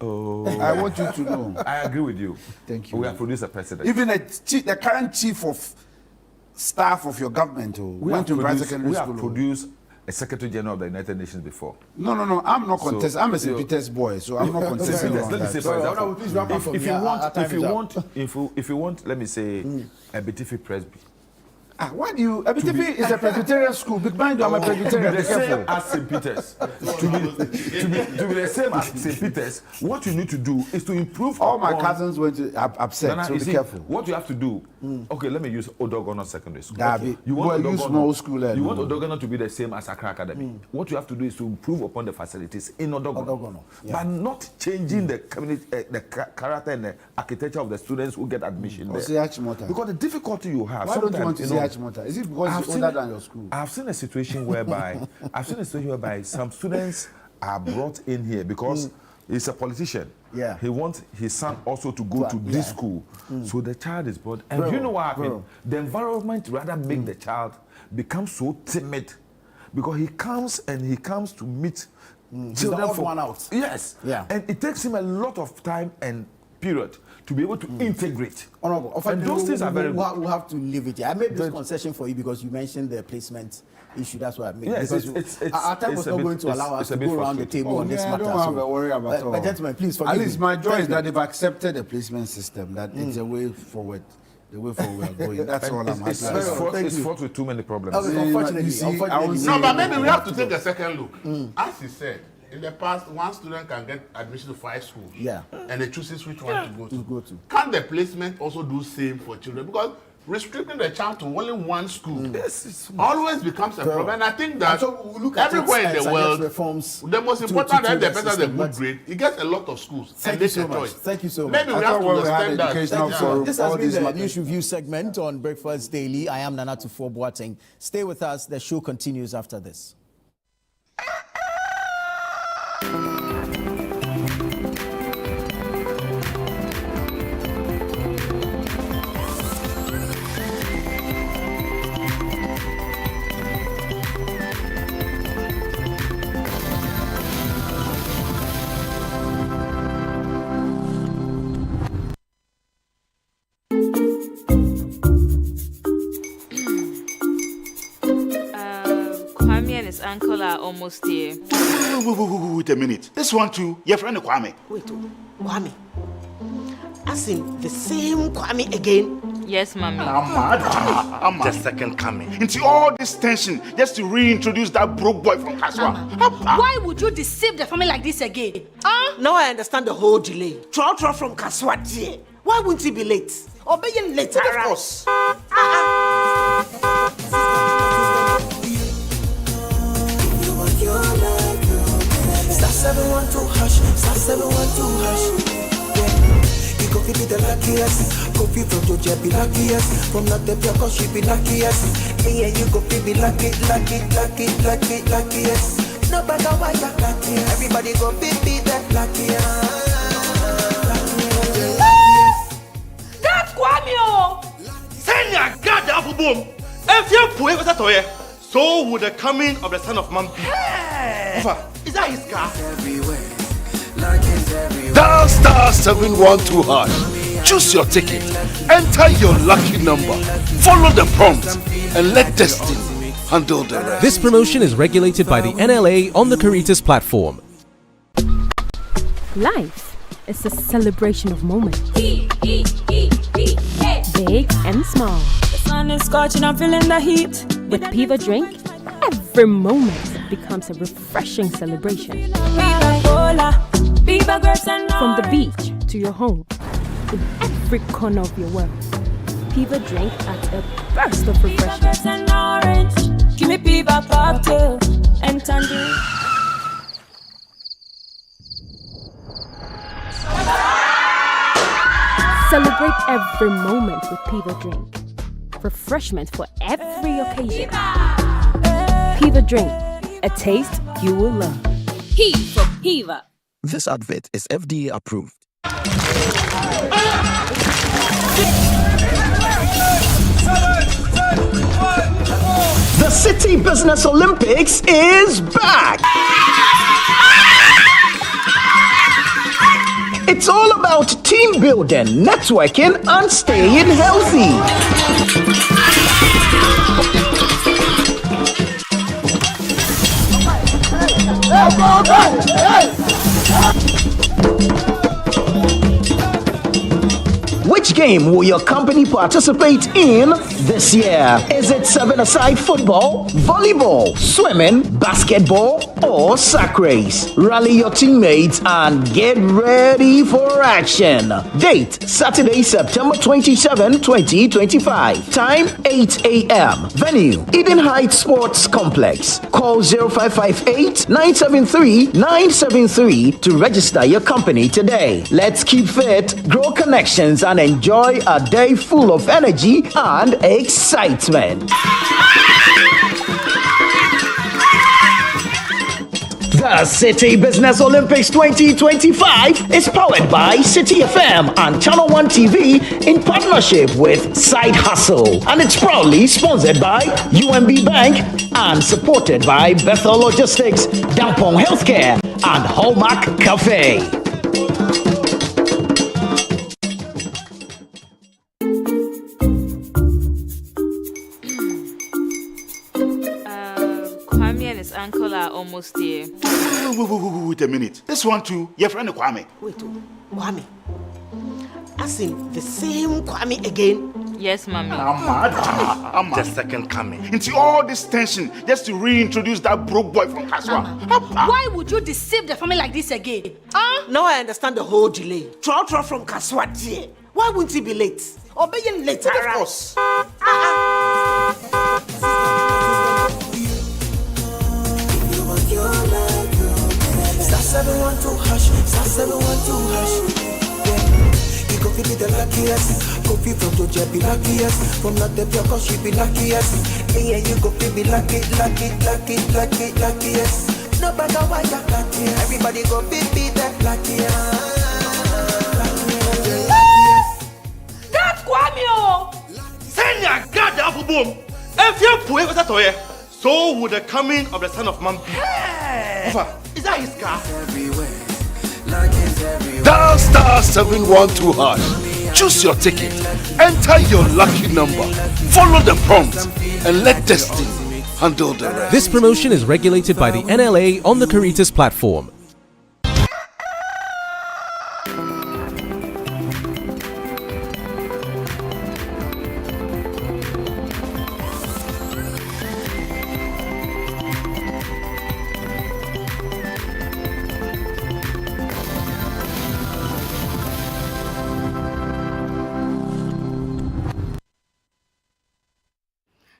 Oh, I want you to know. I agree with you. Thank you. We have produced a president. Even the current chief of staff of your government went to Impriso Secondary School. We have produced a Secretary General of the United Nations before. No, I'm not contesting. I'm a St. Peter's boy, so I'm not contesting. Let me say, for example, if you want, let me say, a Betifi Presby. Why do you? Abitifi is a Presbyterian school. Big mind, I'm a Presbyterian. To be the same as St. Peter's. to be the same as St. Peter's, what you need to do is to improve. All my cousins went to upset, so be careful. What you have to do, okay, let me use Odogono Secondary School. You want small school. You want Odogono to be the same as Accra Academy. What you have to do is to improve upon the facilities in Odogono. But not changing the community, the character and the architecture of the students who get admission there. Because the difficulty you have. Why don't you want to see Achimota? Is it because it's older than your school? I've seen a situation whereby some students are brought in here because he's a politician. Yeah. He wants his son also to go to this school. So the child is brought. And you know what happened? The environment rather make the child become so timid because he comes to meet children the odd one out. Yes. Yeah. And it takes him a lot of time and period to be able to integrate. Honorable, and those things are very good. We'll have to leave it here. I made this concession for you because you mentioned the placement issue. That's why I made. Yes, because our time was not going to allow us to go around the table on this matter. I don't have a worry about all. But gentlemen, please forgive me. At least my joy is that they've accepted the placement system, that it's a way forward. The way forward we are going. That's all I'm asking. It's fought with too many problems. Unfortunately. No, but maybe we have to take a second look. As he said, in the past, one student can get admission to 5 schools. Yeah. And they chooses which one to go to. Can the placement also do same for children? Because restricting the child to only one school always becomes a problem. And I think that everywhere in the world, the most important that the person has a good grade, he gets a lot of schools. Thank you so much. Thank you so much. Maybe we have to understand that. This has been the News Review segment on Breakfast Daily. I am Nana Tufo Boateng. Stay with us. The show continues after this. Uncle are almost here. Wait a minute. This one too, your friend Kwame. Wait, Kwame. As in the same Kwame again? Yes, Mommy. I'm the second coming. Into all this tension just to reintroduce that broke boy from Kaswa. Why would you deceive the family like this again? Now I understand the whole delay. Trotro from Kaswa. Why wouldn't he be late? Or be late, of course. Star 712 hash, star 712 hash. Yeah, you go be the luckiest. Coffee from Georgia be luckiest. From not the cause she be luckiest. Yeah, you go be luckiest. No matter why you're luckiest. Everybody go be that luckiest. That's Kwame. Send your God the apple boom. If you're poor, what's that? So would the coming of the son of man be. Is that his car? Dial star 712 hash. Choose your ticket. Enter your lucky number. Follow the prompts and let destiny handle the rest. This promotion is regulated by the NLA on the Caritas platform. Life is a celebration of moments. big and small. The sun is scorching, I'm feeling the heat. With Piva Drink, every moment becomes a refreshing celebration. Piva Cola, Piva grapes and From the beach to your home, in every corner of your world, Piva Drink adds a burst of refreshment. grapes and orange. Give me Piva cocktail and tangerine. Celebrate every moment with Piva Drink. Refreshment for every occasion. Piva Drink, a taste you will love. P for Piva. This advert is FDA approved. The City Business Olympics is back! It's all about team building, networking, and staying healthy. Which game will your company participate in this year? Is it 7-a-side football, volleyball, swimming, basketball, or sack race? Rally your teammates and get ready for action. Date, Saturday, September 27, 2025. Time, 8 a.m. Venue, Eden Heights Sports Complex. Call 0558-973-973 to register your company today. Let's keep fit, grow connections, and enjoy a day full of energy and excitement. The City Business Olympics 2025 is powered by City FM and Channel One TV in partnership with Side Hustle, and it's proudly sponsored by UMB Bank and supported by Bethel Logistics, Dampong Healthcare, and Hallmark Cafe. Kwame and his uncle are almost here. Wait a minute. This one too, your friend Kwame. Wait, Kwame. As in the same Kwame again? Yes, mommy. I'm the second coming. Into all this tension just to reintroduce that broke boy from Kaswa. Why would you deceive the family like this again? Now I understand the whole delay. Trotro from Kaswati. Why wouldn't he be late? Or be late? Of course. Star 712 hash, star 712 hash. Yeah, you go be the luckiest. Coffee from Georgia be luckiest. From not the pure cause she be luckiest. Yeah, you go be luckiest. No matter why you're luckiest. Everybody go be the luckiest. That's Kwame! Send your God down for boom. If you're poor, what's that to you? So would the coming of the son of man be. Is that his car? Dial star 712 hash. Choose your ticket. Enter your lucky number. Follow the prompts and let destiny handle the rest. This promotion is regulated by the NLA on the Caritas platform.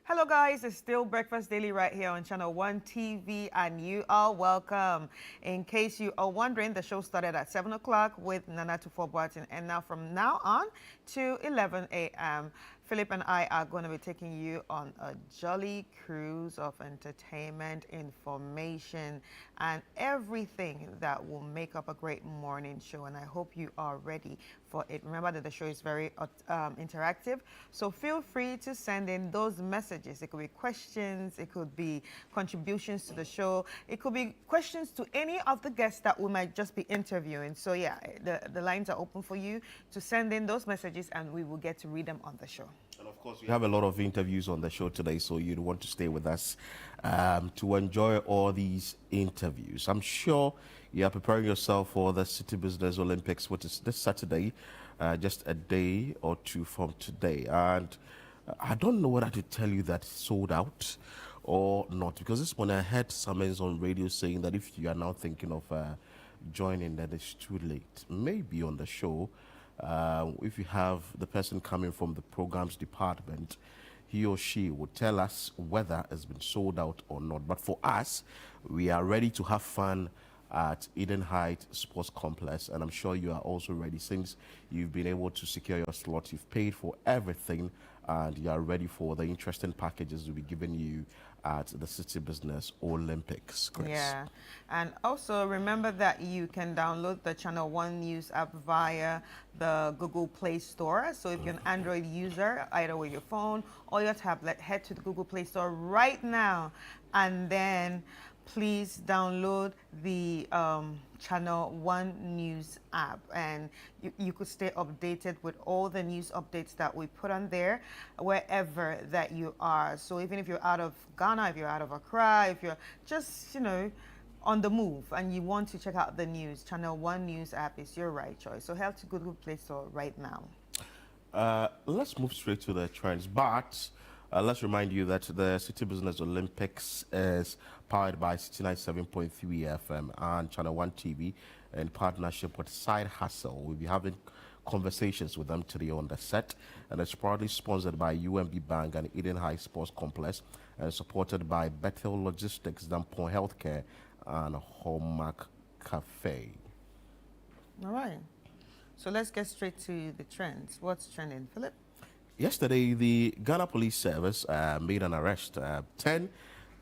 Hello guys, it's still Breakfast Daily right here on Channel One TV, and you are welcome. In case you are wondering, the show started at 7 o'clock with Nana Tufo-Boateng, and now from now on to 11 a.m. Philip and I are going to be taking you on a jolly cruise of entertainment, information, and everything that will make up a great morning show, and I hope you are ready for it. Remember that the show is very interactive, so feel free to send in those messages. It could be questions, it could be contributions to the show, it could be questions to any of the guests that we might just be interviewing. So yeah, the lines are open for you to send in those messages, and we will get to read them on the show. And of course, we have a lot of interviews on the show today, so you'd want to stay with us to enjoy all these interviews. I'm sure you are preparing yourself for the City Business Olympics, which is this Saturday, just a day or two from today. And I don't know whether to tell you that it's sold out or not, because this morning I heard Summons on radio saying that if you are now thinking of joining, that it's too late. Maybe on the show, if you have the person coming from the programs department, he or she would tell us whether it's been sold out or not. But for us, we are ready to have fun at Eden Heights Sports Complex, and I'm sure you are also ready since you've been able to secure your slot. You've paid for everything, and you are ready for the interesting packages we'll be giving you at the City Business Olympics, Chris. Yeah, and also remember that you can download the Channel One News app via the Google Play Store. So if you're an Android user, either with your phone or your tablet, head to the Google Play Store right now, and then please download the Channel One News app, and you could stay updated with all the news updates that we put on there wherever that you are. So even if you're out of Ghana, if you're out of Accra, if you're just, on the move and you want to check out the news, Channel One News app is your right choice. So head to Google Play Store right now. Let's move straight to the trends, but let's remind you that the City Business Olympics is powered by 69.7.3 FM and Channel One TV in partnership with Side Hustle. We'll be having conversations with them today on the set, and it's proudly sponsored by UMB Bank and Eden High Sports Complex, and supported by Bethel Logistics, Dampon Healthcare, and Hallmark Cafe. All right. So let's get straight to the trends. What's trending, Philip? Yesterday, the Ghana Police Service made an arrest. 10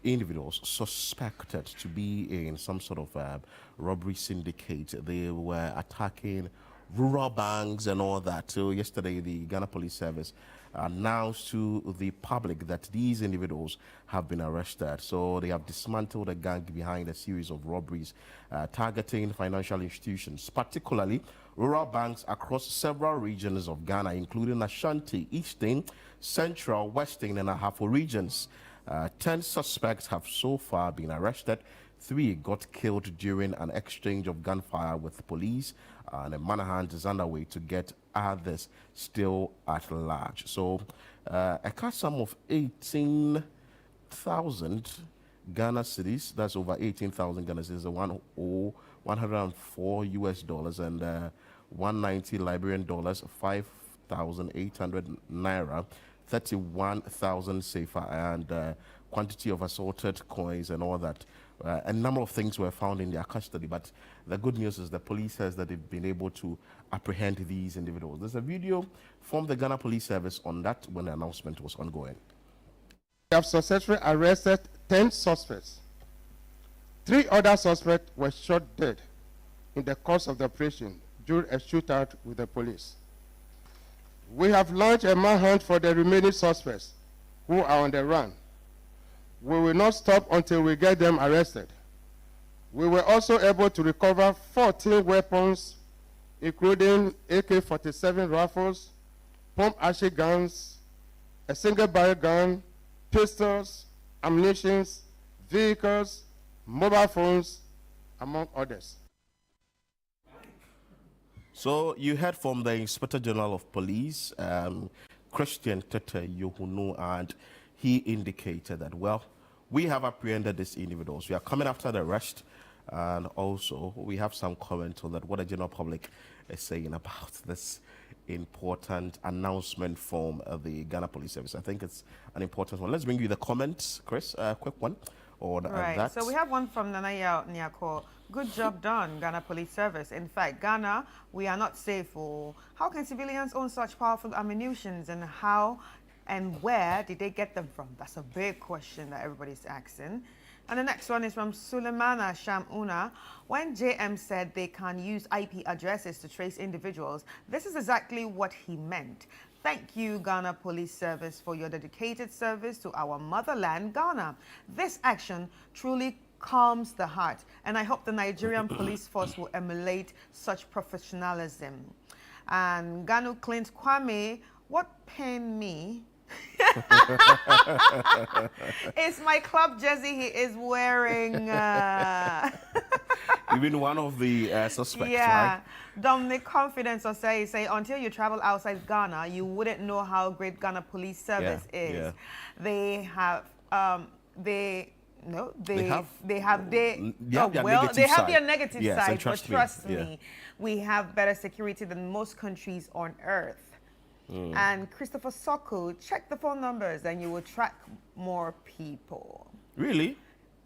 individuals suspected to be in some sort of robbery syndicate. They were attacking rural banks and all that. So yesterday, the Ghana Police Service announced to the public that these individuals have been arrested. So they have dismantled a gang behind a series of robberies targeting financial institutions, particularly rural banks across several regions of Ghana, including Ashanti, Eastern, Central, Western, and Ahafo regions. 10 suspects have so far been arrested. 3 got killed during an exchange of gunfire with police, and a manhunt is underway to get others still at large. So a cash sum of 18,000 Ghana cedis, that's over 18,000 Ghana cedis, 104 US dollars, and 190 Liberian dollars, 5,800 naira, 31,000 safer, and quantity of assorted coins and all that. A number of things were found in their custody, but the good news is the police says that they've been able to apprehend these individuals. There's a video from the Ghana Police Service on that when the announcement was ongoing. We have successfully arrested 10 suspects. 3 other suspects were shot dead in the course of the operation during a shootout with the police. We have launched a manhunt for the remaining suspects who are on the run. We will not stop until we get them arrested. We were also able to recover 14 weapons, including AK-47 rifles, pump-action guns, a single-barrel gun, pistols, ammunition, vehicles, mobile phones, among others. So you heard from the Inspector General of Police, Christian Tete Yohunu, and he indicated that, well, we have apprehended these individuals. We are coming after the arrest, and also we have some comment on that, what the general public is saying about this important announcement from the Ghana Police Service. I think it's an important one. Let's bring you the comments, Chris, a quick one on right. that. So we have one from Nanaya Nyako. Good job done, Ghana Police Service. In fact, Ghana, we are not safe. How can civilians own such powerful ammunitions, and how and where did they get them from? That's a big question that everybody's asking. And the next one is from Sulemana Shamuna. When JM said they can use IP addresses to trace individuals, this is exactly what he meant. Thank you, Ghana Police Service, for your dedicated service to our motherland, Ghana. This action truly calms the heart, and I hope the Nigerian police force will emulate such professionalism. And Ganu Clint Kwame, what pained me is my club jersey he is wearing. Even one of the suspects, Yeah. right? Dominic Confidence or say until you travel outside Ghana, you wouldn't know how great Ghana Police Service is. Yeah. They have they have They have their negative yes, side, and but trust me, me, we have better security than most countries on earth. And Christopher Soko, check the phone numbers and you will track more people. Really?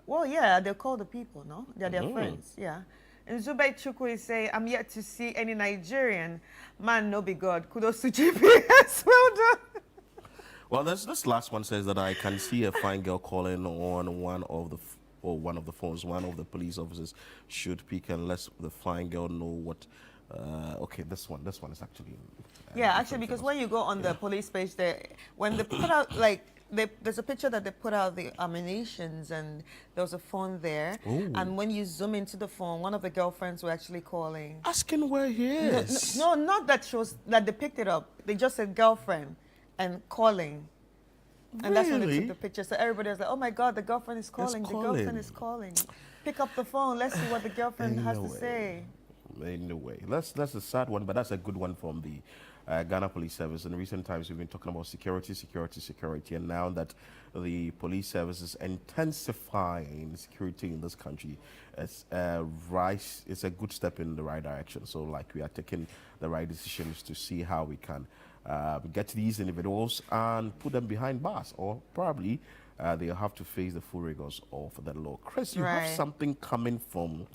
Well, yeah, they'll call the people, no? They're their friends, yeah. And Zubai Chukwu is saying, I'm yet to see any Nigerian. Man, no be God. Kudos to GPS. Well done. Well, this last one says that I can see a fine girl calling on one of the phones. One of the police officers should pick and let the fine girl know what. Okay, this one is actually. Yeah, actually, because when you go on the police page, when they put out there's a picture that they put out the ammunitions and there was a phone there. Ooh. And when you zoom into the phone, one of the girlfriends were actually calling. Asking where he is. No, not that that they picked it up. They just said girlfriend and calling. And that's when they took the picture. So everybody was like, oh my God, the girlfriend is calling. The girlfriend is calling. Pick up the phone. Let's see what the girlfriend has to say. In a way. That's a sad one, but that's a good one from the Ghana Police Service. In recent times, we've been talking about security, and now that the police service is intensifying security in this country, it's a good step in the right direction. So, like, we are taking the right decisions to see how we can get these individuals and put them behind bars, or probably they'll have to face the full rigors of the law. Chris, you have something coming from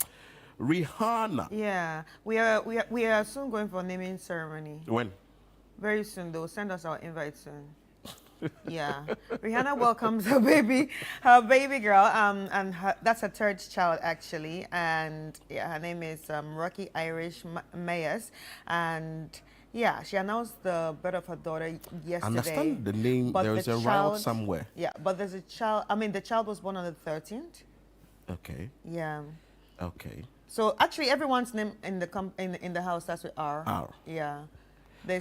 Rihanna. Yeah, we are soon going for a naming ceremony. When? Very soon. They'll send us our invite soon. Yeah, Rihanna welcomes her baby girl, and that's her third child actually, and yeah, her name is Rocky Irish Mayers, and yeah, she announced the birth of her daughter yesterday. Understand the name? There is a riot somewhere. Yeah, but there's a child. I mean, the child was born on the 13th. Okay. Yeah. Okay. So actually, everyone's name in the house starts with R. R. Yeah. I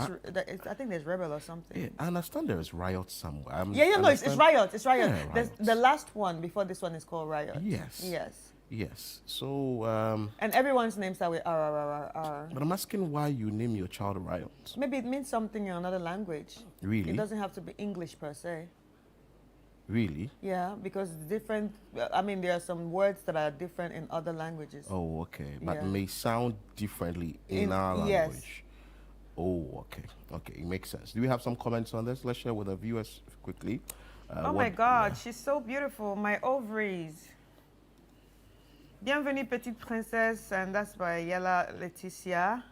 think there's Rebel or something. Yeah, I understand there is Riot somewhere. No, it's Riot. It's Riot. Yeah, Riot. The last one before this one is called Riot. Yes. Yes. Yes. So. And everyone's name starts with R. But I'm asking why you name your child Riot. Maybe it means something in another language. Really? It doesn't have to be English per se. Really? Yeah, because there are some words that are different in other languages. Oh, okay. But may sound differently in our language. Yes. Oh, okay. Okay, it makes sense. Do we have some comments on this? Let's share with our viewers quickly. Oh my God, she's so beautiful. My ovaries. Bienvenue, petite princesse, and that's by Yella Leticia.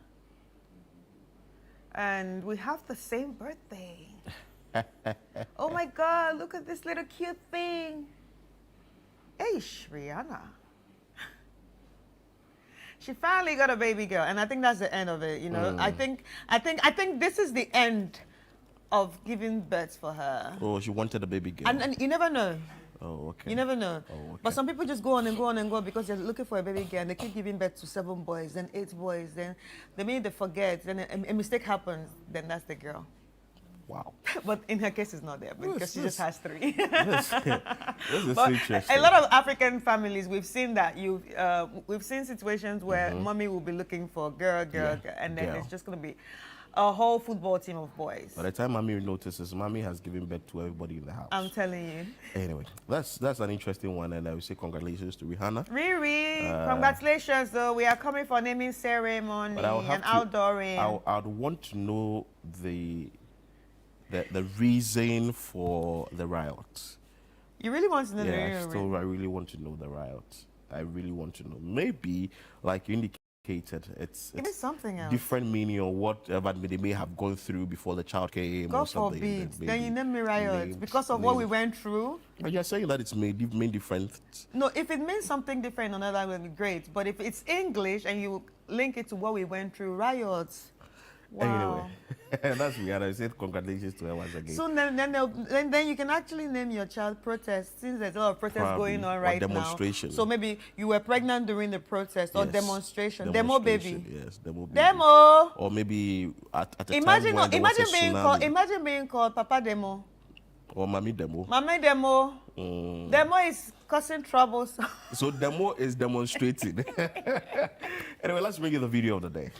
And we have the same birthday. Oh my God, look at this little cute thing. Hey, Rihanna. She finally got a baby girl, and I think that's the end of it, you know. I think this is the end of giving birth for her. Oh, she wanted a baby girl. And you never know. Oh, okay. You never know. Oh, okay. But some people just go on and go on and go because they're looking for a baby girl and they keep giving birth to 7 boys, then 8 boys, then the minute they forget, then a mistake happens, then that's the girl. Wow. But in her case, it's not there because she just has 3. This is But interesting. a lot of African families, we've seen that. We've seen situations where mommy will be looking for girl, and then it's just going to be a whole football team of boys. By the time mommy notices, mommy has given birth to everybody in the house. I'm telling you. Anyway, that's an interesting one, and I will say congratulations to Rihanna. Riri, congratulations, though. We are coming for naming ceremony and outdooring. I'd want to know the reason for the riot. You really want to know the reason? I really want to know the riot. I really want to know. Maybe, like you indicated, it's something else. Different meaning or whatever they may have gone through before the child came. God or something. forbid. Then you name me riot because of what we went through. But you're saying that it's mean different. No, if it means something different in another language, great. But if it's English and you link it to what we went through, riots. Wow. Anyway, that's Rihanna. I said congratulations to her once again. So then you can actually name your child protest, since there's a lot of protests going on right demonstration. now. So maybe you were pregnant during the protest or demonstration. Demo baby. Yes, demo baby. Demo. Or maybe at a imagine time when imagine being called Papa Demo. Or Mami Demo? Mami Demo. Demo is causing troubles. So Demo is demonstrating. Anyway, let's bring you the video of the day.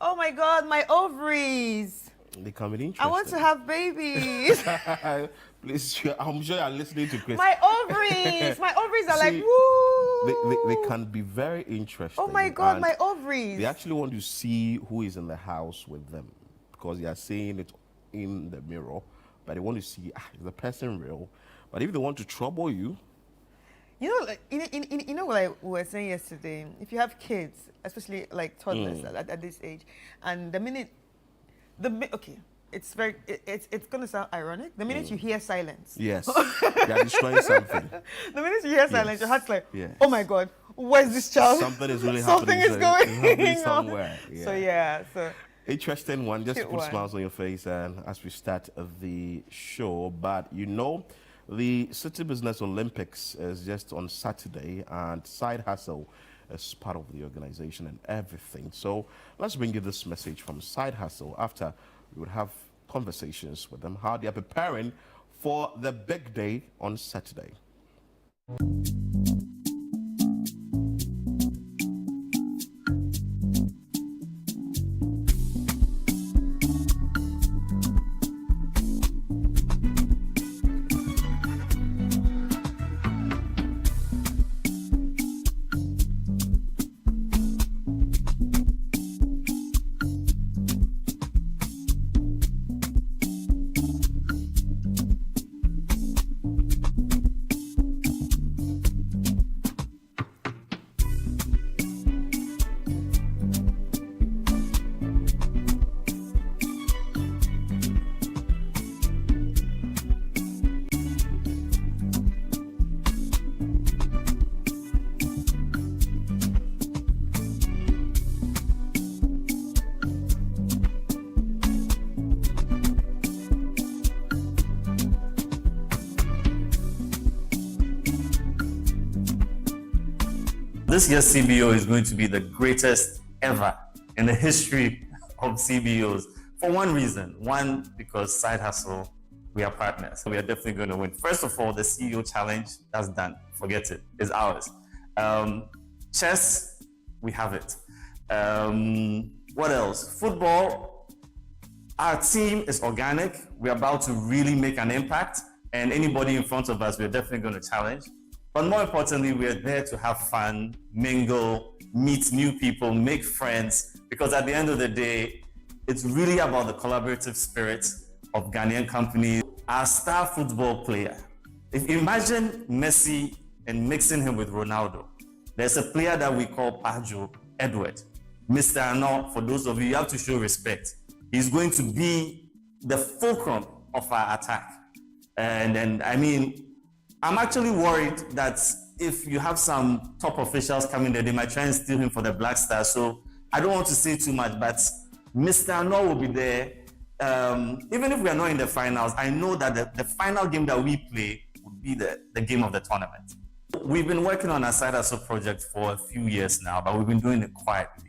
Oh my God, my ovaries. They come in interesting. I want to have babies. Please, I'm sure you're listening to Chris. My ovaries. My ovaries are like, See, woo. They can be very interesting. Oh my God, and my ovaries. They actually want to see who is in the house with them because they are seeing it in the mirror, but they want to see, is the person real? But if they want to trouble you, you know, like, you know what we were saying yesterday? If you have kids, especially like toddlers at this age, and the minute, okay, it's going to sound ironic. The minute you hear silence. Yes, they are destroying something. The minute you hear silence, your heart's like, oh my God, where's this child? Something is really Something happening. Something is going on. Somewhere. Yeah. So interesting one, just to cute put one. smiles on your face and as we start the show. But you know, the City Business Olympics is just on Saturday, and Side Hustle is part of the organization and everything. So let's bring you this message from Side Hustle after we would have conversations with them, how they are preparing for the big day on Saturday. This year's CBO is going to be the greatest ever in the history of CBOs for one reason. One, because Side Hustle, we are partners. We are definitely going to win. First of all, the CEO challenge, that's done. Forget it. It's ours. Chess, we have it. What else? Football, our team is organic. We're about to really make an impact. And anybody in front of us, we're definitely going to challenge. But more importantly, we're there to have fun, mingle, meet new people, make friends, because at the end of the day, it's really about the collaborative spirit of Ghanaian companies. Our star football player, if you imagine Messi and mixing him with Ronaldo, there's a player that we call Pajo Edward. Mr. Arnaud, for those of you, you have to show respect. He's going to be the fulcrum of our attack. And I mean, I'm actually worried that if you have some top officials coming there, they might try and steal him for the Black Stars. So I don't want to say too much, but Mr. Arnaud will be there. Even if we are not in the finals, I know that the final game that we play would be the game of the tournament. We've been working on our Side Hustle project for a few years now, but we've been doing it quietly.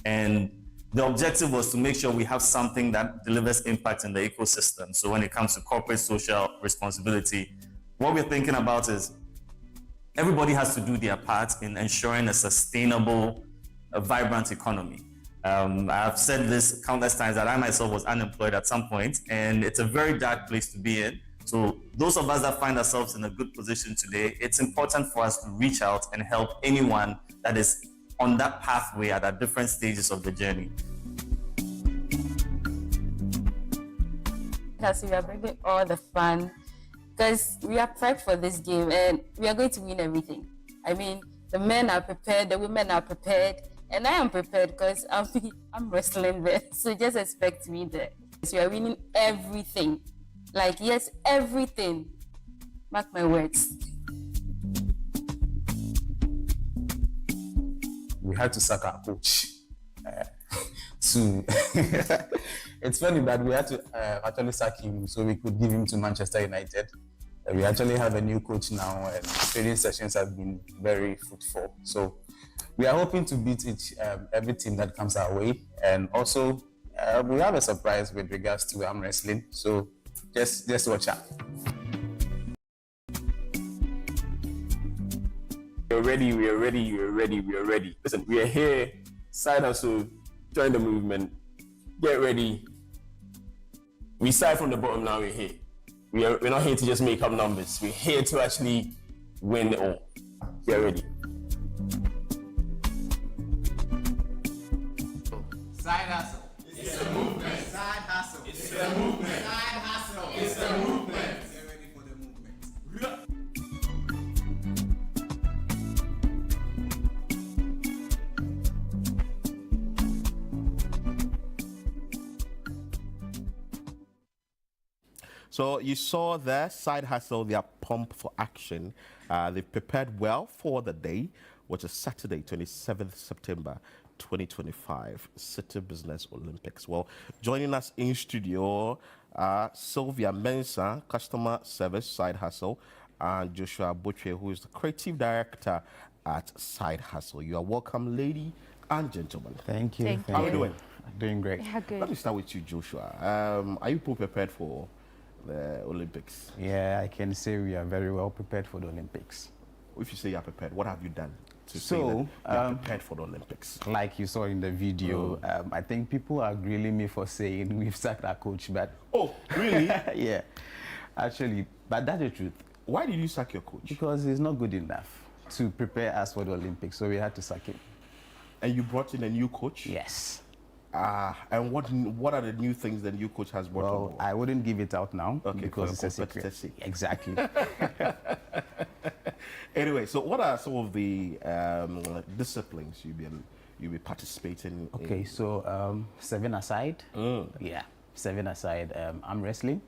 And the objective was to make sure we have something that delivers impact in the ecosystem. So when it comes to corporate social responsibility, what we're thinking about is everybody has to do their part in ensuring a sustainable, vibrant economy. I've said this countless times that I myself was unemployed at some point, and it's a very dark place to be in. So those of us that find ourselves in a good position today, it's important for us to reach out and help anyone that is on that pathway at different stages of the journey. Because we are bringing all the fun, because we are prepped for this game and we are going to win everything. I mean, the men are prepared, the women are prepared, and I am prepared because I'm wrestling there. So just expect me there. So we are winning everything. Like, yes, everything. Mark my words. We had to sack our coach. It's funny that we had to actually sack him so we could give him to Manchester United. We actually have a new coach now, and training sessions have been very fruitful. So we are hoping to beat every team that comes our way. And also, we have a surprise with regards to arm wrestling. So just watch out. We're ready. Listen, we are here. Side Hustle, join the movement. Get ready. We start from the bottom, now we're here. We're not here to just make up numbers. We're here to actually win it all. Get ready. Side Hustle. It's the movement. Side Hustle. It's the movement. Side Hustle. It's the movement. Get ready for the movement. So you saw their Side Hustle, their pump for action. They've prepared well for the day, which is Saturday, 27th September 2025, City Business Olympics. Well, joining us in studio are Sylvia Mensah, Customer Service Side Hustle, and Joshua Butche, who is the Creative Director at Side Hustle. You are welcome, lady and gentlemen. Thank you. How are you doing? Doing great. Yeah, good. Let me start with you, Joshua. Are you prepared for the Olympics? Yeah, I can say we are very well prepared for the Olympics. If you say you are prepared, what have you done to say that you are prepared for the Olympics? Like you saw in the video, I think people are grilling me for saying we've sacked our coach, but... Oh, really? Yeah, actually, but that's the truth. Why did you sack your coach? Because he's not good enough to prepare us for the Olympics, so we had to sack him. And you brought in a new coach? Yes. And what are the new things the new coach has brought on board? I wouldn't give it out now, okay, because it's a secret. Exactly. Anyway, so what are some of the disciplines you'll be participating in? Okay, so 7-a-side. Yeah, 7-a-side. Arm wrestling,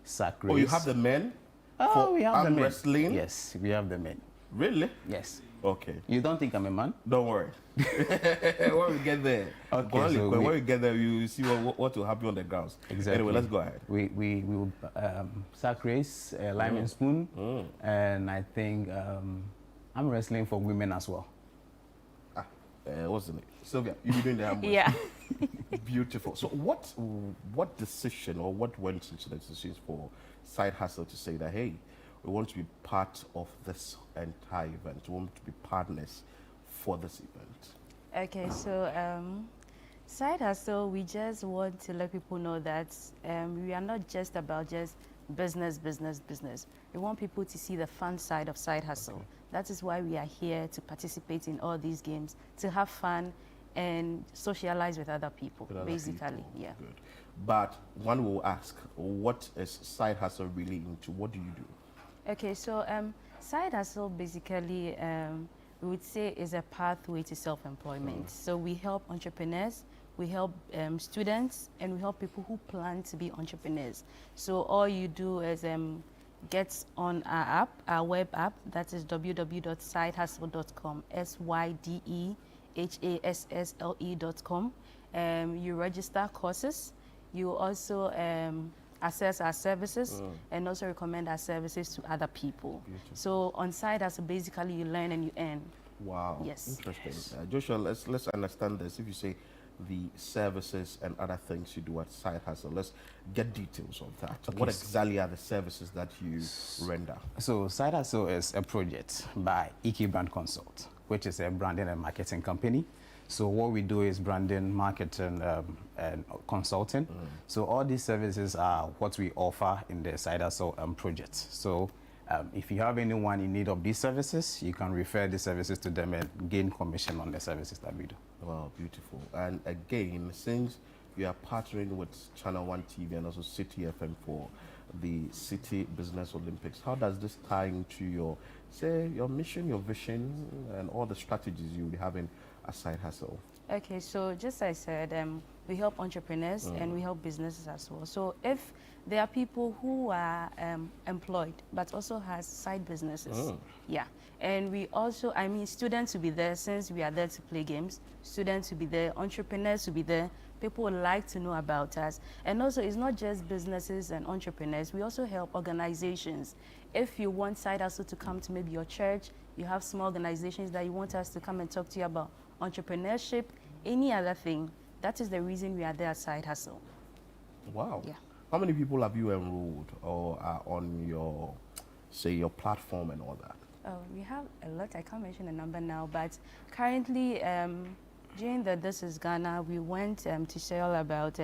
sack race. Oh, you have the men? Oh, we have the men. Arm wrestling? Yes, we have the men. Really? Yes. Okay. You don't think I'm a man? Don't worry. When we get there, when we get there, you see what will happen on the grounds. Exactly. Anyway, let's go ahead. We will sack race, lime and spoon, and I think I'm wrestling for women as well. Wasn't it? Sylvia, you be doing the arm Yeah. Beautiful. So what decision or what went into the decisions for Side Hustle to say that, hey, we want to be part of this entire event. We want to be partners for this event. Okay, so Side Hustle, we just want to let people know that we are not just about just business. We want people to see the fun side of Side Hustle. Okay. That is why we are here to participate in all these games, to have fun and socialize with other people, basically. Yeah. Good. But one will ask, what is Side Hustle really into? What do you do? Okay, so Side Hustle basically, we would say is a pathway to self-employment. So we help entrepreneurs, we help students, and we help people who plan to be entrepreneurs. So all you do is get on our app, our web app, that is www.sidehustle.com, SYDEHASSLE.com. You register courses. You also access our services and also recommend our services to other people. Beautiful. So on Side Hustle, basically you learn and you earn. Wow. Yes. Interesting. Joshua, let's understand this. If you say the services and other things you do at Side Hustle, let's get details of that. Okay. What exactly are the services that you render? So Side Hustle is a project by EK Brand Consult, which is a branding and marketing company. So what we do is branding, marketing, and consulting. So all these services are what we offer in the Side Hustle project. So if you have anyone in need of these services, you can refer the services to them and gain commission on the services that we do. Wow, beautiful. And again, since you are partnering with Channel One TV and also City FM for the City Business Olympics, how does this tie into your, say, your mission, your vision, and all the strategies you'll be having at Side Hustle? Okay, so just as I said, we help entrepreneurs and we help businesses as well. So if there are people who are employed but also has side businesses, yeah. And we also, I mean, students will be there since we are there to play games. Students will be there, entrepreneurs will be there. People would like to know about us. And also, it's not just businesses and entrepreneurs. We also help organizations. If you want Side Hustle to come to maybe your church, you have small organizations that you want us to come and talk to you about entrepreneurship, any other thing, that is the reason we are there at Side Hustle. Wow. Yeah. How many people have you enrolled or are on your, say, your platform and all that? Oh, we have a lot. I can't mention the number now, but currently, during the This is Ghana, we went to Seoul about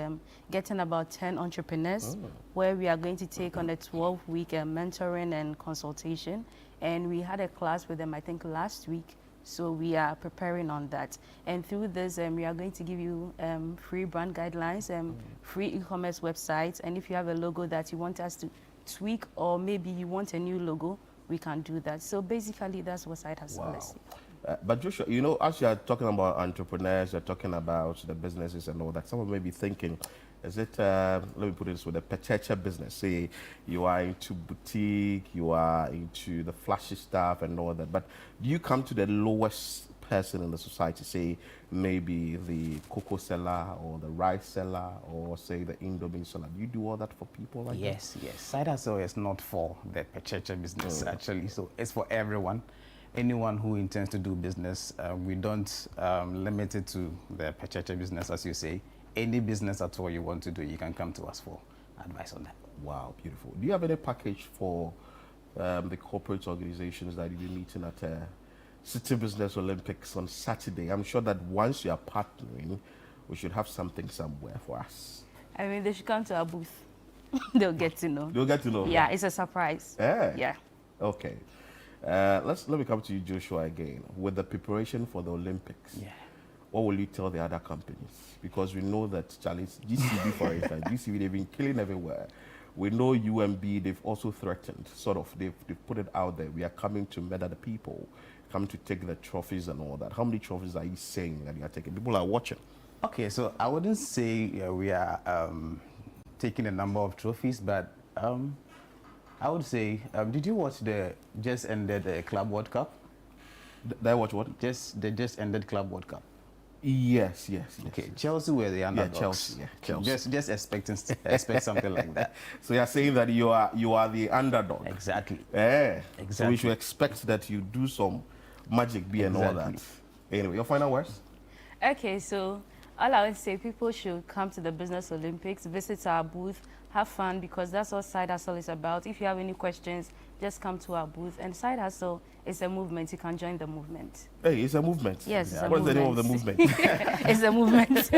getting about 10 entrepreneurs, where we are going to take on a 12-week mentoring and consultation. And we had a class with them, I think, last week. So we are preparing on that. And through this, we are going to give you free brand guidelines, free e-commerce websites. And if you have a logo that you want us to tweak, or maybe you want a new logo, we can do that. So basically, that's what Side Hustle is. But Joshua, you know, as you are talking about entrepreneurs, you're talking about the businesses and all that, someone may be thinking, is it, let me put it this way, the pecheche business? Say you are into boutique, you are into the flashy stuff and all that, but do you come to the lowest person in the society, say maybe the cocoa seller or the rice seller or say the Indomie seller? Do you do all that for people like that? Yes. Side Hustle is not for the pecheche business actually, so it's for everyone. Anyone who intends to do business, we don't limit it to the pecheche business, as you say. Any business at all you want to do, you can come to us for advice on that. Wow, beautiful. Do you have any package for the corporate organizations that you'll be meeting at City Business Olympics on Saturday? I'm sure that once you are partnering, we should have something somewhere for us. I mean, they should come to our booth. They'll get to know. They'll get to know? Yeah, it's a surprise. Yeah. Okay. Let me come to you, Joshua, again. With the preparation for the Olympics, what will you tell the other companies? Because we know that, Charlie's GCB, for instance, GCB, they've been killing everywhere. We know UMB, they've also threatened, sort of, they've put it out there. We are coming to murder the people, come to take the trophies and all that. How many trophies are you saying that you are taking? People are watching. Okay, so I wouldn't say we are taking a number of trophies, but I would say, did you watch the just ended Club World Cup? Did I watch what? The just ended Club World Cup. Yes. Okay, Chelsea were the underdogs. Chelsea. Just expect something like that. So you're saying that you are the underdog. Exactly. Exactly. So we should expect that you do some magic and all that. Anyway, your final words? Okay, so all I would say, people should come to the Business Olympics, visit our booth, have fun, because that's what Side Hustle is about. If you have any questions, just come to our booth. And Side Hustle is a movement. You can join the movement. Hey, it's a movement? Yes, it's a What's movement. the name of the movement? It's a movement.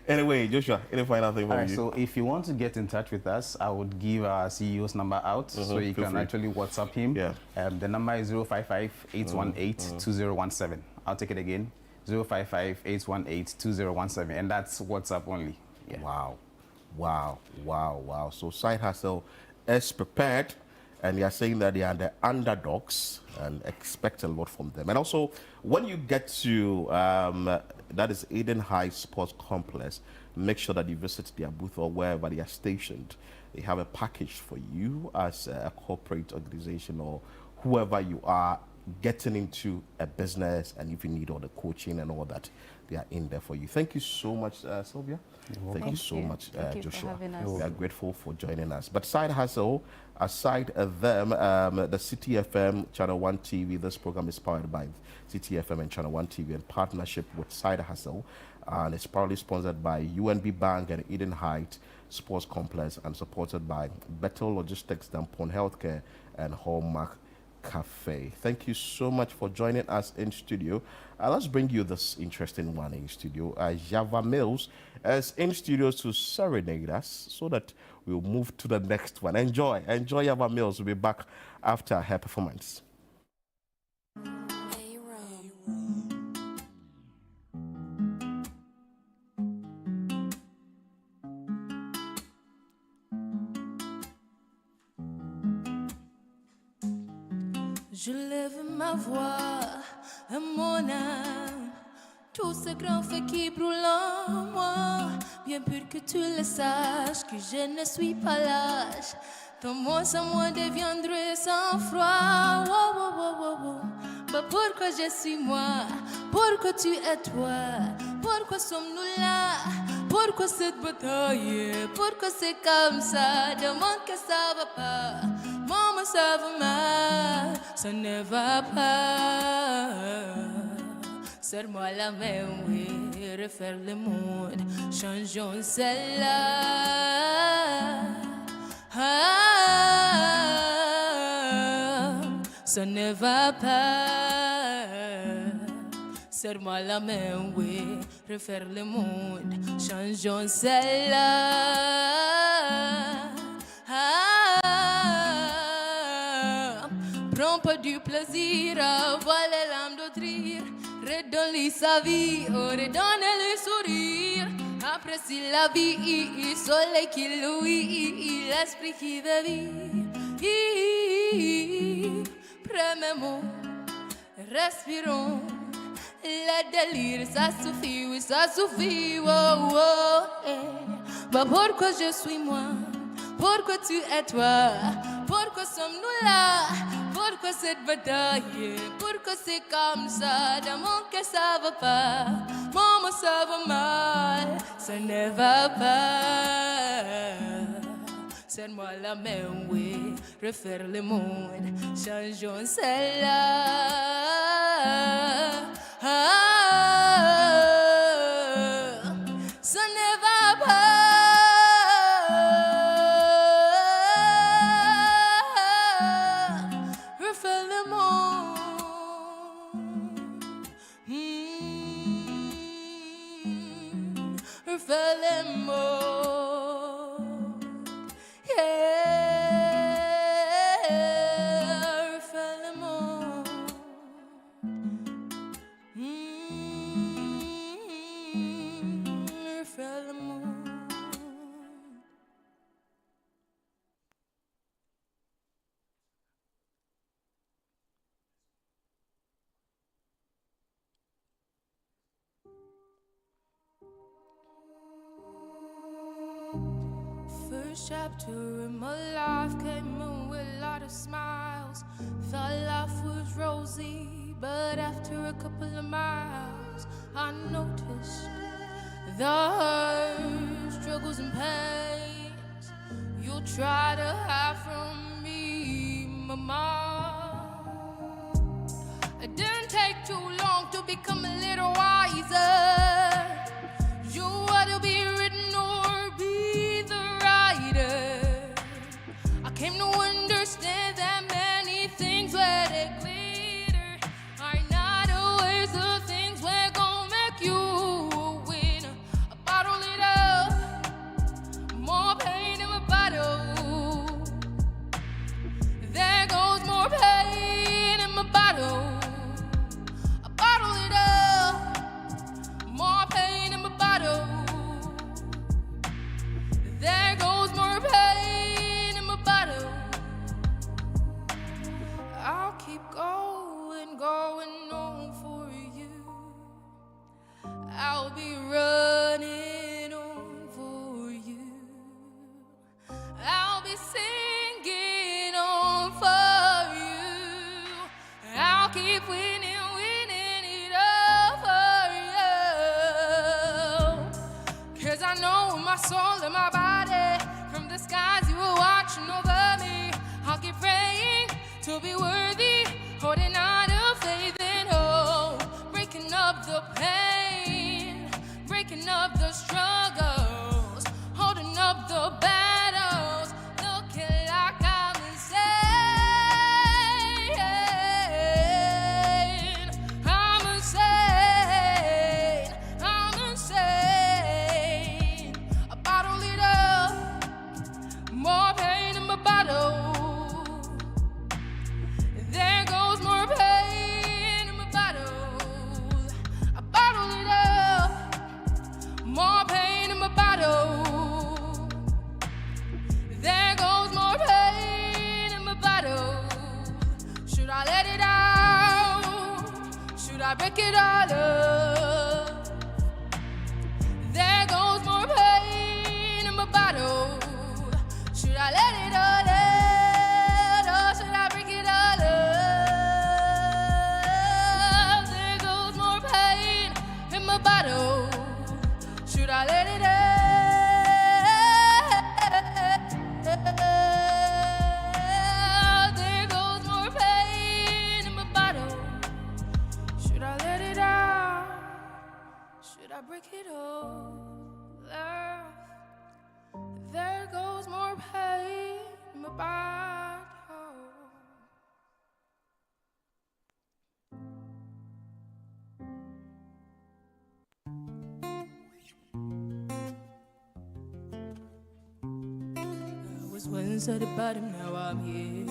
Anyway, Joshua, any final thing from you? So if you want to get in touch with us, I would give our CEO's number out, so you can actually WhatsApp him. The number is 055-818-2017. I'll take it again. 055-818-2017, and that's WhatsApp only. Wow. So Side Hustle is prepared, and they are saying that they are the underdogs and expect a lot from them. And also, when you get to that is Eden High Sports Complex, make sure that you visit their booth or wherever they are stationed. They have a package for you as a corporate organization or whoever you are getting into a business, and if you need all the coaching and all that, they are in there for you. Thank you so much, Sylvia. Thank you so much, Joshua. We are grateful for joining us. But Side Hustle, aside them, the City FM Channel 1 TV, this program is powered by City FM and Channel 1 TV in partnership with Side Hustle, and it's proudly sponsored by UNB Bank and Eden Heights Sports Complex and supported by Bethel Logistics, Dampon Healthcare, and Hallmark Cafe. Thank you so much for joining us in studio. Let's bring you this interesting one in studio. Java Mills is in studio to serenade us so that we'll move to the next one. Enjoy Java Mills. We'll be back after her performance. Je lève ma voix à mon âme, tout ce grand feu qui brûle en moi, bien pur que tu le saches, que je ne suis pas lâche. Ton mot sans moi deviendrait sans froid. Oh, oh, oh, oh, oh. Bah, pourquoi je suis moi? Pourquoi tu es toi? Pourquoi sommes-nous là? Pourquoi cette bataille? Pourquoi c'est comme ça? Demande que ça va pas. Maman, ça va mal, ça ne va pas. Serre-moi la main, oui, refaire le monde, changeons celle-là. Ça ne va pas. Serre-moi la main, oui, refaire le monde, changeons celle-là. Prends pas du plaisir à voir les larmes d'autrui. Redonne-lui sa vie, oh, redonne-lui sourire. Apprécie la vie, soleil qui louit, l'esprit qui veut vivre. Prenez-moi, respirons. Le délire, ça suffit, oui, ça suffit. Oh, oh, eh. Bah, pourquoi je suis moi? Pourquoi tu es toi? Pourquoi sommes-nous là? Pourquoi cette bataille? Pourquoi c'est comme ça? Dans mon cœur ça va pas. Maman ça va mal. Ça ne va pas. Serre-moi la main, oui. Refaire le monde. Changeons celle-là. Ça ne va pas. Chapter in my life came in with a lot of smiles. Thought life was rosy, but after a couple of miles, I noticed the hurt, struggles and pains you try to hide from me, mama. It didn't take too long to become a little wiser. You ought to be written or be the writer. I came to understand that many things where they glitter are not always the things we're gonna make you a winner. I bottle it up, more pain in my bottle. be running on for you. I'll be singing on for you. I'll keep winning, winning it all for you. 'Cause I know in my soul and my body, from the skies you were watching over me. I'll keep praying to be worthy, holding on to faith and hope, breaking up the pain, breaking up the struggles, holding up the battles, looking like I'm insane. I'm insane. I'm insane. A bottle it up, more pain in my bottle. There goes more pain in my bottle. I bottle it up, more pain in my bottle. There goes more pain in my bottle. Should I let it out? Should I break it all up? There goes more pain in my bottle. Should I let it all out? Or should I break it all up? There goes more pain in my bottle. Should I let it out? There goes more pain in my bottle. Should I let it out? Should I break it all? There goes more pain in my bottle. I was once at the bottom, now I'm here.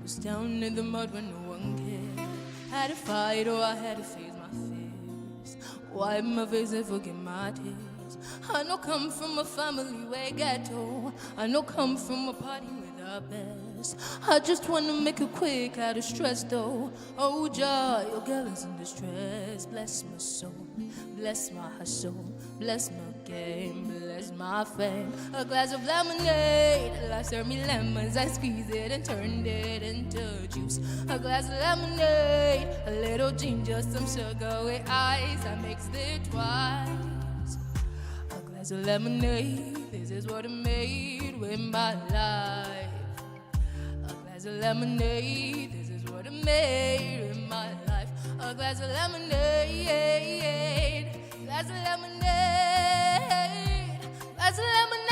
Was down in the mud when no one cared. Had to fight or I had to face my fears. Wipe my face and forget my tears. I know come from a family way ghetto. I know come from a party with the best. I just wanna make it quick out of stress though. Oh joy, your girl is in distress. Bless my soul, bless my hustle, bless my game, bless my fame. A glass of lemonade, life served me lemons. I squeezed it and turned it into juice. A glass of lemonade, a little ginger, some sugar with ice. I mixed it twice. A glass of lemonade, this is what I made with my life. A glass of lemonade, this is what I made with my life. A glass of lemonade, glass of lemonade, glass of lemonade.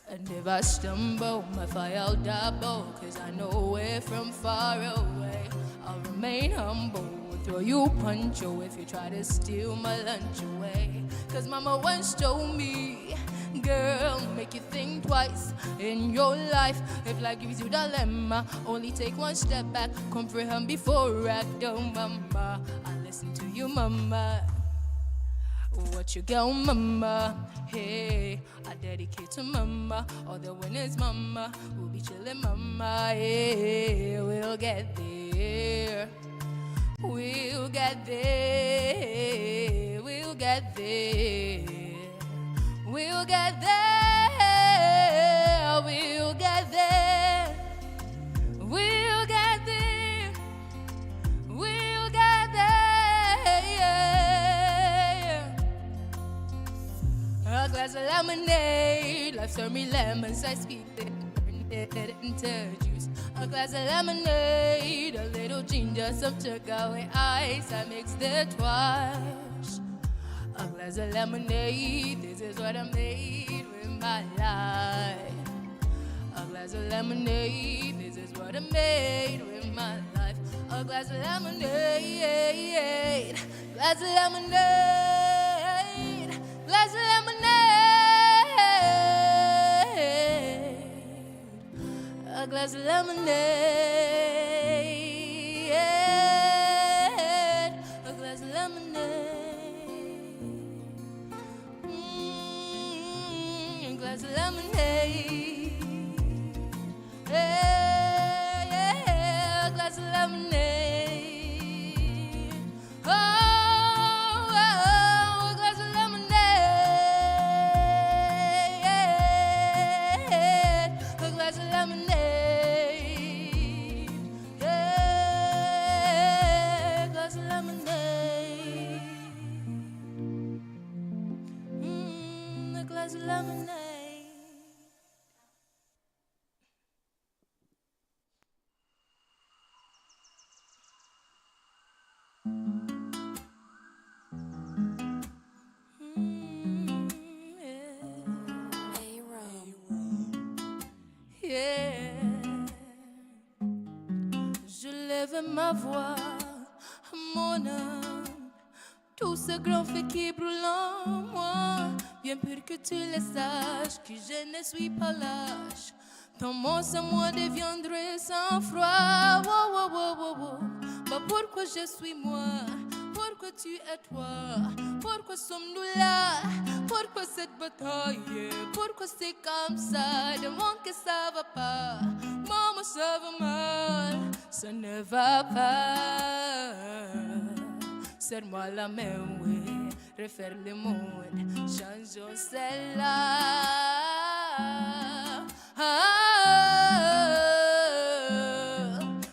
And if I stumble, my fire I'll double, 'cause I know we're from far away. I'll remain humble, throw you poncho if you try to steal my lunch away. 'Cause mama once told me, girl, make you think twice in your life. If life gives you dilemma, only take one step back, comprehend before act. Oh mama, I listen to you mama. What you got, mama? Hey, I dedicate to mama. All the winners, mama. We'll be chillin', mama. Hey, we'll get there. We'll get there. We'll get there. We'll get there. We'll get there. We'll get there. We'll get there. A glass of lemonade, life served me lemons. I squeezed it, turned it into juice. A glass of lemonade, a little ginger, some sugar with ice. I mixed it twice. A glass of lemonade, this is what I made with my life. A glass of lemonade, this is what I made with my life. A glass of lemonade, glass of lemonade, glass of lemonade. A glass of lemonade, a glass of lemonade. Glass of lemonade, yeah, glass of lemonade. élève ma voix, mon âme. Tout ce grand feu qui brûle en moi, bien pur que tu le saches, que je ne suis pas lâche. Ton mot sans moi deviendrait sans froid. Oh, oh, oh, oh, oh. Bah, pourquoi je suis moi? Pourquoi tu es toi? Pourquoi sommes-nous là? Pourquoi cette bataille? Pourquoi c'est comme ça? De mon que ça va pas. Maman, ça va mal. Ça ne va pas. Serre-moi la main, oui. Refaire le monde. Changeons celle-là.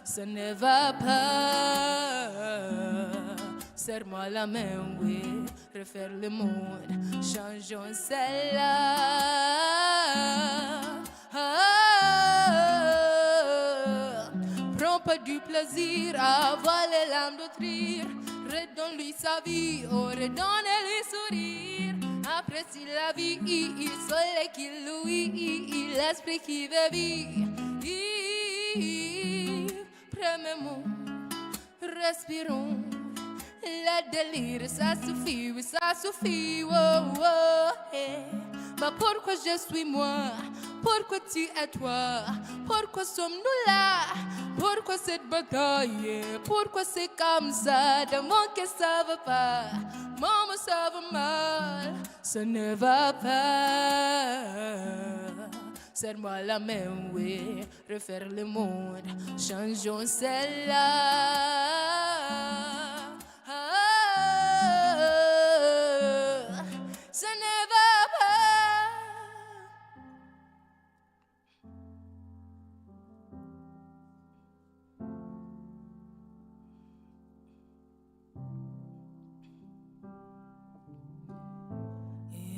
Ça ne va pas. Serre-moi la main, oui. Refaire le monde. Changeons celle-là. Prends pas du plaisir à avoir les larmes d'autrui. Redonne-lui sa vie, oh, redonne-lui sourire. Apprécie la vie, il soleil qui louit, l'esprit qui veut vivre. Prenons, respirons. Le délire, ça suffit, oui, ça suffit. Oh, oh, hey. Mais pourquoi je suis moi? Pourquoi tu es toi? Pourquoi sommes-nous là? Pourquoi cette bataille? Pourquoi c'est comme ça? De mon que ça va pas. Maman, ça va mal. Ça ne va pas. Serre-moi la main, oui. Refaire le monde. Changeons celle-là. Ça ne va pas.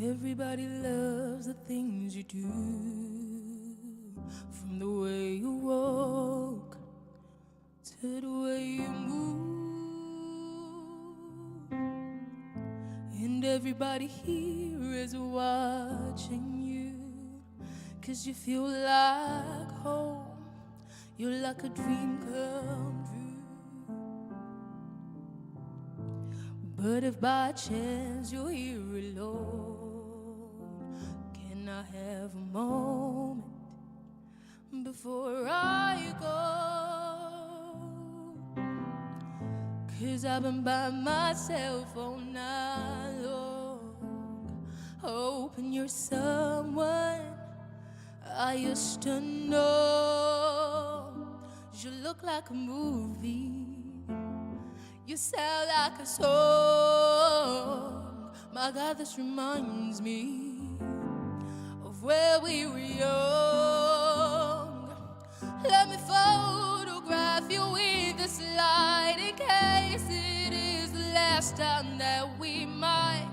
Everybody loves the things you do, from the way you walk to the way you move. And everybody here is watching you, 'cause you feel like home. You're like a dream come true. But if by chance you're here alone, can I have a moment before I go? 'Cause I've been by myself all night long, hoping you're someone I used to know. You look like a movie, you sound like a song. My God, this reminds me of where we were young. Let me photograph you with this light, in case it is the last time that we might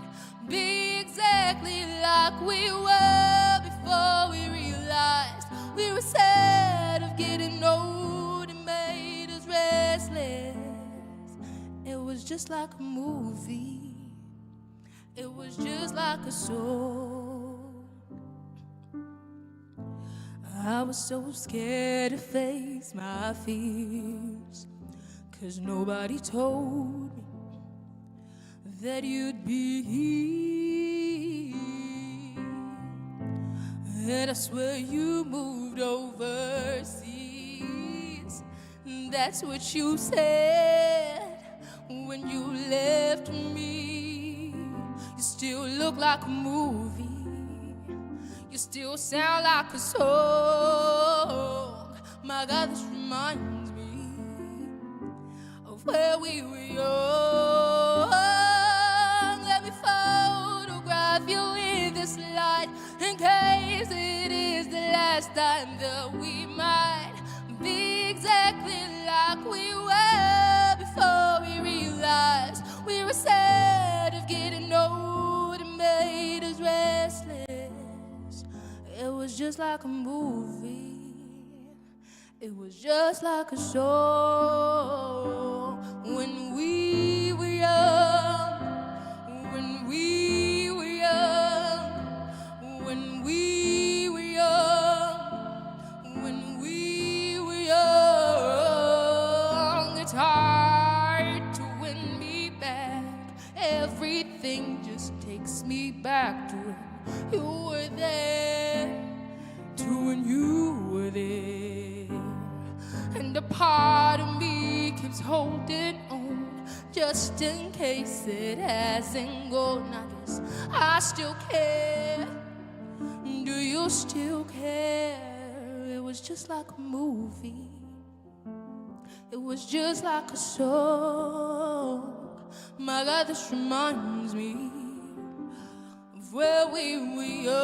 be exactly like we were before we realized we were sad of getting old and made us restless. It was just like a movie, it was just like a song. I was so scared to face my fears, 'cause nobody told me that you'd be here. And I swear you moved overseas. That's what you said when you left me. You still look like a movie, you still sound like a song. My God, this reminds me of where we were young. Let me photograph you in this light, in case it is the last time that we might be exactly like we were before we realized we were sad of getting old and made us restless. It was just like a movie, it was just like a song. When we were young, when we were young, when we were young, when we were young, it takes me back to when you were there, to when you were there. And a part of me keeps holding on, just in case it hasn't gone. I guess I still care. Do you still care? It was just like a movie. It was just like a song. My God, this reminds me of where we were young.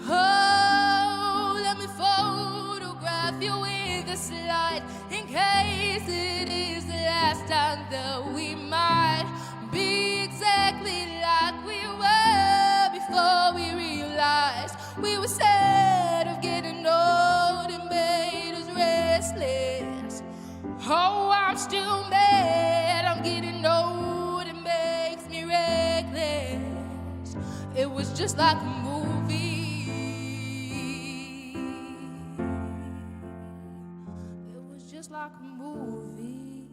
Oh, let me photograph you with this light, in case it is the last time that we might be exactly like we were before we realized we were scared of getting old and made us restless. Oh, I'm still mad, I'm getting old, it makes me reckless. It was just like a movie. It was just like a movie.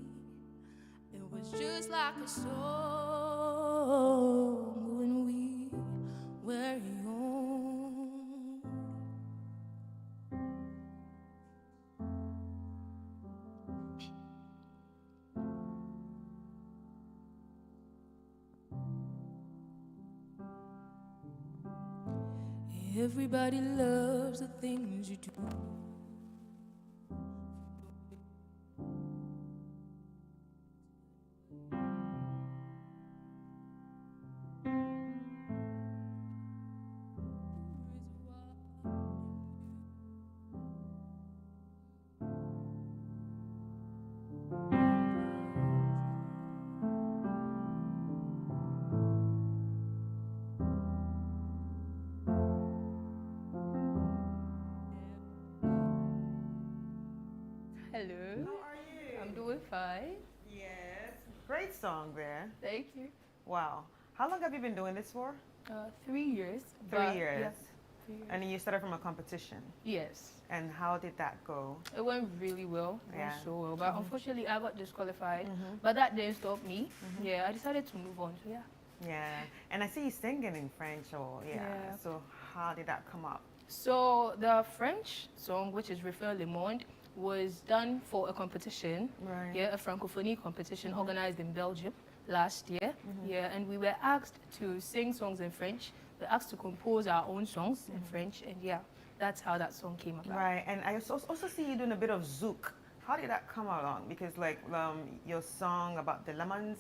It was just like a song when we were young. Everybody loves the things you do. Hello. How are you? I'm doing fine. Yes. Great song there. Thank you. Wow. How long have you been doing this for? 3 years. 3 years. Yeah, 3 years. And you started from a competition. Yes. And how did that go? It went really well. It Yeah. went so well. But unfortunately, I got disqualified. But that didn't stop me. Yeah, I decided to move on. So yeah. Yeah. And I see you singing in French or Yeah. So how did that come up? So the French song, which is Refrain Le Monde, was done for a competition. Right. Yeah, a Francophonie competition organized in Belgium last year. Yeah, and we were asked to sing songs in French. We were asked to compose our own songs in French, and yeah, that's how that song came about. Right. And I also see you doing a bit of zouk. How did that come along? Because like your song about the lemons,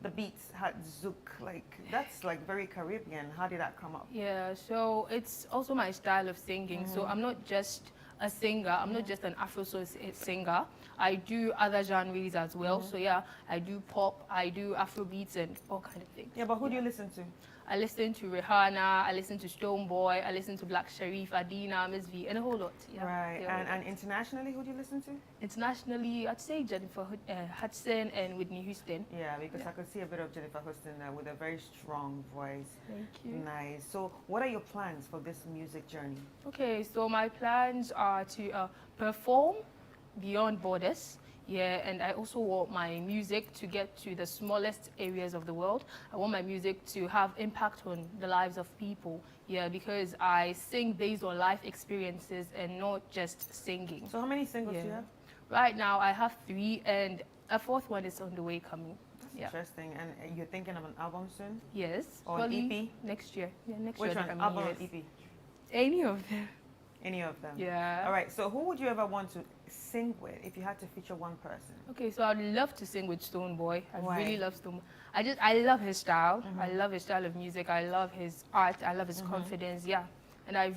the beats had zouk. Like that's like very Caribbean. How did that come up? Yeah, so it's also my style of singing. So I'm not just a singer. I'm not just an Afro soul singer. I do other genres as well. So yeah, I do pop, I do Afro beats and all kind of things. Yeah, but who do you listen to? I listen to Rihanna, I listen to Stonebwoy, I listen to Black Sherif, Adina, Miss V, and a whole lot. Yeah. Right. Yeah. And internationally, who do you listen to? Internationally, I'd say Jennifer Hudson and Whitney Houston. Yeah, because I could see a bit of Jennifer Hudson with a very strong voice. Thank you. Nice. So what are your plans for this music journey? Okay, so my plans are to perform beyond borders. Yeah, and I also want my music to get to the smallest areas of the world. I want my music to have impact on the lives of people. Yeah, because I sing based on life experiences and not just singing. So how many singles do you have? Right now I have 3 and a 4th one is on the way coming. Yeah. Interesting. And you're thinking of an album soon? Yes. Or an probably EP? next year. Yeah, next Which year. one? Album or EP? Any of them. Any of them? Yeah. All right. So who would you ever want to sing with if you had to feature one person? Okay, so I'd love to sing with Stonebwoy. I Why? really love Stonebwoy. I love his style. I love his style of music. I love his art. I love his confidence. Yeah. And I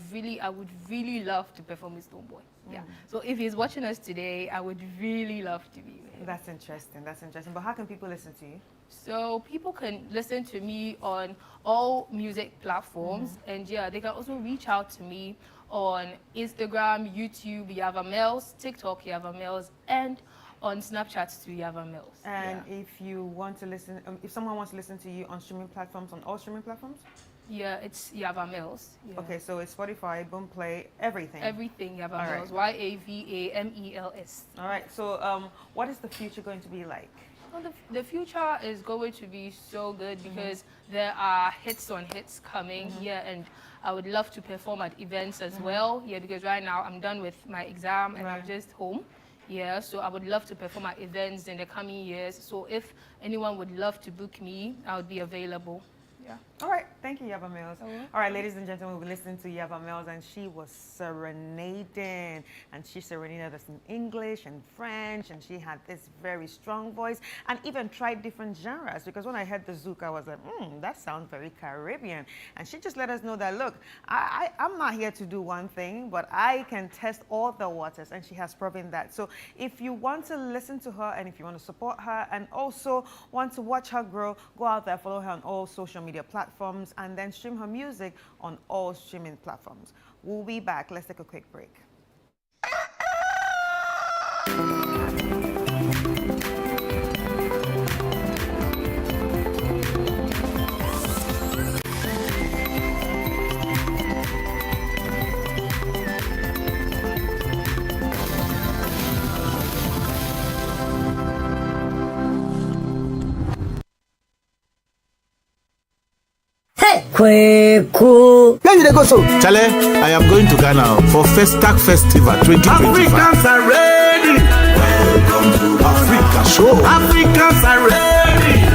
would really love to perform with Stonebwoy. Yeah. So if he's watching us today, I would really love to be with him. That's interesting. That's interesting. But how can people listen to you? So people can listen to me on all music platforms, and yeah, they can also reach out to me on Instagram, YouTube, Yava Mills, TikTok, Yava Mills, and on Snapchat to Yava Mills. And if you want to listen, if someone wants to listen to you on streaming platforms, on all streaming platforms? Yeah, it's Yava Mills. Yeah. Okay, so it's Spotify, Boomplay, everything. Everything Yava All Mills. right. YAVAMELS. All right. So, what is the future going to be like? Well, the future is going to be so good because there are hits on hits coming. Yeah, and I would love to perform at events as well. Yeah, because right now I'm done with my exam and I'm just home. Yeah, so I would love to perform at events in the coming years. So if anyone would love to book me, I would be available. Yeah. All right. Thank you, Yava Mills. All right, ladies and gentlemen, we've listened to Yava Mills, and she was serenading. And she serenaded us in English and French, and she had this very strong voice, and even tried different genres. Because when I heard the zouk, I was like, that sounds very Caribbean. And she just let us know that, look, I'm not here to do one thing, but I can test all the waters, and she has proven that. So if you want to listen to her, and if you want to support her, and also want to watch her grow, go out there, follow her on all social media platforms, and then stream her music on all streaming platforms. We'll be back. Let's take a quick break. Kweku. Where you go so? Chale, I am going to Ghana for Festac Festival 2025. Africans are ready. Welcome to Africa Show. Africans are ready.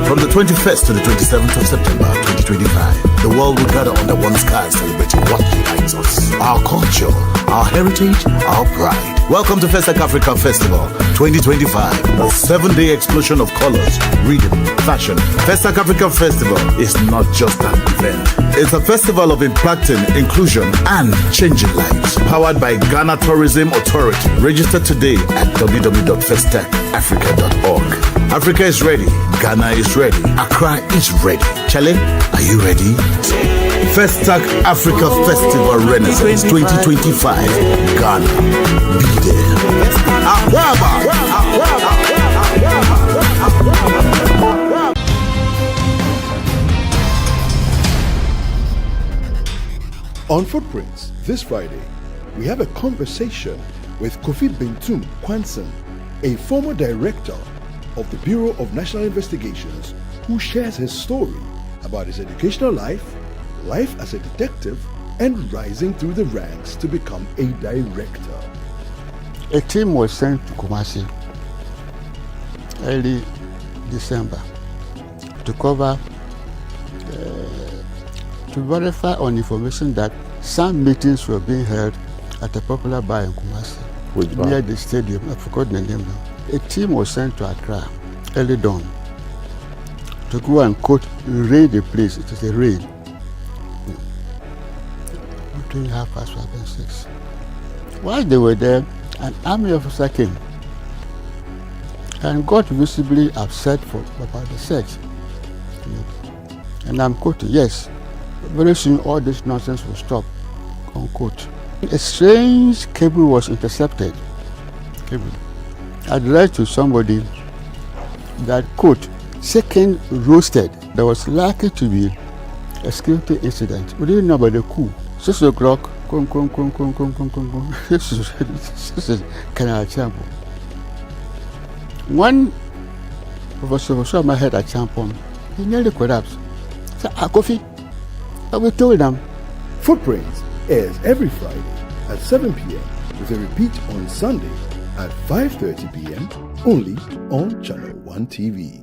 From the 21st to the 27th of September 2025, the world will gather under one sky celebrating what unites us. Our culture, our heritage, our pride. Welcome to Festac Africa Festival 2025, a 7-day explosion of colors, rhythm, fashion. Festac Africa Festival is not just an event. It's a festival of impacting inclusion and changing lives. Powered by Ghana Tourism Authority. Register today at www.festacafrica.org. Africa is ready. Ghana is ready. Accra is ready. Chale, are you ready? Festac Africa Festival Renaissance 2025. Ghana. Be there. Akwaba. On Footprints, this Friday, we have a conversation with Kofi Bentum Kwanson, a former director of the Bureau of National Investigations, who shares his story about his educational life as a detective, and rising through the ranks to become a director. A team was sent to Kumasi early December to cover, to verify on information that some meetings were being held at a popular bar in Kumasi, near the stadium. I forgot the name now. A team was sent to Accra early dawn to go and raid the place. It was a raid. Between 5:30 and 6. While they were there, an army officer came and got visibly upset about the search. And I'm quoting, yes, very soon all this nonsense will stop, unquote. A strange cable was intercepted. Addressed to somebody that, quote, second roasted, there was likely to be a security incident. We didn't know about the coup. 6 o'clock, this is Canal Champo. One professor saw my head at Champon. He nearly collapsed. So, Kofi, we told them. Footprints airs every Friday at 7 p.m. with a repeat on Sunday at 5:30 p.m. only on Channel 1 TV.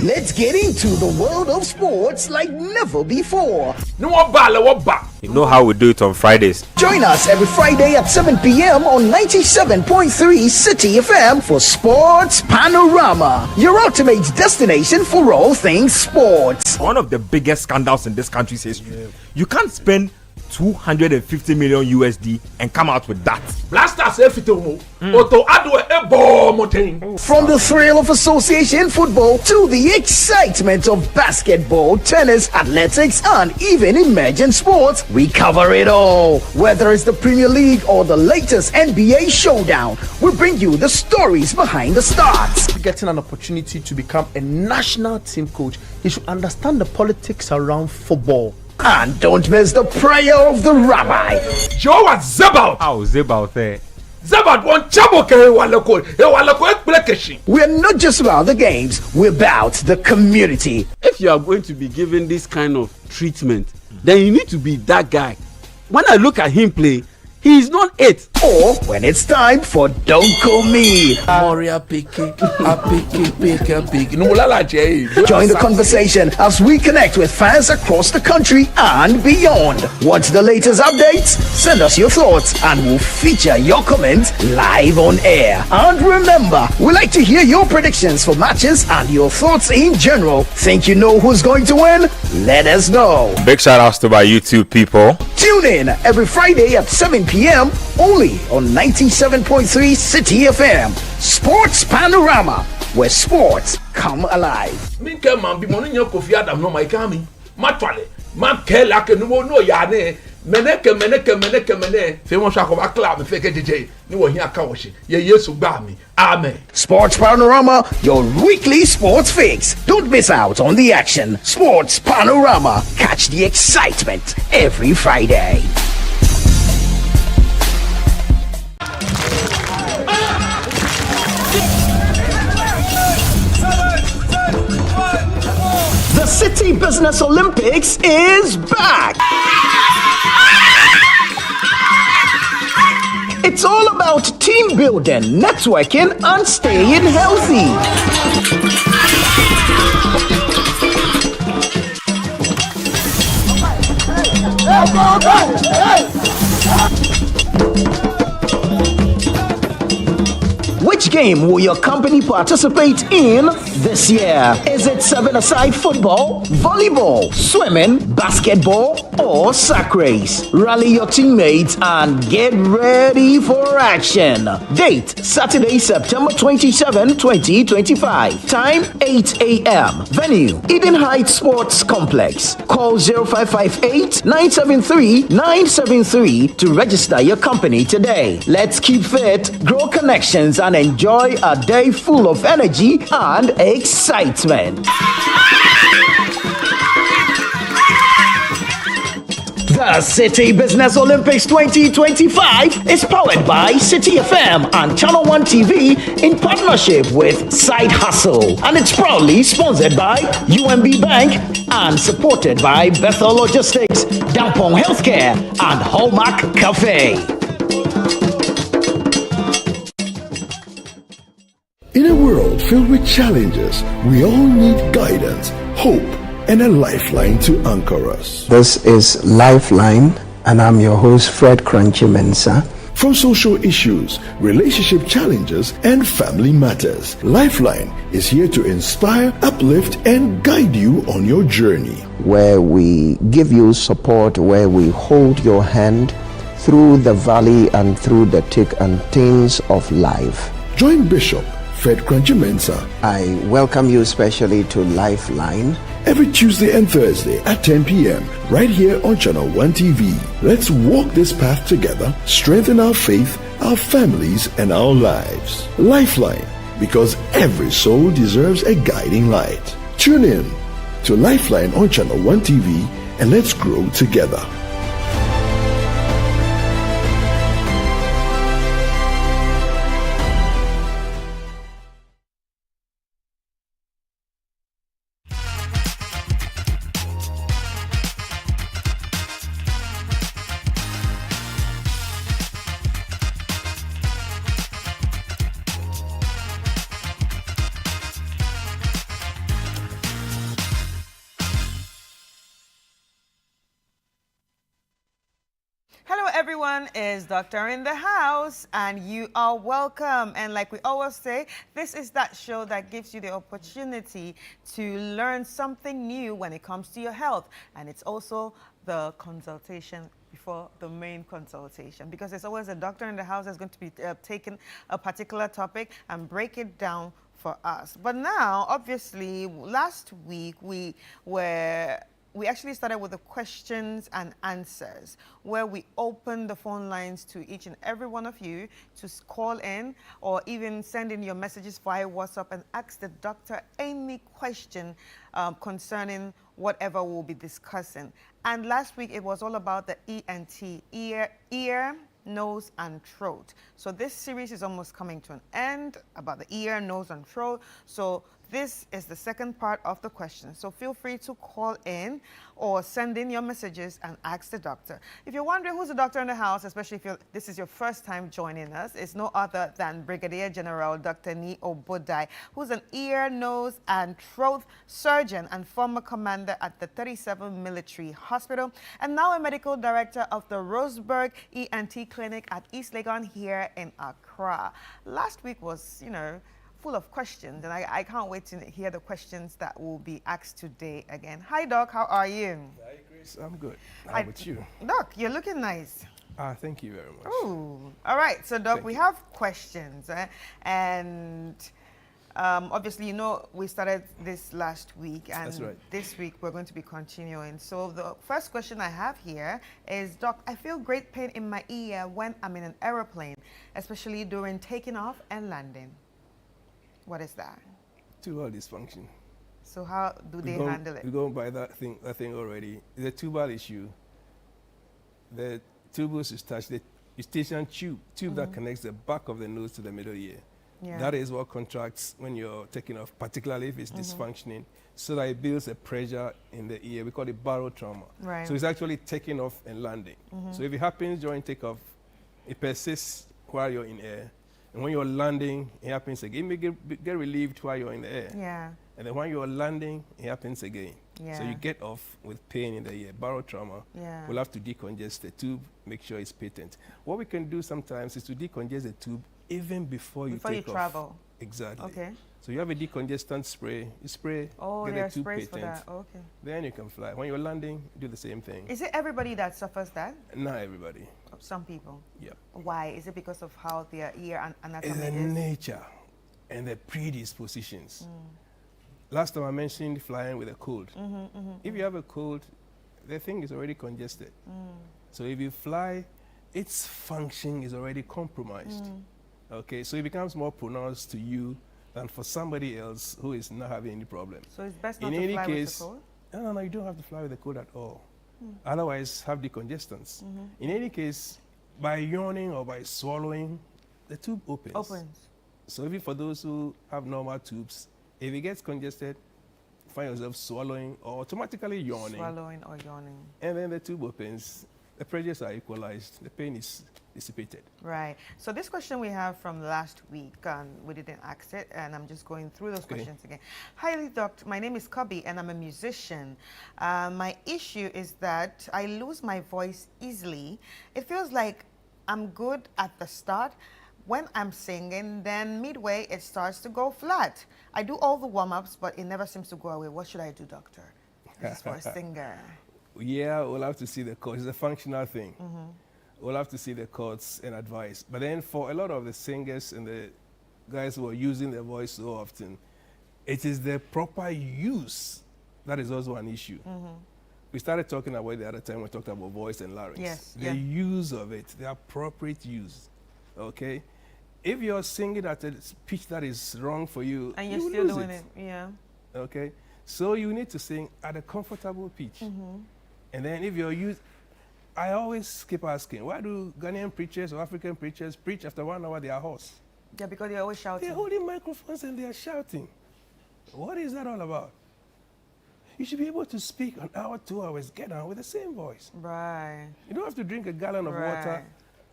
Let's get into the world of sports like never before. You know how we do it on Fridays. Join us every Friday at 7 p.m. on 97.3 City FM for Sports Panorama, your ultimate destination for all things sports. One of the biggest scandals in this country's history. You can't spend $250 million USD and come out with that. Blasters everything. Otto Adwe ebo motain. From the thrill of association football to the excitement of basketball, tennis, athletics, and even emerging sports, we cover it all. Whether it's the Premier League or the latest NBA showdown, we bring you the stories behind the stars. Getting an opportunity to become a national team coach, he should understand the politics around football. And don't miss the prayer of the rabbi. Joe was Zebaut. How Zebaut there? Zebaut won Chaboke Walako. We're not just about the games, we're about the community. If you are going to be given this kind of treatment, then you need to be that guy. When I look at him play, he is not it. Or when it's time for Don't Call Me. Join the conversation as we connect with fans across the country and beyond. Want the latest updates? Send us your thoughts and we'll feature your comments live on air. And remember, we like to hear your predictions for matches and your thoughts in general. Think you know who's going to win? Let us know. Big shout outs to my YouTube people. Tune in every Friday at 7 p.m. only on 97.3 City FM. Sports Panorama, where sports come alive. Minke man bi moni nyo Kofi Adam no mai kami. Matwale. Man ke la ke no ya ne. Meneke. Fe mo sha ko ba club fe ke DJ. Ni wo hia ka wo shi. Ye Yesu gba mi. Amen. Sports Panorama, your weekly sports fix. Don't miss out on the action. Sports Panorama. Catch the excitement every Friday. The City Business Olympics is back. It's all about team building, networking, and staying healthy. Which game will your company participate in this year? Is it 7-a-side football, volleyball, swimming, basketball, or sack race? Rally your teammates and get ready for action. Date, Saturday, September 27, 2025. Time, 8 a.m. Venue, Eden Heights Sports Complex. Call 0558-973-973 to register your company today. Let's keep fit, grow connections, and enjoy a day full of energy and excitement. The City Business Olympics 2025 is powered by City FM and Channel One TV in partnership with Side Hustle, and it's proudly sponsored by UMB Bank and supported by Bethel Logistics, Dampong Healthcare, and Hallmark Cafe. In a world filled with challenges, we all need guidance, hope, and a lifeline to anchor us. This is Lifeline, and I'm your host, Fred Crunchy Mensa. From social issues, relationship challenges, and family matters, Lifeline is here to inspire, uplift, and guide you on your journey. Where we give you support, where we hold your hand through the valley and through the thick and thins of life. Join Bishop Fred Crunchy Mensa. I welcome you especially to Lifeline. Every Tuesday and Thursday at 10 p.m. right here on Channel One TV. Let's walk this path together, strengthen our faith, our families, and our lives. Lifeline, because every soul deserves a guiding light. Tune in to Lifeline on Channel One TV and let's grow together. Hello everyone, it's Doctor in the house and you are welcome. And like we always say, this is that show that gives you the opportunity to learn something new when it comes to your health. And it's also the consultation before the main consultation, because there's always a doctor in the house that's going to be taking a particular topic and break it down for us. But now, obviously, last week we actually started with the questions and answers, where we opened the phone lines to each and every one of you to call in or even send in your messages via WhatsApp and ask the doctor any question concerning whatever we'll be discussing. And last week it was all about the ENT, ear, nose and throat. So this series is almost coming to an end about the ear, nose and throat. So this is the second part of the question. So feel free to call in or send in your messages and ask the doctor. If you're wondering who's the doctor in the house, especially if this is your first time joining us, it's no other than Brigadier General Dr. Nii Obodai, who's an ear, nose and throat surgeon and former commander at the 37th Military Hospital, and now a medical director of the Roseburg ENT Clinic at East Legon here in Accra. Last week was, full of questions, and I can't wait to hear the questions that will be asked today again. Hi, Doc. How are you? Hi, Grace. I'm good. How about you? Doc, you're looking nice. Thank you very much. Ooh. All right. So, Doc, we have questions, and obviously, we started this last week, and That's right. this week we're going to be continuing. So, the first question I have here is, Doc, I feel great pain in my ear when I'm in an aeroplane, especially during taking off and landing. What is that? Tubal dysfunction. So how do they handle it? We're going by that thing already. The tubal issue. The tubus is touched. The eustachian tube that connects the back of the nose to the middle ear. Yeah. That is what contracts when you're taking off, particularly if it's dysfunctioning, so that it builds a pressure in the ear. We call it barotrauma. Right. So it's actually taking off and landing. So if it happens during takeoff, it persists while you're in air. And when you're landing, it happens again. You may get relieved while you're in the air. Yeah. And then when you're landing, it happens again. Yeah. So you get off with pain in the ear, barotrauma. Yeah. We'll have to decongest the tube, make sure it's patent. What we can do sometimes is to decongest the tube even before you take off. Travel. Exactly. Okay. So you have a decongestant spray. You spray, Oh, get there the are tube sprays patent. for that. Okay. Then you can fly. When you're landing, do the same thing. Is it everybody that suffers that? Not everybody. Some people. Yep. Why? Is it because of how their ear and anatomy It's the is? nature and the predispositions. Last time I mentioned flying with a cold. If you have a cold, the thing is already congested. So if you fly, its function is already compromised. Okay, so it becomes more pronounced to you than for somebody else who is not having any problem. So it's best not In to any fly case, with the cold? no, you don't have to fly with the cold at all. Otherwise, have decongestants. In any case, by yawning or by swallowing, the tube opens. So even for those who have normal tubes, if it gets congested, find yourself swallowing or automatically yawning. Swallowing or yawning. And then the tube opens, the pressures are equalized, the pain is dissipated. Right. So this question we have from last week, we didn't ask it, and I'm just going through those questions again. Hi, Doctor. My name is Kobe, and I'm a musician. My issue is that I lose my voice easily. It feels like I'm good at the start when I'm singing, then midway it starts to go flat. I do all the warm-ups, but it never seems to go away. What should I do, doctor? This is for a singer. Yeah, we'll have to see the chords. It's a functional thing. We'll have to see the chords and advice. But then for a lot of the singers and the guys who are using their voice so often, it is the proper use that is also an issue. We started talking about it the other time we talked about voice and larynx. Yes. The use of it, the appropriate use. Okay? If you're singing at a pitch that is wrong for you, And you're you still lose doing it. Yeah. Okay? So you need to sing at a comfortable pitch. And then if you're used, I always keep asking, why do Ghanaian preachers or African preachers preach after 1 hour they are hoarse? Yeah, because they're always shouting. They're holding microphones and they are shouting. What is that all about? You should be able to speak an hour, 2 hours, get on with the same voice. Right. You don't have to drink a gallon of water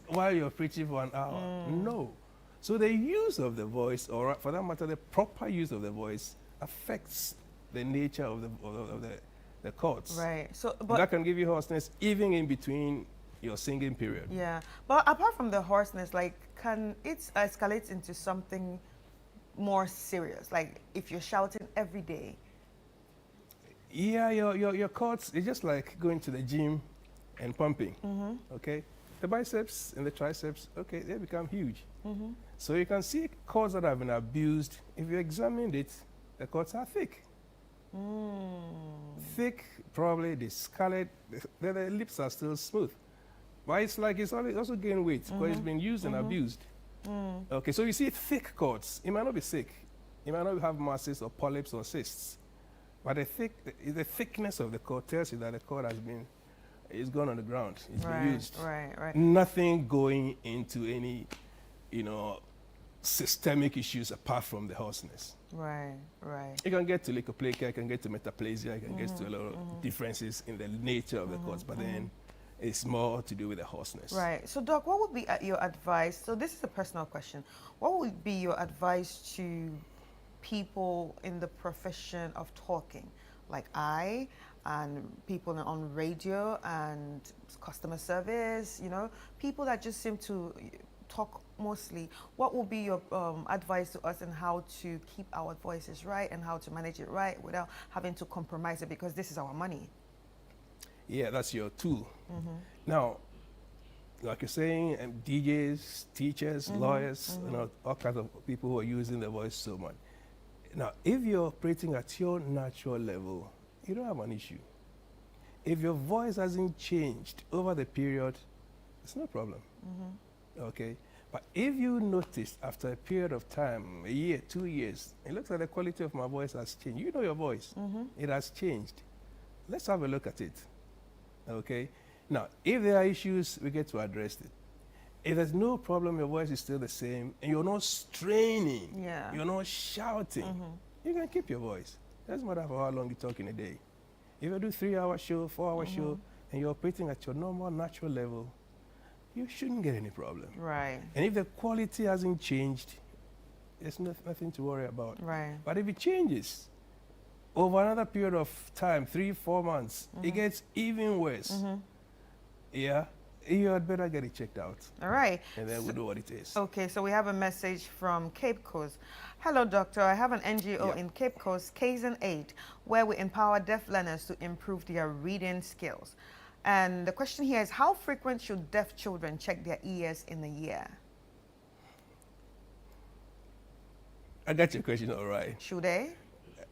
while you're preaching for an hour. No. So the use of the voice, or for that matter, the proper use of the voice, affects the nature of the chords. Right. So, And that can give you hoarseness even in between your singing period. Yeah. But apart from the hoarseness, like, can it escalate into something more serious? Like, if you're shouting every day? Yeah, your chords, it's just like going to the gym and pumping. Mhm. Okay, the biceps and the triceps, okay, they become huge. Mhm. So you can see cords that have been abused. If you examined it, the cords are thick. Thick, probably the scarlet, the lips are still smooth. But it's like it's also gained weight because it's been used and abused. Okay, so you see thick cords. It might not be sick. It might not have masses or polyps or cysts. But the thickness of the cord tells you that the cord it's gone on the ground. It's been used. Right. Nothing going into any, systemic issues apart from the hoarseness. Right. You can get to leukoplakia, you can get to metaplasia, you can get to a lot of differences in the nature of the cords, but then it's more to do with the hoarseness. Right. So, Doc, what would be your advice? So, this is a personal question. What would be your advice to people in the profession of talking, like I, and people on radio and customer service, people that just seem to talk mostly? What would be your advice to us on how to keep our voices right and how to manage it right without having to compromise it, because this is our money? Yeah, that's your tool. Now, like you're saying, DJs, teachers, lawyers, all kinds of people who are using the voice so much. Now, if you're operating at your natural level, you don't have an issue. If your voice hasn't changed over the period, it's no problem. Okay? But if you notice after a period of time, a year, 2 years, it looks like the quality of my voice has changed. You know your voice. It has changed. Let's have a look at it. Okay? Now, if there are issues, we get to address it. If there's no problem, your voice is still the same, and you're not straining, you're not shouting, you can keep your voice. Doesn't matter for how long you talk in a day. If you do 3-hour show, 4-hour show, and you're operating at your normal, natural level, you shouldn't get any problem. Right. And if the quality hasn't changed, there's nothing to worry about. Right. But if it changes over another period of time, 3-4 months, it gets even worse. Yeah, you had better get it checked out. All right. And then we'll know what it is. Okay, so we have a message from Cape Coast. Hello, doctor. I have an NGO in Cape Coast, Kaizen Aid, where we empower deaf learners to improve their reading skills. And the question here is, how frequent should deaf children check their ears in a year? I got your question all right. Should they?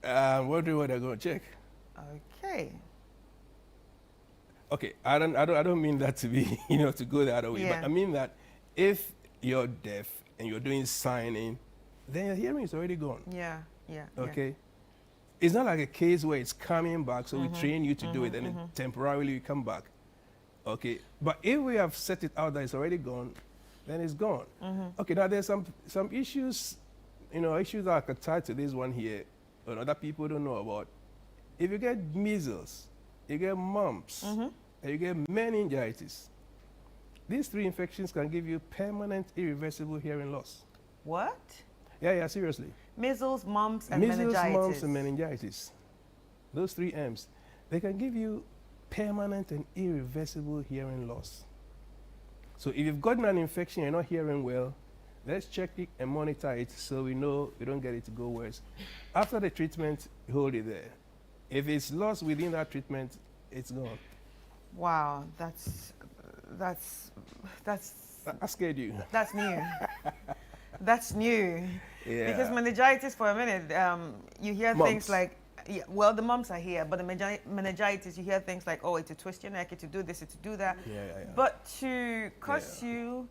What do you want to go check? Okay. Okay, I don't mean that to be, to go the other way. Yeah. But I mean that if you're deaf and you're doing signing, then your hearing is already gone. Yeah. Okay? It's not like a case where it's coming back, so we train you to do it, and then temporarily you come back. Okay? But if we have set it out that it's already gone, then it's gone. Okay, now there's some issues, issues that are tied to this one here, and other people don't know about. If you get measles, you get mumps, and you get meningitis, these 3 infections can give you permanent, irreversible hearing loss. What? Yeah, seriously. Measles, mumps, and Measles, meningitis. mumps, and meningitis. Those 3 M's. They can give you permanent and irreversible hearing loss. So if you've gotten an infection, you're not hearing well, let's check it and monitor it so we know we don't get it to go worse. After the treatment, hold it there. If it's lost within that treatment, it's gone. Wow, that's I scared you. That's new. That's new. Yeah. Because meningitis, for a minute, you hear Mumps. things like, the mumps are here, but the meningitis, you hear things like, oh, it's to twist your neck, it's to do this, it's to do that. Yeah. But to cause you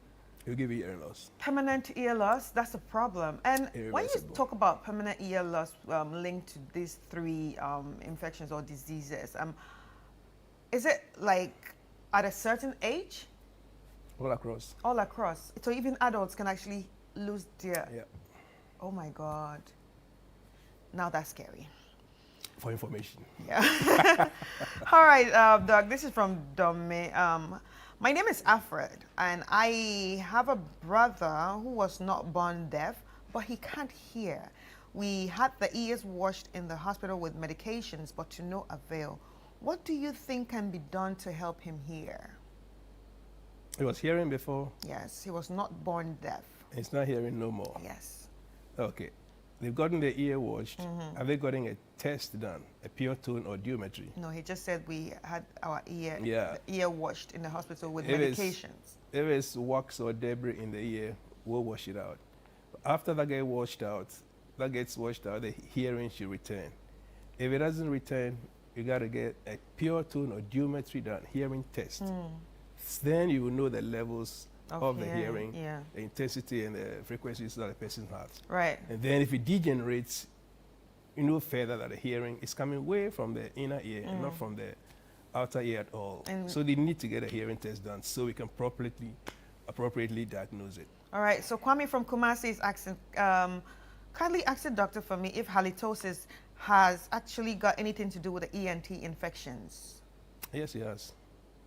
It'll give you hearing loss. permanent ear loss, that's a problem. And when you Irreversible. talk about permanent ear loss linked to these 3 infections or diseases, is it like at a certain age? All across. All across. So even adults can actually lose their... Yeah. Oh my God. Now that's scary. For information. Yeah. All right, Doug, this is from Domi. My name is Alfred, and I have a brother who was not born deaf, but he can't hear. We had the ears washed in the hospital with medications, but to no avail. What do you think can be done to help him hear? He was hearing before. Yes, he was not born deaf. He's not hearing no more. Yes. Okay. They've gotten their ear washed. Have they gotten a test done, a pure tone audiometry? No, he just said we had our ear washed in the hospital with If medications. If it's wax or debris in the ear, we'll wash it out. After that gets washed out, the hearing should return. If it doesn't return, you got to get a pure tone audiometry done, hearing test. Then you will know the levels of the hearing, the intensity and the frequencies that a person has. Right. And then if it degenerates, you know further that the hearing is coming way from the inner ear and not from the outer ear at all. And so they need to get a hearing test done so we can appropriately diagnose it. All right, so Kwame from Kumasi is asking, kindly ask the doctor for me if halitosis has actually got anything to do with the ENT infections. Yes, it has.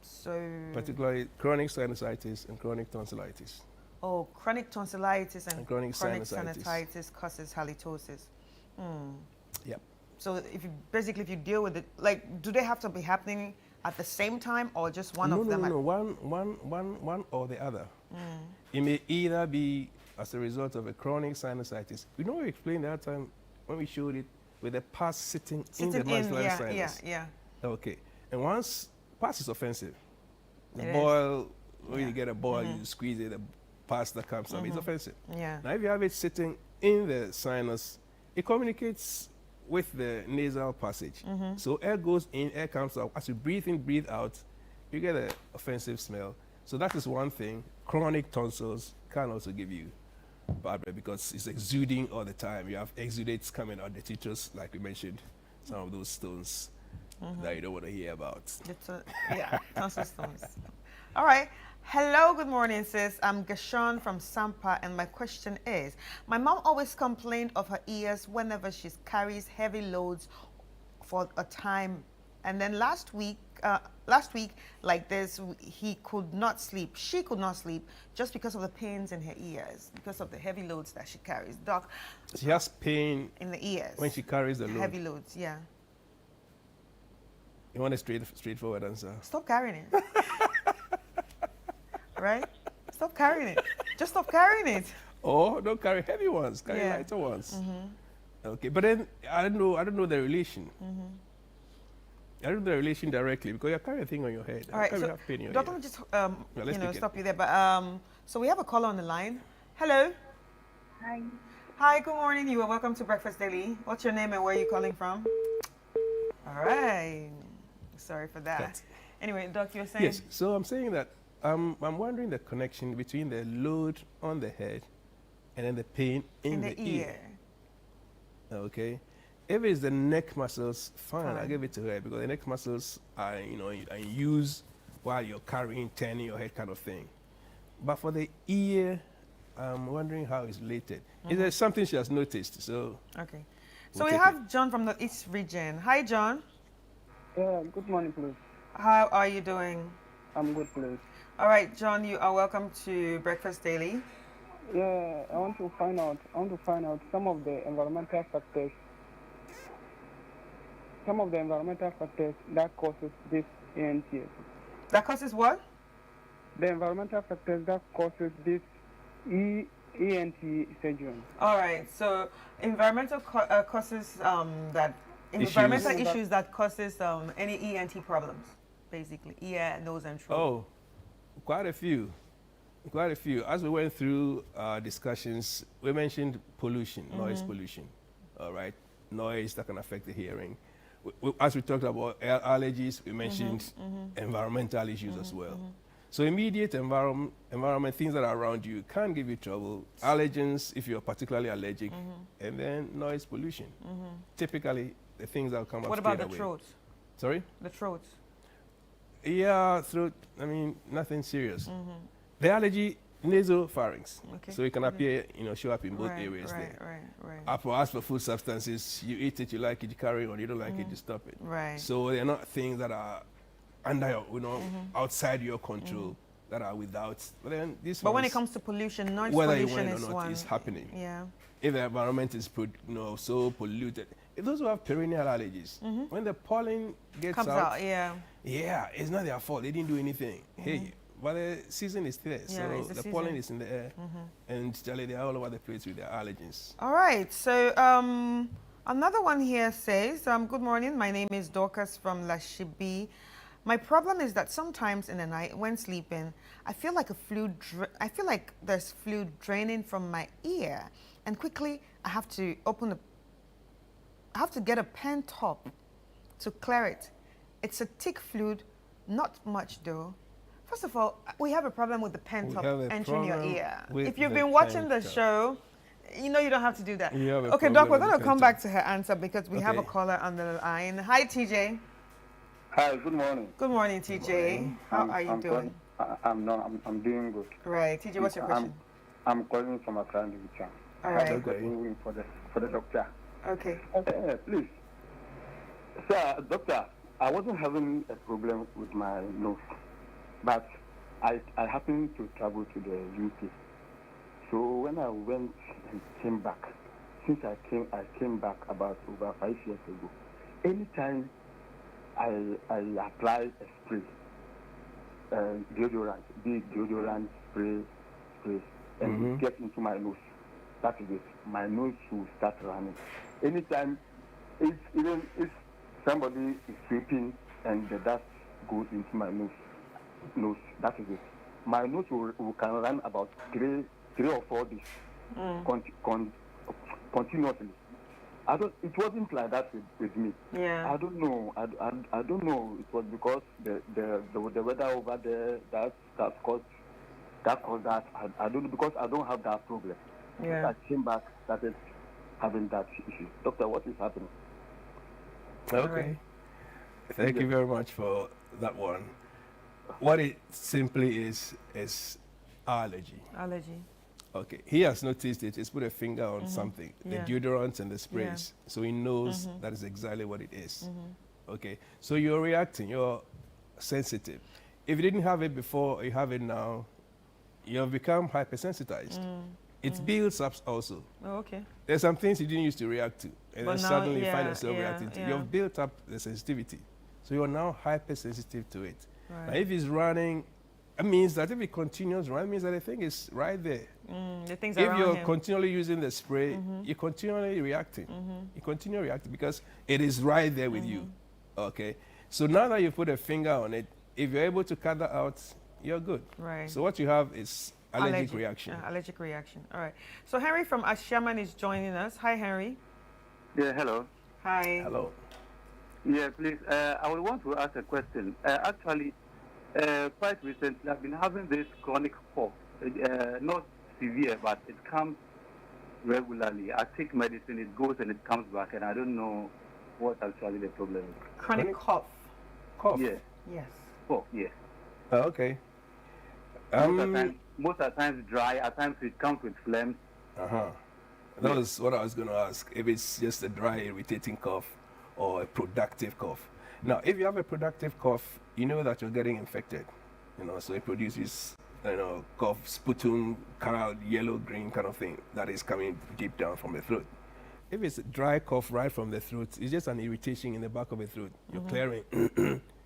So, particularly chronic sinusitis and chronic tonsillitis. Oh, chronic tonsillitis and chronic sinusitis. sinusitis causes halitosis. Yep. So if you deal with it, like, do they have to be happening at the same time or just one of them? No, one or the other. It may either be as a result of a chronic sinusitis. We know we explained that time when we showed it with the pus sitting in the maxillary sinus. Yeah. Okay. And once pus is offensive, the It boil, when you get a boil, you squeeze it, the pus that comes up, it's offensive. Yeah. Now, if you have it sitting in the sinus, it communicates with the nasal passage. So air goes in, air comes out. As you breathe in, breathe out, you get an offensive smell. So that is one thing. Chronic tonsils can also give you bad breath because it's exuding all the time. You have exudates coming out the tissues, like we mentioned, some of those stones that you don't want to hear about. Yeah, tonsil stones. All right. Hello, good morning, sis. I'm Gashon from Sampa, and my question is, my mom always complained of her ears whenever she carries heavy loads for a time. And then last week, like this, she could not sleep just because of the pains in her ears, because of the heavy loads that she carries. Doc, she has pain in the ears when she carries the load. Heavy loads, yeah. You want a straightforward answer? Stop carrying it. Right? Stop carrying it. Just stop carrying it. Or don't carry heavy ones, carry lighter ones. Okay, but then I don't know the relation. I don't know the relation directly because you're carrying a thing on your head. All right, so have pain in your Doctor, head. just stop you there. But so we have a caller on the line. Hello. Hi. Hi. Good morning. You are welcome to Breakfast Daily. What's your name and where are you calling from? All right. Sorry for that. Anyway, Doc, you're saying. Yes. So I'm saying that I'm wondering the connection between the load on the head and then the pain in the ear. Okay. If it's the neck muscles, fine. I'll give it to her because the neck muscles are, are in use while you're carrying, turning your head kind of thing. But for the ear, I'm wondering how it's related. Is there something she has noticed? So okay. So we have John from the East region. Hi, John. Yeah, good morning, please. How are you doing? I'm good, please. All right, John, you are welcome to Breakfast Daily. Yeah, I want to find out some of the environmental factors. Some of the environmental factors that causes this ENT. That causes what? The environmental factors that causes this ENT syndrome. All right. So environmental causes environmental issues that causes any ENT problems, basically ear, nose, and throat. Oh, quite a few. As we went through discussions, we mentioned pollution, noise pollution. All right, noise that can affect the hearing. As we talked about allergies, we mentioned environmental issues as well. So immediate environment, things that are around you can give you trouble. Allergens, if you're particularly allergic, and then noise pollution. Typically, the things that will come up straight away. What about the throat? Sorry? The throat. Yeah, throat, nothing serious. The allergy, nasopharynx. Okay. So it can appear, show up in both areas there. Right. As for food substances, you eat it, you like it, you carry on. You don't like it, you stop it. Right. So they're not things that are under your, outside your control that are without. But then But when it comes to pollution, noise whether pollution you want is or not, one. is happening. Yeah. If the environment is so polluted, if those who have perennial allergies, when the pollen comes out, yeah, it's not their fault. They didn't do anything. Hey, But the season is there, Yeah, so it's the the season. pollen is in the air, Mhm. and Charlie, they're all over the place with their allergens. All right. So another one here says, "Good morning. My name is Dorcas from Lashibi. My problem is that sometimes in the night when sleeping, I feel like I feel like there's fluid draining from my ear, and quickly I have to get a pen top to clear it. It's a thick fluid, not much though." First of all, we have a problem with the pen We top have a entering your problem ear. with If you've the been watching pen the top. show, you know you don't have to do that. We have a Okay, problem Doc, we're with the going to pen come top. back to her answer because we have a Okay. caller on the line. Hi, TJ. Hi, good morning. Good morning, TJ. How are you doing? I'm doing good. Right, TJ, what's your question? I'm calling from a friend in town. All I have a right. question for the doctor. Okay. Please. Sir, doctor, I wasn't having a problem with my nose, but I happened to travel to the UK. So when I went and came back, since I came back about over 5 years ago, anytime I apply a spray, deodorant, big deodorant spray, and Mhm. it gets into my nose. That is it. My nose will start running. Anytime, even if somebody is sweeping and the dust goes into my nose, that is it. My nose can run about three or 4 days continuously. It wasn't like that with me. Yeah. I don't know. I don't know. It was because the weather over there that caused that. I don't know, because I don't have that problem. Yeah. I came back, started having that issue. Doctor, what is happening? Okay. Thank you very much for that one. What it simply is allergy. Allergy. Okay, he has noticed it. He's put a finger on Mhm. something, Yeah. the deodorants and the sprays. Yeah. So he knows Mhm. that is exactly what it is. Okay, so you're reacting, you're sensitive. If you didn't have it before, you have it now, you have become hypersensitized. It builds up also. Oh, okay. There's some things you didn't used to react to, and But then now, suddenly you yeah, find yourself yeah, reacting to. yeah. You've built up the sensitivity. So you're now hypersensitive to it. Right. Now, if it's running, it means that if it continues running, it means that the thing is right there. The things If around you're him. continually using the spray, you're continually reacting. You continue reacting because it is right there with you. Okay. So now that you put a finger on it, if you're able to cut that out, you're good. Right. So what you have is allergic reaction. Allergic reaction. All right. So Henry from Ashaman is joining us. Hi, Henry. Yeah, hello. Hi. Hello. Yeah, please. I would want to ask a question. Actually, quite recently, I've been having this chronic cough. Not severe, but it comes regularly. I take medicine, it goes and it comes back, and I don't know what actually the problem is. Chronic cough. Cough? Yeah. Yes. Cough, yeah. Okay. Most of the times dry, at times it comes with phlegm. That was what I was going to ask. If it's just a dry, irritating cough or a productive cough. Now, if you have a productive cough, you know that you're getting infected. So it produces, cough, sputum, kind yellow, green kind of thing that is coming deep down from the throat. If it's a dry cough right from the throat, it's just an irritation in the back of the throat. You're clearing,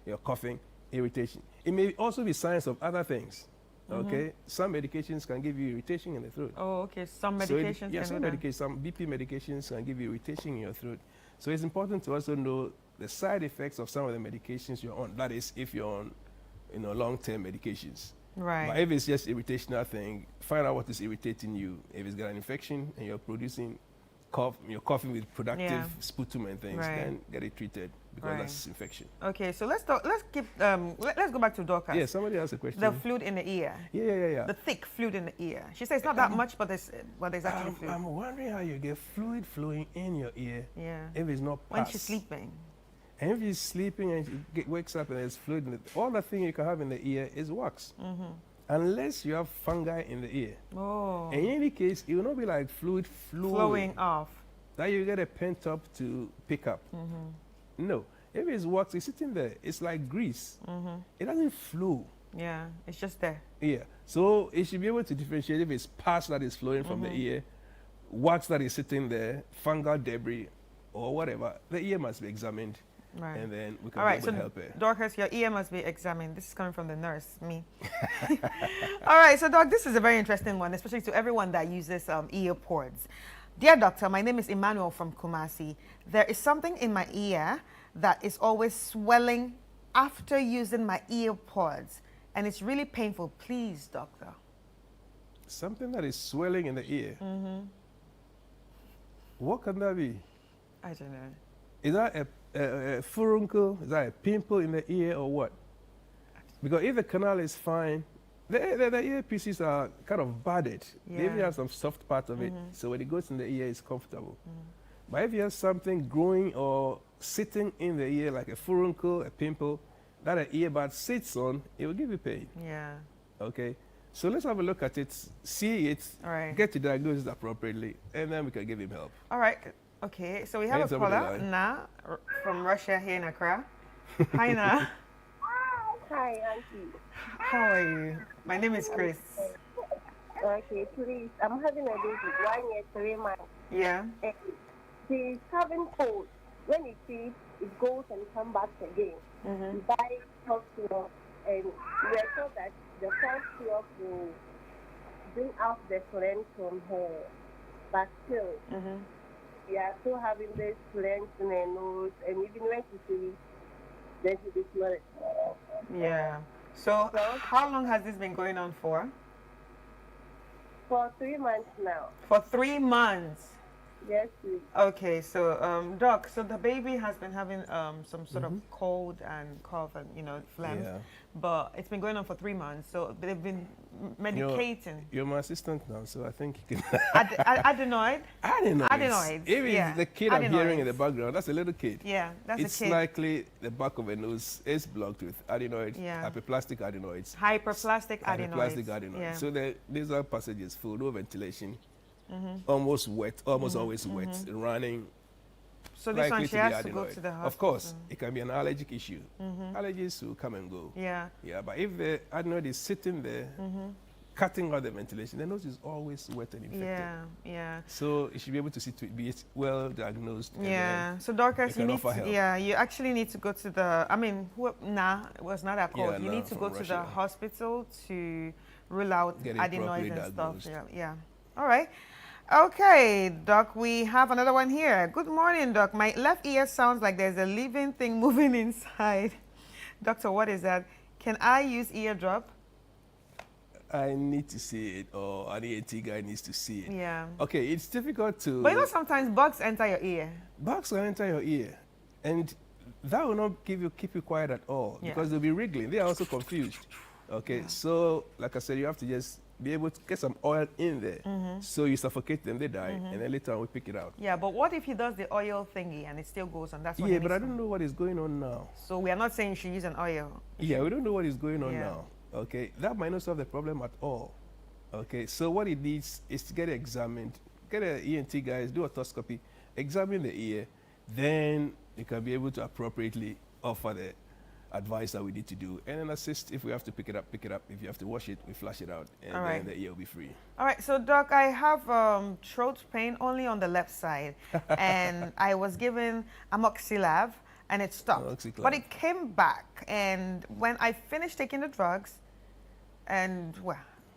you're coughing, irritation. It may also be signs of other things. Okay, some medications can give you irritation in the throat. Oh, okay. Some So medications can some do that. medications, some BP medications can give you irritation in your throat. So it's important to also know the side effects of some of the medications you're on. That is, if you're on, long-term medications. Right. But if it's just irritational thing, find out what is irritating you. If it's got an infection and you're producing cough, you're coughing with productive Yeah. sputum and things, Right. then get it treated because Right. that's infection. Okay, so let's talk. Let's keep. Let's go back to Dorcas. Yeah, somebody has a question. The fluid in the ear. Yeah. The thick fluid in the ear. She says it's not that much, but there's actually fluid. I'm wondering how you get fluid flowing in your ear Yeah. if it's not When pus. she's sleeping. And if she's sleeping and she wakes up and there's fluid in it, all the thing you can have in the ear is wax. Unless you have fungi in the ear. Oh. In any case, it will not be like fluid Flowing off. that you get a pent up to pick up. No. If it's wax, it's sitting there. It's like grease. It doesn't flow. Yeah, it's just there. Yeah. So it should be able to differentiate if it's pus that is flowing from the ear, wax that is sitting there, fungal debris, or whatever. The ear must be examined. Right. and then we can All right, be so able to help her. Dorcas, your ear must be examined. This is coming from the nurse, me. All right, so Doc, this is a very interesting one, especially to everyone that uses ear pods. Dear doctor, my name is Emmanuel from Kumasi. There is something in my ear that is always swelling after using my ear pods, and it's really painful. Please, doctor. Something that is swelling in the ear. Mm-hmm. What can that be? I don't know. Is that a furuncle? Is that a pimple in the ear or what? Because if the canal is fine, the earpieces are kind of budded. They even Yeah. have some soft part of it. Mhm. So when it goes in the ear, it's comfortable. But if you have something growing or sitting in the ear like a furuncle, a pimple, that an earbud sits on, it will give you pain. Yeah. Okay? So let's have a look at it, see it, All right. get to diagnose it appropriately, and then we can give him help. All right. Okay, so we have Hands a over the caller, line. Na, from Russia here in Accra. Hi, Na. Hi, Auntie. How are you? My name is Chris. Okay, please. I'm having a baby, 1 year, 3 months. Yeah. And she's having cold. When it feeds, it goes and comes back again. We buy cough syrup, and we are told that the cough syrup will bring out the phlegm from her. But still, we are still having this phlegm in her nose, and even when she sleeps, then she smells it. Yeah. So, how long has this been going on for? For 3 months now. For 3 months. Yes, please. Okay, so Doc, so the baby has been having some sort of cold and cough and phlegm, Yeah. but it's been going on for 3 months. So they've been medicating. You're my assistant now, so I think you can. Adenoid. Adenoids. If yeah. it's the kid I'm hearing in the Adenoids. background, that's a little kid. Yeah, that's it's a kid. likely the back of the nose is blocked with adenoids, Yeah. hyperplastic adenoids. Hyperplastic adenoids. Hyperplastic adenoids. Yeah. So the nasal passage is full, no ventilation, Mhm. almost wet, almost Mhm, always wet, mhm. running. So this one, likely she to be has to go adenoid. to the Of course, hospital. it can be an allergic issue. Mhm. Allergies will come and go. Yeah. Yeah, but if the adenoid is sitting there, cutting out the ventilation, the nose is always wet and infected. Yeah, yeah. So you should be able to see to it, be well diagnosed. and Yeah. then So Dorcas, they you can need offer to, help. yeah, you actually need to go to the. I mean, it was not that cold. Yeah, you nah, need to from go to the Russia. hospital to rule out Get it adenoids properly and stuff. diagnosed. Yeah, yeah. All right. Okay, Doc, we have another one here. Good morning, Doc. My left ear sounds like there's a living thing moving inside. Doctor, what is that? Can I use eardrop? I need to see it, or an ENT guy needs to see it. Yeah. Okay, it's difficult to. But sometimes bugs enter your ear. Bugs will enter your ear, and that will not keep you quiet at all, Yeah. because they'll be wriggling. They are also confused. Okay, so like I said, you have to just be able to get some oil in there, so you suffocate them, they die, and then later on we pick it out. Yeah, but what if he does the oil thingy and it still goes on? That's what Yeah, but I don't know what is going on now. So we are not saying you should use an oil. Yeah, we don't know what is going on Yeah. now. Okay, that might not solve the problem at all. Okay, so what it needs is to get examined, get an ENT guys, do otoscopy, examine the ear, then you can be able to appropriately offer the advice that we need to do, and then assist. If we have to pick it up, pick it up. If you have to wash it, we flush it out, and All then right. the ear will be free. All right, so Doc, I have throat pain only on the left side, and I was given amoxicillin, and it stopped. Amoxicillin. But it came back, and when I finished taking the drugs, and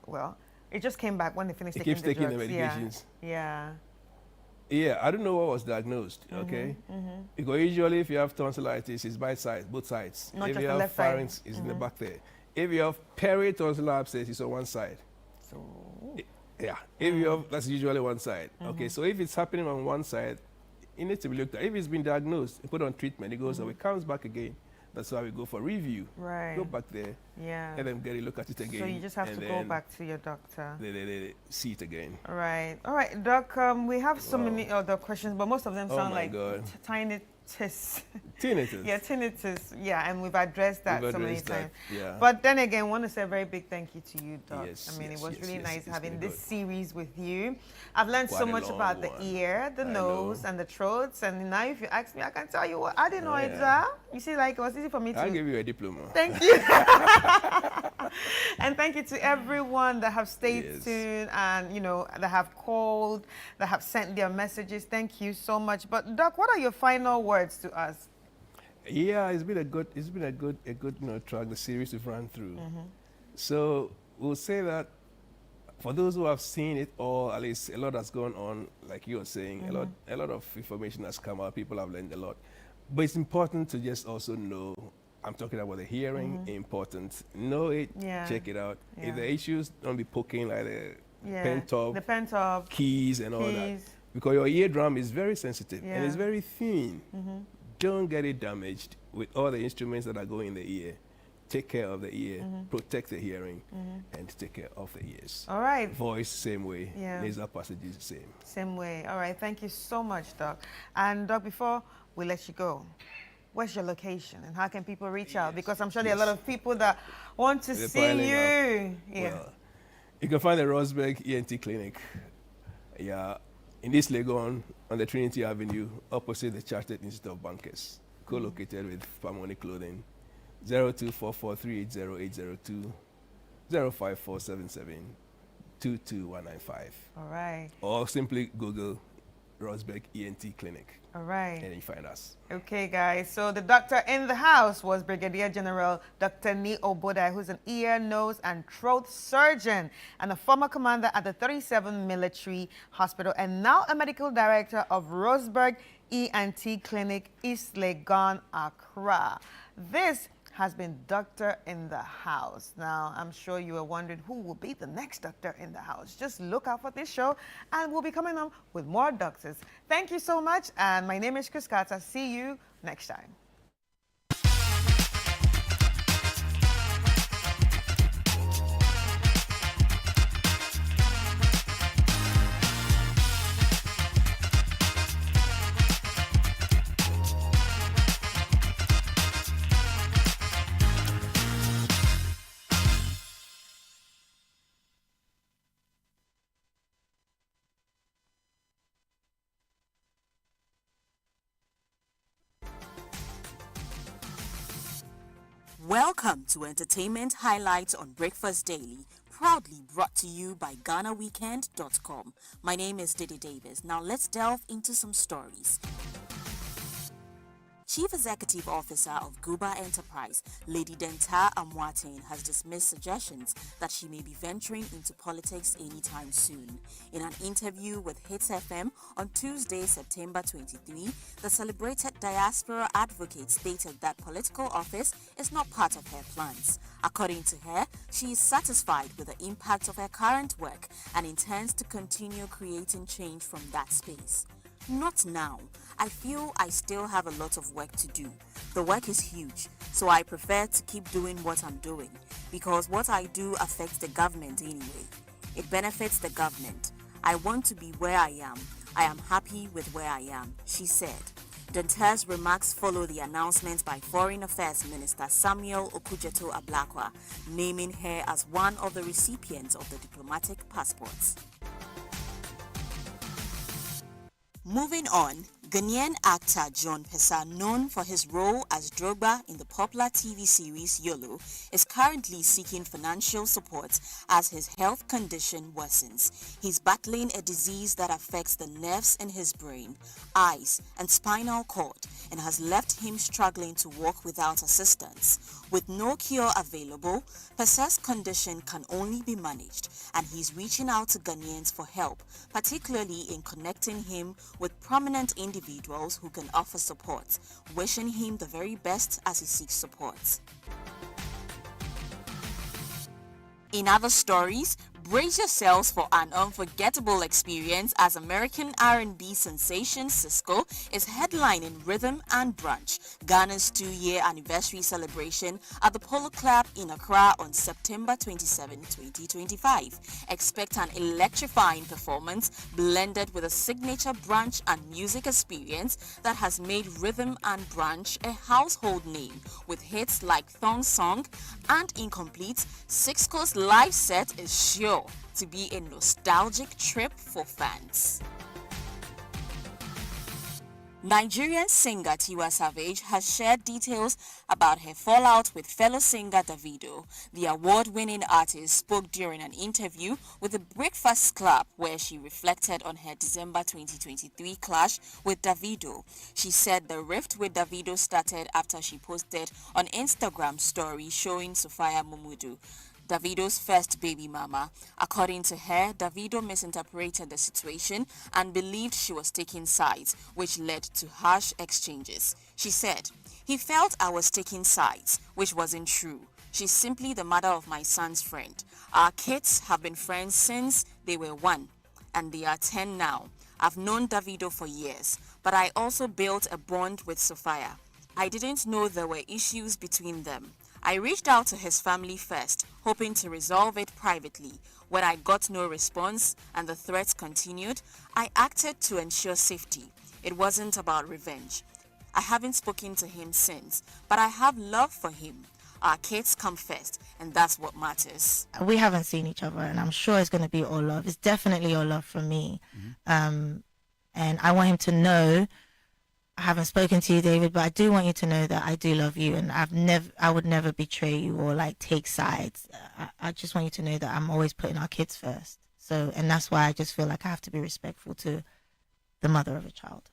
well, it just came back when they finished It taking keeps the taking the drugs. medications. Yeah. Yeah, I don't know what was diagnosed, okay? Because usually if you have tonsillitis, it's by sides, both sides. Not if just you the have left side. pharynx, it's in the back there. If you have peritonsillar abscess, it's on one side. So. Yeah, if you have, that's usually one side. Okay, so if it's happening on one side, it needs to be looked at. If it's been diagnosed, put on treatment, it goes away, comes back again. That's why we go for review. Right. Go back there. Yeah. And then get a look at it again. So you just have and to go then back to your doctor. They see it again. All right. All right, Doc, we have so many other questions, but most of them Oh sound my like God. tinnitus. Tinnitus. Yeah, tinnitus. Yeah, and we've addressed that We've so many addressed that, times. yeah. But then again, I want to say a very big thank you to you, Doc. Yes, I mean, yes, it was yes, really yes, nice it's having been this good. series with you. I've learned Quite so a much long about the one. ear, the I nose, know. and the throats. And now if you ask me, I can tell you what adenoids yeah. are. You see, like, it was easy for me to... I'll give you a diploma. Thank you. And thank you to everyone that have stayed Yes. tuned and, that have called, that have sent their messages. Thank you so much. But, Doc, what are your final words to us? Yeah, it's been a good track, the series we've run through. So we'll say that for those who have seen it, or at least a lot has gone on, like you were saying, a lot of information has come out, people have learned a lot. But it's important to just also know, I'm talking about the hearing, important. Know it, check it out. If the issues, don't be poking like the pen top, keys and all that. Because your eardrum is very sensitive and it's very thin. Don't get it damaged with all the instruments that are going in the ear. Take care of the ear, protect the hearing, and take care of the ears. All right. Voice, same way. Nasal passages, same. Same way. All right. Thank you so much, Doc. And Doc, before we let you go, where's your location and how can people reach out? Because I'm sure there are a lot of people that want to see you. Well, you can find the Rosberg ENT Clinic. In East Legon on the Trinity Avenue, opposite the Chartered Institute of Bankers, co-located with Famoni Clothing. 0244380802 05477 22195. All right. Or simply Google Rosberg ENT Clinic. All right. And you find us. Okay, guys. So the doctor in the house was Brigadier General Dr. Ni Obodai, who's an ear, nose, and throat surgeon and a former commander at the 37th Military Hospital and now a medical director of Rosberg ENT Clinic, East Legon, Accra. This has been Doctor in the House. Now, I'm sure you are wondering who will be the next Doctor in the House. Just look out for this show, and we'll be coming up with more doctors. Thank you so much, and my name is Chris Carter. See you next time. Welcome to Entertainment Highlights on Breakfast Daily, proudly brought to you by GhanaWeekend.com. My name is Didi Davis. Now let's delve into some stories. Chief Executive Officer of Guba Enterprise, Lady Denta Amwatin, has dismissed suggestions that she may be venturing into politics anytime soon. In an interview with Hits FM on Tuesday, September 23, the celebrated diaspora advocate stated that political office is not part of her plans. According to her, she is satisfied with the impact of her current work and intends to continue creating change from that space. Not now. I feel I still have a lot of work to do. The work is huge, so I prefer to keep doing what I'm doing because what I do affects the government anyway. It benefits the government. I want to be where I am. I am happy with where I am, she said. Denta's remarks follow the announcement by Foreign Affairs Minister Samuel Okudzeto Ablakwa, naming her as one of the recipients of the diplomatic passports. Moving on, Ghanaian actor John Pesa, known for his role as Drogba in the popular TV series YOLO, is currently seeking financial support as his health condition worsens. He's battling a disease that affects the nerves in his brain, eyes, and spinal cord, and has left him struggling to walk without assistance. With no cure available, Pesa's condition can only be managed, and he's reaching out to Ghanaians for help, particularly in connecting him with prominent individuals who can offer support, wishing him the very best as he seeks support. In other stories, brace yourselves for an unforgettable experience as American R&B sensation Cisco is headlining Rhythm and Brunch, Ghana's 2-year anniversary celebration at the Polo Club in Accra on September 27, 2025. Expect an electrifying performance blended with a signature brunch and music experience that has made Rhythm and Brunch a household name with hits like Thong Song and Incomplete. Cisco's live set is sure to be a nostalgic trip for fans. Nigerian singer Tiwa Savage has shared details about her fallout with fellow singer Davido. The award-winning artist spoke during an interview with the Breakfast Club where she reflected on her December 2023 clash with Davido. She said the rift with Davido started after she posted an Instagram story showing Sophia Mumudu, Davido's first baby mama. According to her, Davido misinterpreted the situation and believed she was taking sides, which led to harsh exchanges. She said, "He felt I was taking sides, which wasn't true. She's simply the mother of my son's friend. Our kids have been friends since they were 1, and they are 10 now. I've known Davido for years, but I also built a bond with Sophia. I didn't know there were issues between them. I reached out to his family first, hoping to resolve it privately. When I got no response and the threats continued, I acted to ensure safety. It wasn't about revenge. I haven't spoken to him since, but I have love for him. Our kids come first, and that's what matters." We haven't seen each other, and I'm sure it's going to be all love. It's definitely all love from me. And I want him to know, I haven't spoken to you, David, but I do want you to know that I do love you, and I would never betray you or like take sides. I just want you to know that I'm always putting our kids first. So, and that's why I just feel like I have to be respectful to the mother of a child.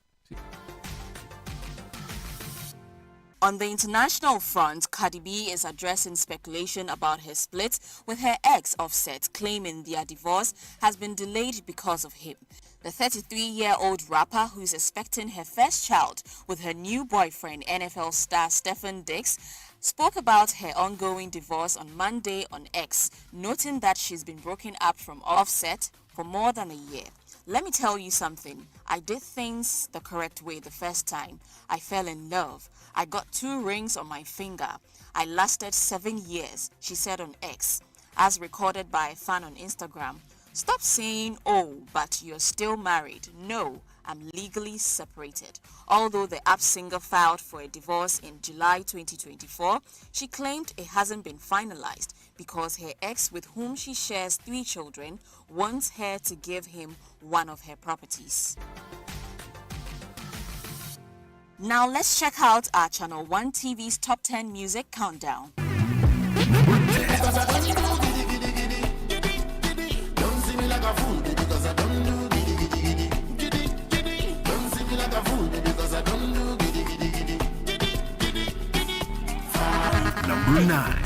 On the international front, Cardi B is addressing speculation about her split with her ex Offset, claiming their divorce has been delayed because of him. The 33-year-old rapper, who's expecting her first child with her new boyfriend, NFL star Stephen Diggs, spoke about her ongoing divorce on Monday on X, noting that she's been broken up from Offset for more than a year. "Let me tell you something. I did things the correct way the first time. I fell in love. I got 2 rings on my finger. I lasted 7 years," she said on X, as recorded by a fan on Instagram. "Stop saying, oh, but you're still married. No, I'm legally separated." Although the app singer filed for a divorce in July 2024, she claimed it hasn't been finalized because her ex, with whom she shares 3 children, wants her to give him one of her properties. Now let's check out our Channel 1 TV's Top 10 Music Countdown. Number 9.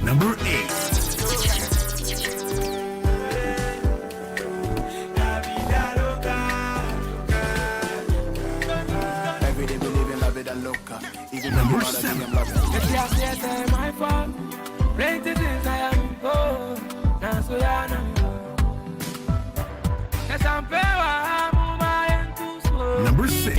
Number 8. Number 7. Number 6.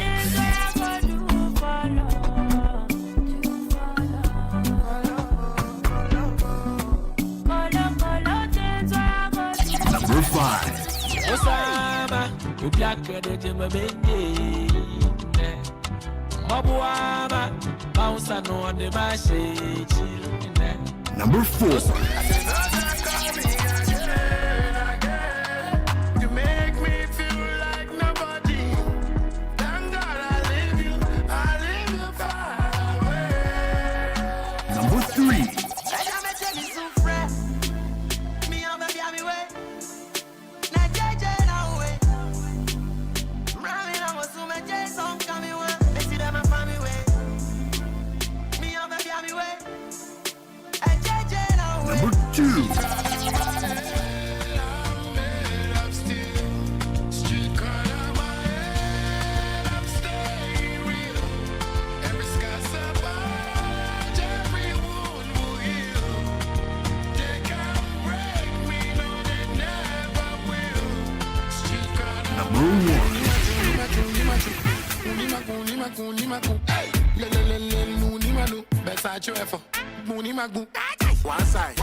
Number 5. Number 4. Number 3. Number 2. One side,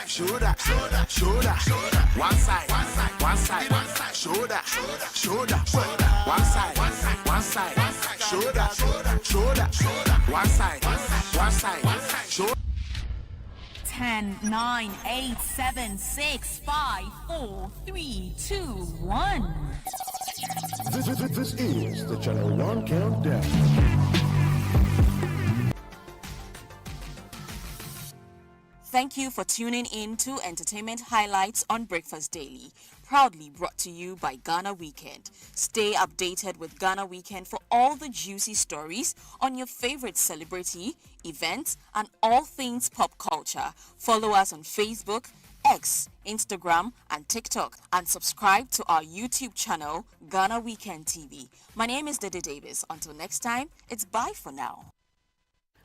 shoulder, shoulder, one side, shoulder, shoulder, one side, shoulder, shoulder, one Show 10, 9, 8, 7, 6, 5, 4, 3, 2, 1. This is the Channel 1 Countdown. Thank you for tuning in to Entertainment Highlights on Breakfast Daily, proudly brought to you by Ghana Weekend. Stay updated with Ghana Weekend for all the juicy stories on your favorite celebrity, events, and all things pop culture. Follow us on Facebook, X, Instagram, and TikTok, and subscribe to our YouTube channel, Ghana Weekend TV. My name is Dede Davis. Until next time, it's bye for now.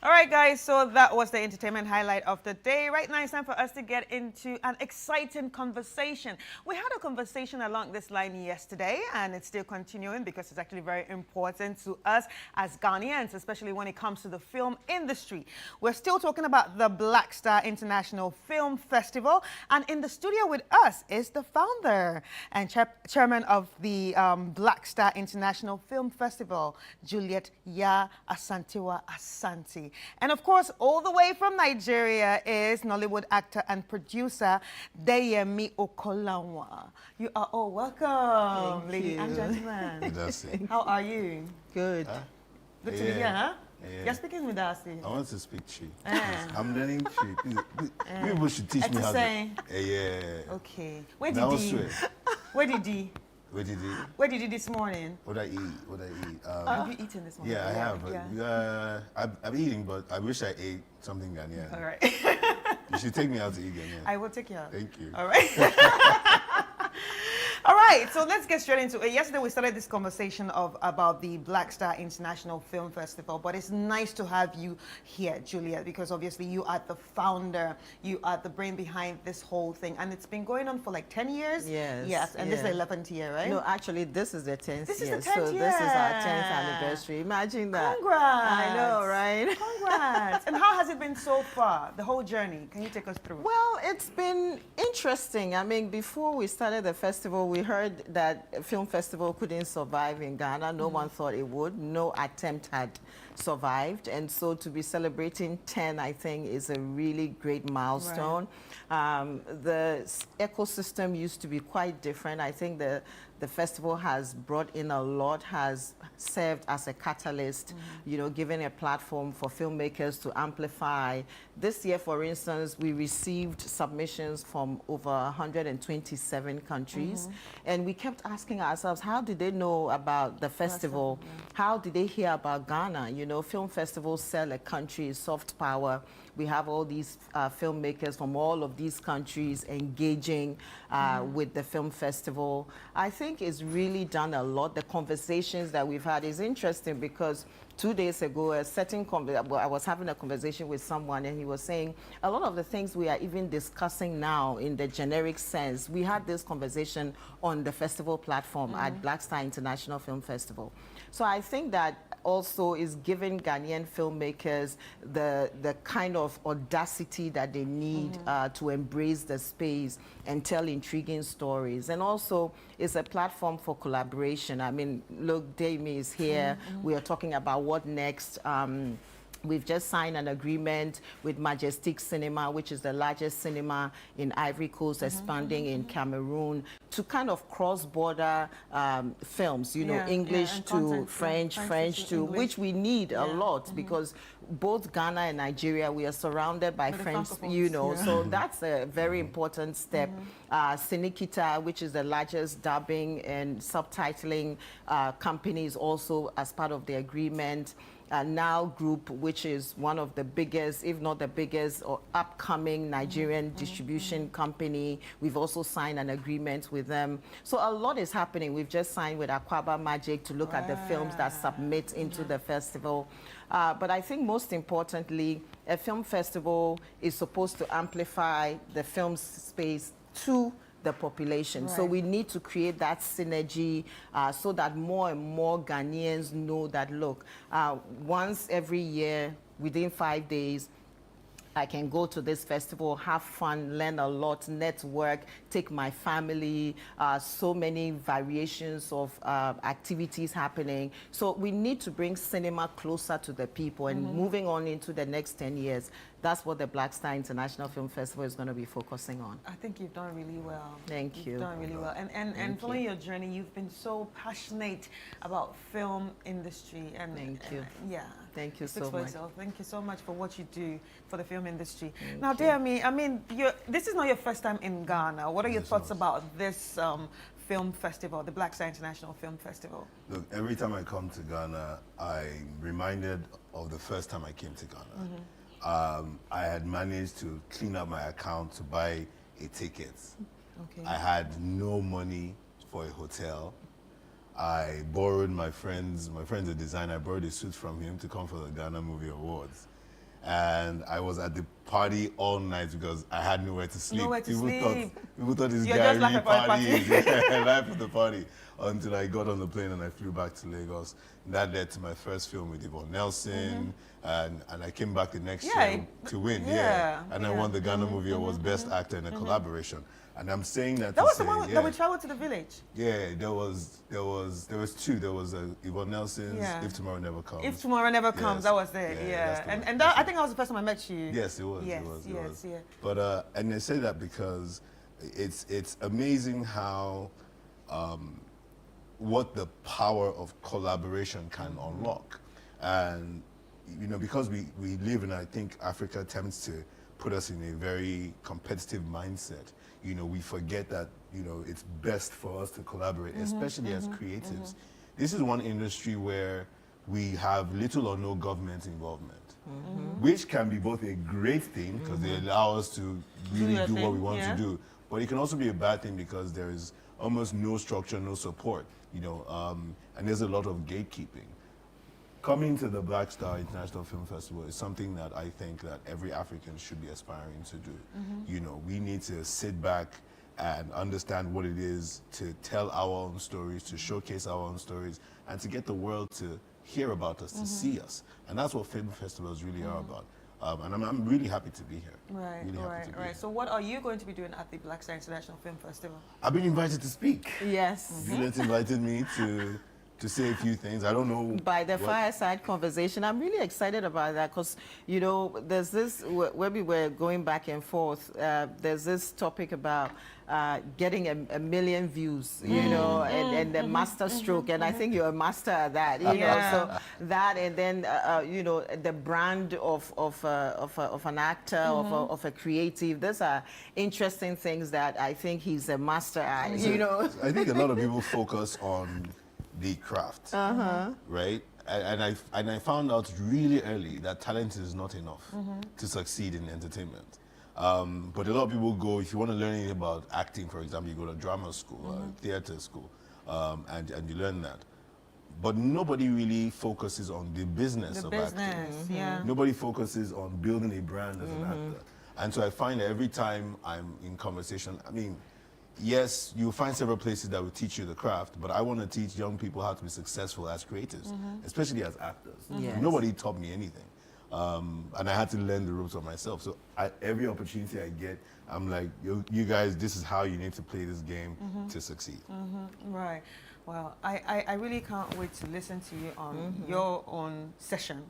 All right, guys, so that was the entertainment highlight of the day. Right now, it's time for us to get into an exciting conversation. We had a conversation along this line yesterday, and it's still continuing because it's actually very important to us as Ghanaians, especially when it comes to the film industry. We're still talking about the Black Star International Film Festival, and in the studio with us is the founder and chairman of the Black Star International Film Festival, Juliet Ya Asantewa Asante. And of course, all the way from Nigeria is Nollywood actor and producer Deyemi Okolanwa. You are all welcome, ladies and gentlemen. How are you? Good. Good to be here, huh? Yeah. You're speaking with us. I want to speak Chi. I'm learning Chi. People should teach me how to. Yeah. Okay. Where did he? Where did he? Where did he? Where did you this morning? What I eat? Have you eaten this morning? Yeah, I have. I'm eating, but I wish I ate something Ghanaian. All right. You should take me out to eat Ghanaian. I will take you out. Thank you. All right. All right, so let's get straight into it. Yesterday we started this conversation about the Black Star International Film Festival, but it's nice to have you here, Juliet, because obviously you are the founder, you are the brain behind this whole thing, and it's been going on for like 10 years? Yes. And this is the 11th year, right? No, actually, this is the 10th year. This is the 10th so year. this is our 10th anniversary. Imagine that. Congrats. I know, right? Congrats. And how has it been so far, the whole journey? Can you take us through? Well, it's been interesting. I mean, before we started the festival, we heard that a film festival couldn't survive in Ghana. No one thought it would. No attempt had survived. And so to be celebrating 10, I think, is a really great milestone. Right. The ecosystem used to be quite different. I think the festival has brought in a lot, has served as a catalyst, you know, giving a platform for filmmakers to amplify. This year, for instance, we received submissions from over 127 countries. And we kept asking ourselves, how did they know about the festival? How did they hear about Ghana? You know, film festivals sell a country soft power. We have all these filmmakers from all of these countries engaging with the film festival. I think it's really done a lot. The conversations that we've had is interesting because 2 days ago, I was having a conversation with someone and he was saying a lot of the things we are even discussing now in the generic sense, we had this conversation on the festival platform at Black Star International Film Festival. So I think that also is giving Ghanaian filmmakers the kind of audacity that they need to embrace the space and tell intriguing stories. And also it's a platform for collaboration. I mean, look, Deyemi is here. We are talking about what next. We've just signed an agreement with Majestic Cinema, which is the largest cinema in Ivory Coast, expanding in Cameroon, to kind of cross-border films, you know, English to French, French to English, which we need a lot because both Ghana and Nigeria, we are surrounded by French, you know, so that's a very important step. Sinikita, which is the largest dubbing and subtitling company, is also as part of the agreement. Now Group, which is one of the biggest, if not the biggest, or upcoming Nigerian distribution company. We've also signed an agreement with them. So a lot is happening. We've just signed with Aquaba Magic to look at the films that submit into the festival. But I think most importantly, a film festival is supposed to amplify the film space to the population. So we need to create that synergy so that more and more Ghanaians know that, look, once every year, within 5 days, I can go to this festival, have fun, learn a lot, network, take my family, so many variations of activities happening. So we need to bring cinema closer to the people, and moving on into the next 10 years, that's what the Black Star International Film Festival is going to be focusing on. I think you've done really well. Thank you. You've done really well. And following your journey, you've been so passionate about film industry. And thank you. Yeah. Thank you so much. Thank you so much for what you do for the film industry. Thank now, you. Dayami, I mean, this is not your first time in Ghana. What are your thoughts about this film festival, the Black Star International Film Festival? Look, every time I come to Ghana, I'm reminded of the first time I came to Ghana. I had managed to clean up my account to buy a ticket. Okay. I had no money for a hotel. I borrowed my friend's a designer, I borrowed a suit from him to come for the Ghana Movie Awards. And I was at the party all night because I had nowhere to sleep. Nowhere to sleep. People thought this You're guy just really parties. life of the party, until I got on the plane and I flew back to Lagos. And that led to my first film with Yvonne Nelson, and I came back the next year to win. And I won the Ghana Movie Awards Best Actor in a collaboration. And I'm saying that. That was the one that we traveled to the village. Yeah, there was two. There was Yvonne Nelson's If Tomorrow Never Comes. If Tomorrow Never Comes, that was it. Yeah. And that, I think that was the first time I met you. Yes, it was. Yes, it was. yes, yeah. But and I say that because it's amazing how what the power of collaboration can unlock. And you know, because we live in, I think Africa tends to put us in a very competitive mindset. You know, we forget that, you know, it's best for us to collaborate, especially as creatives. This is one industry where we have little or no government involvement, which can be both a great thing because they allow us to really do what we want to do, but it can also be a bad thing because there is almost no structure, no support, you know, and there's a lot of gatekeeping. Coming to the Black Star International Film Festival is something that I think that every African should be aspiring to do. You know, we need to sit back and understand what it is to tell our own stories, to showcase our own stories, and to get the world to hear about us, to see us. And that's what film festivals really are about. And I'm really happy to be here. Right, really happy to be here. So what are you going to be doing at the Black Star International Film Festival? I've been invited to speak. Yes. Juliet invited me to say a few things. I don't know. By the fireside conversation, I'm really excited about that because, you know, there's this, where we were going back and forth, there's this topic about getting a million views, you know, and the master stroke. And I think you're a master at that, you know. So that, and then, you know, the brand of an actor, of a creative. Those are interesting things that I think he's a master at, you know. I think a lot of people focus on the craft, right? And I found out really early that talent is not enough to succeed in entertainment. But a lot of people go, if you want to learn anything about acting, for example, you go to drama school, theater school, and you learn that. But nobody really focuses on the business of acting. Nobody focuses on building a brand as an actor. And so I find that every time I'm in conversation, I mean, yes, you'll find several places that will teach you the craft, but I want to teach young people how to be successful as creators, especially as actors. Nobody taught me anything. And I had to learn the ropes on myself. So every opportunity I get, I'm like, you guys, this is how you need to play this game to succeed. Right. Well, I really can't wait to listen to you on your own session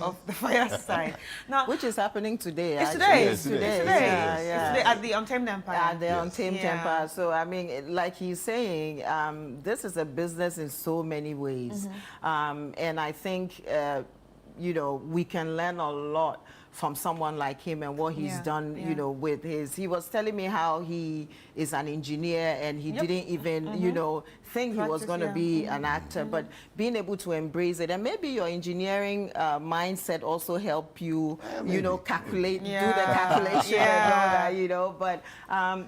of the fireside. Now, which is happening today. It's today. It's today. It's today at the Untamed Empire. At the Untamed Empire. So, I mean, like he's saying, this is a business in so many ways. And I think, you know, we can learn a lot from someone like him and what he's done, you know, with his, he was telling me how he is an engineer and he didn't even, you know, think he was going to be an actor, but being able to embrace it. And maybe your engineering mindset also help you, you know, calculate, do the calculation and all that, you know. But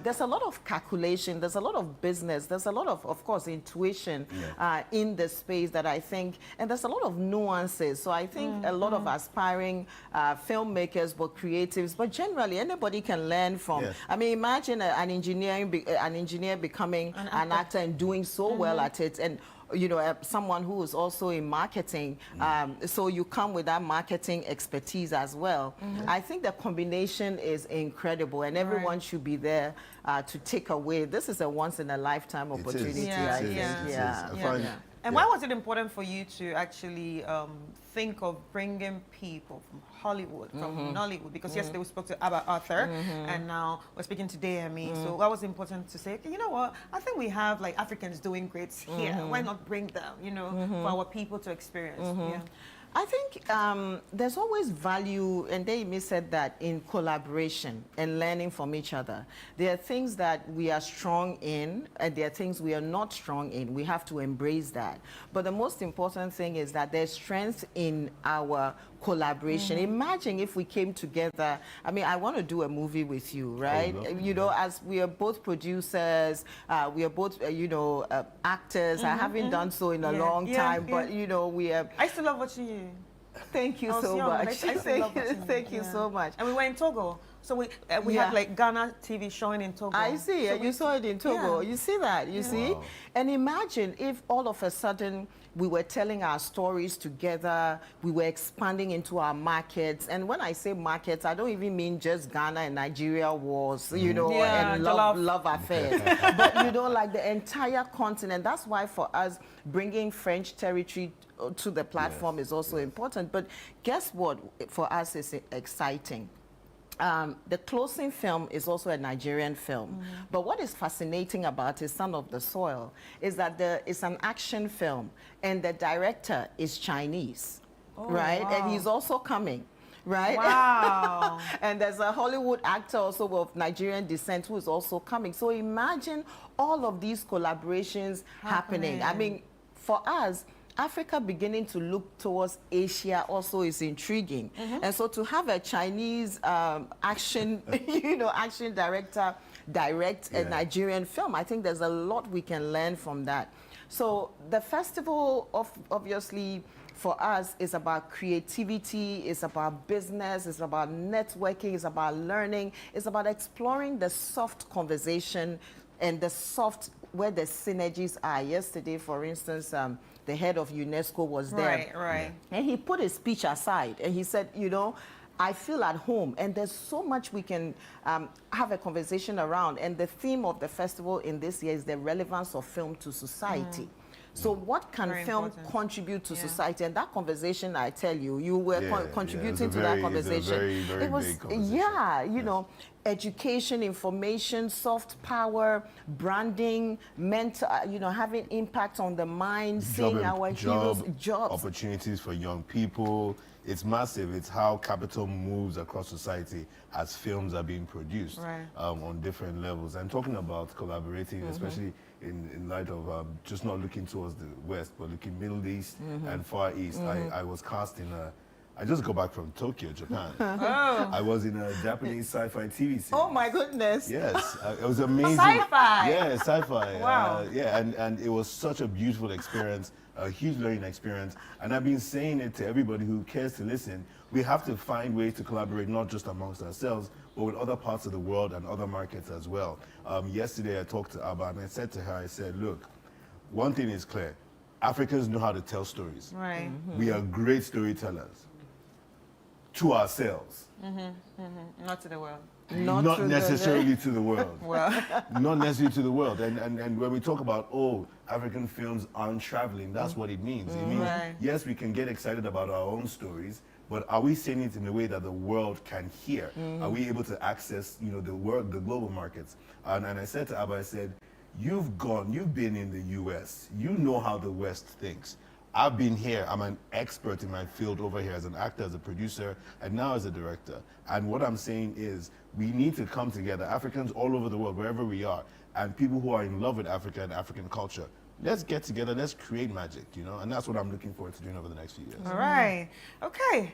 there's a lot of calculation, there's a lot of business, there's a lot of course, intuition in the space that I think, and there's a lot of nuances. So I think a lot of aspiring filmmakers, but creatives, but generally anybody can learn from. I mean, imagine an engineer becoming an actor and doing so well at it, and you know, someone who is also in marketing, so you come with that marketing expertise as well. I think the combination is incredible, and everyone should be there to take away. This is a once-in-a-lifetime opportunity, I think. And why was it important for you to actually think of bringing people from Hollywood, from Nollywood? Because yesterday we spoke to Abba Arthur, and now we're speaking to Deyemi. So why was it important to say, okay, you know what? I think we have like Africans doing great here. Why not bring them, you know, for our people to experience? Yeah. I think there's always value, and Deyemi said that, in collaboration and learning from each other. There are things that we are strong in, and there are things we are not strong in. We have to embrace that. But the most important thing is that there's strength in our collaboration. Imagine if we came together. I mean, I want to do a movie with you, right? You know, as we are both producers, we are both, you know, actors. I haven't done so in a long time, but, you know, we are... I still love watching you. Thank you so much. Thank you so much. And we were in Togo. So we had like Ghana TV showing in Togo. I see. So you saw it in Togo. You see that? You see? Wow. And imagine if all of a sudden we were telling our stories together, we were expanding into our markets. And when I say markets, I don't even mean just Ghana and Nigeria wars, you know, and love affairs. But, you know, like the entire continent. That's why for us, bringing French territory to the platform is also important. But guess what? For us, it's exciting. The closing film is also a Nigerian film. But what is fascinating about it, Son of the Soil, is that it's an action film, and the director is Chinese, right? Wow. And he's also coming. Right? Wow. And there's a Hollywood actor also of Nigerian descent who is also coming. So imagine all of these collaborations happening. I mean, for us, Africa beginning to look towards Asia also is intriguing. And so to have a Chinese action, you know, action director direct a Nigerian film, I think there's a lot we can learn from that. So the festival, obviously, for us, is about creativity, it's about business, it's about networking, it's about learning, it's about exploring the soft conversation and the soft, where the synergies are. Yesterday, for instance, the head of UNESCO was there. Right. And he put his speech aside and he said, you know, I feel at home, and there's so much we can have a conversation around. And the theme of the festival in this year is the relevance of film to society. So what can film contribute to society? And that conversation, I tell you, you were contributing to that conversation. It was big conversation. You know, education, information, soft power, branding, mental, you know, having impact on the mind, seeing our heroes, jobs. Opportunities for young people. It's massive. It's how capital moves across society as films are being produced on different levels. And talking about collaborating, especially in light of just not looking towards the West, but looking Middle East and Far East. I was cast in I just got back from Tokyo, Japan. I was in a Japanese sci-fi TV series. Oh my goodness. Yes, it was amazing. Sci-fi. Yeah, sci-fi. Wow. And it was such a beautiful experience, a huge learning experience. And I've been saying it to everybody who cares to listen. We have to find ways to collaborate, not just amongst ourselves, but with other parts of the world and other markets as well. Yesterday I talked to Abba and I said to her, I said, look, one thing is clear. Africans know how to tell stories. Right. We are great storytellers. To ourselves. Not to the world. Not necessarily to the world. Well. Not necessarily to the world. And when we talk about, African films aren't traveling, that's what it means. It means, yes, we can get excited about our own stories, but are we saying it in a way that the world can hear? Are we able to access, you know, the global markets? And I said to Abba, I said, you've been in the US, you know how the West thinks. I've been here, I'm an expert in my field over here as an actor, as a producer, and now as a director. And what I'm saying is, we need to come together, Africans all over the world, wherever we are, and people who are in love with Africa and African culture. Let's get together, let's create magic, you know, and that's what I'm looking forward to doing over the next few years. All right. Okay.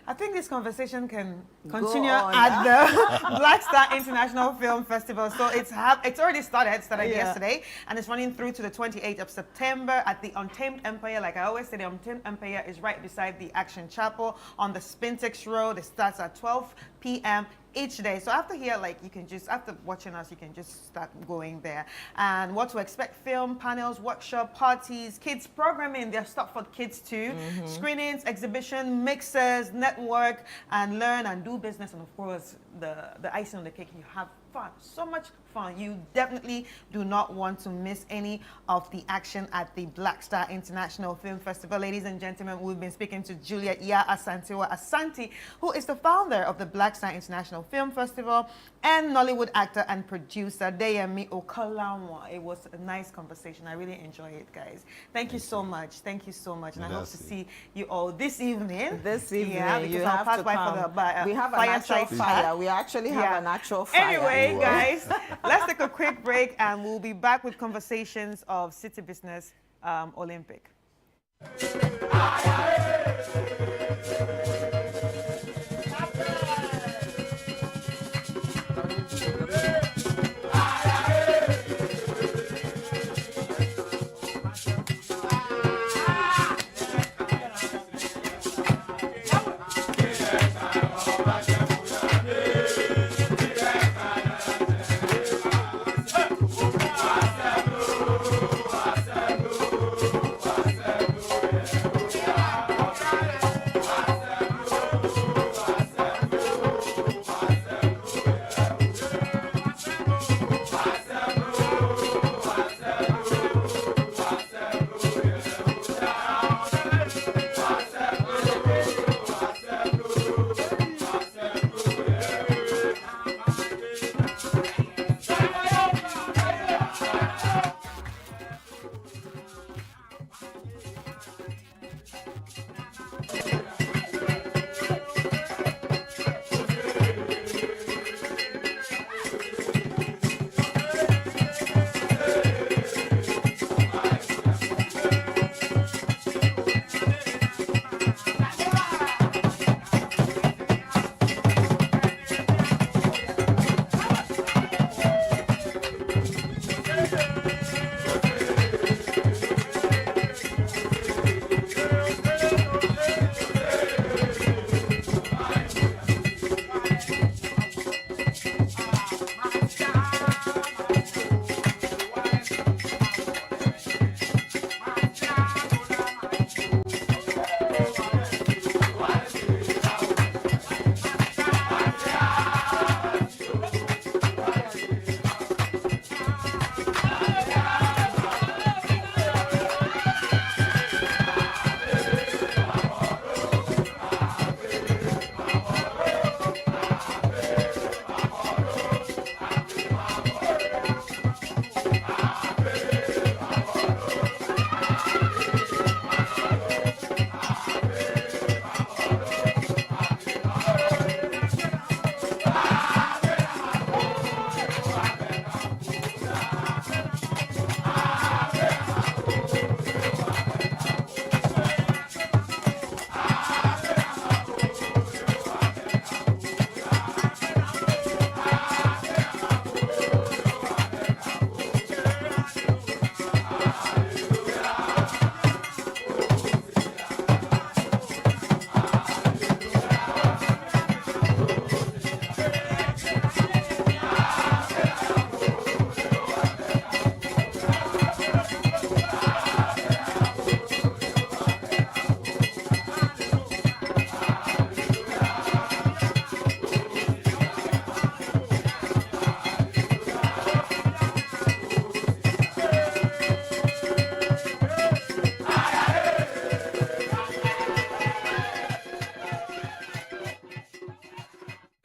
I think this conversation can continue at the Black Star International Film Festival. So it's already started yesterday, and it's running through to the 28th of September at the Untamed Empire. Like I always say, the Untamed Empire is right beside the Action Chapel on the Spintex Road. It starts at 12 p.m. each day. So after here, like you can just, after watching us, you can just start going there. And what to expect: film, panels, workshop, parties, kids programming. There's stuff for kids too. Screenings, exhibition, mixers, network, and learn and do business. And of course, the icing on the cake, you have fun. So much fun. You definitely do not want to miss any of the action at the Black Star International Film Festival. Ladies and gentlemen, we've been speaking to Juliet Ya Asantewa Asante, who is the founder of the Black Star International Film Festival, and Nollywood actor and producer Deyemi Okolanwa. It was a nice conversation. I really enjoyed it, guys. Thank you so much. Thank you so much. And I hope to see you all this evening. Yeah, because you I'll have pass to by come. for the We have a natural fireside fire. chat. We actually have a natural fire. Anyway, guys, let's take a quick break and we'll be back with conversations of City Business Olympic.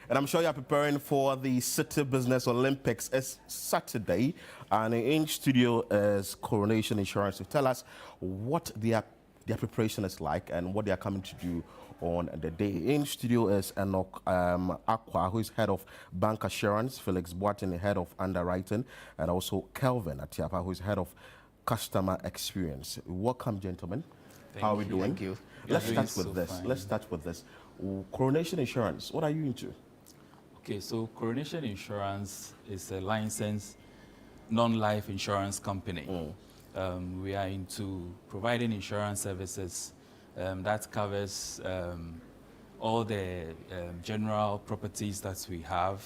And I'm sure you're preparing for the City Business Olympics. It's Saturday, and in studio is Coronation Insurance to tell us what their preparation is like and what they are coming to do on the day. In studio is Enoch Aqua, who is head of bank assurance, Felix Boatin, head of underwriting, and also Kelvin Atiapa, who is head of customer experience. Welcome, gentlemen. How are we doing? Thank you. Let's start with this. Coronation Insurance, what are you into? Okay, so Coronation Insurance is a licensed non-life insurance company. We are into providing insurance services that covers all the general properties that we have.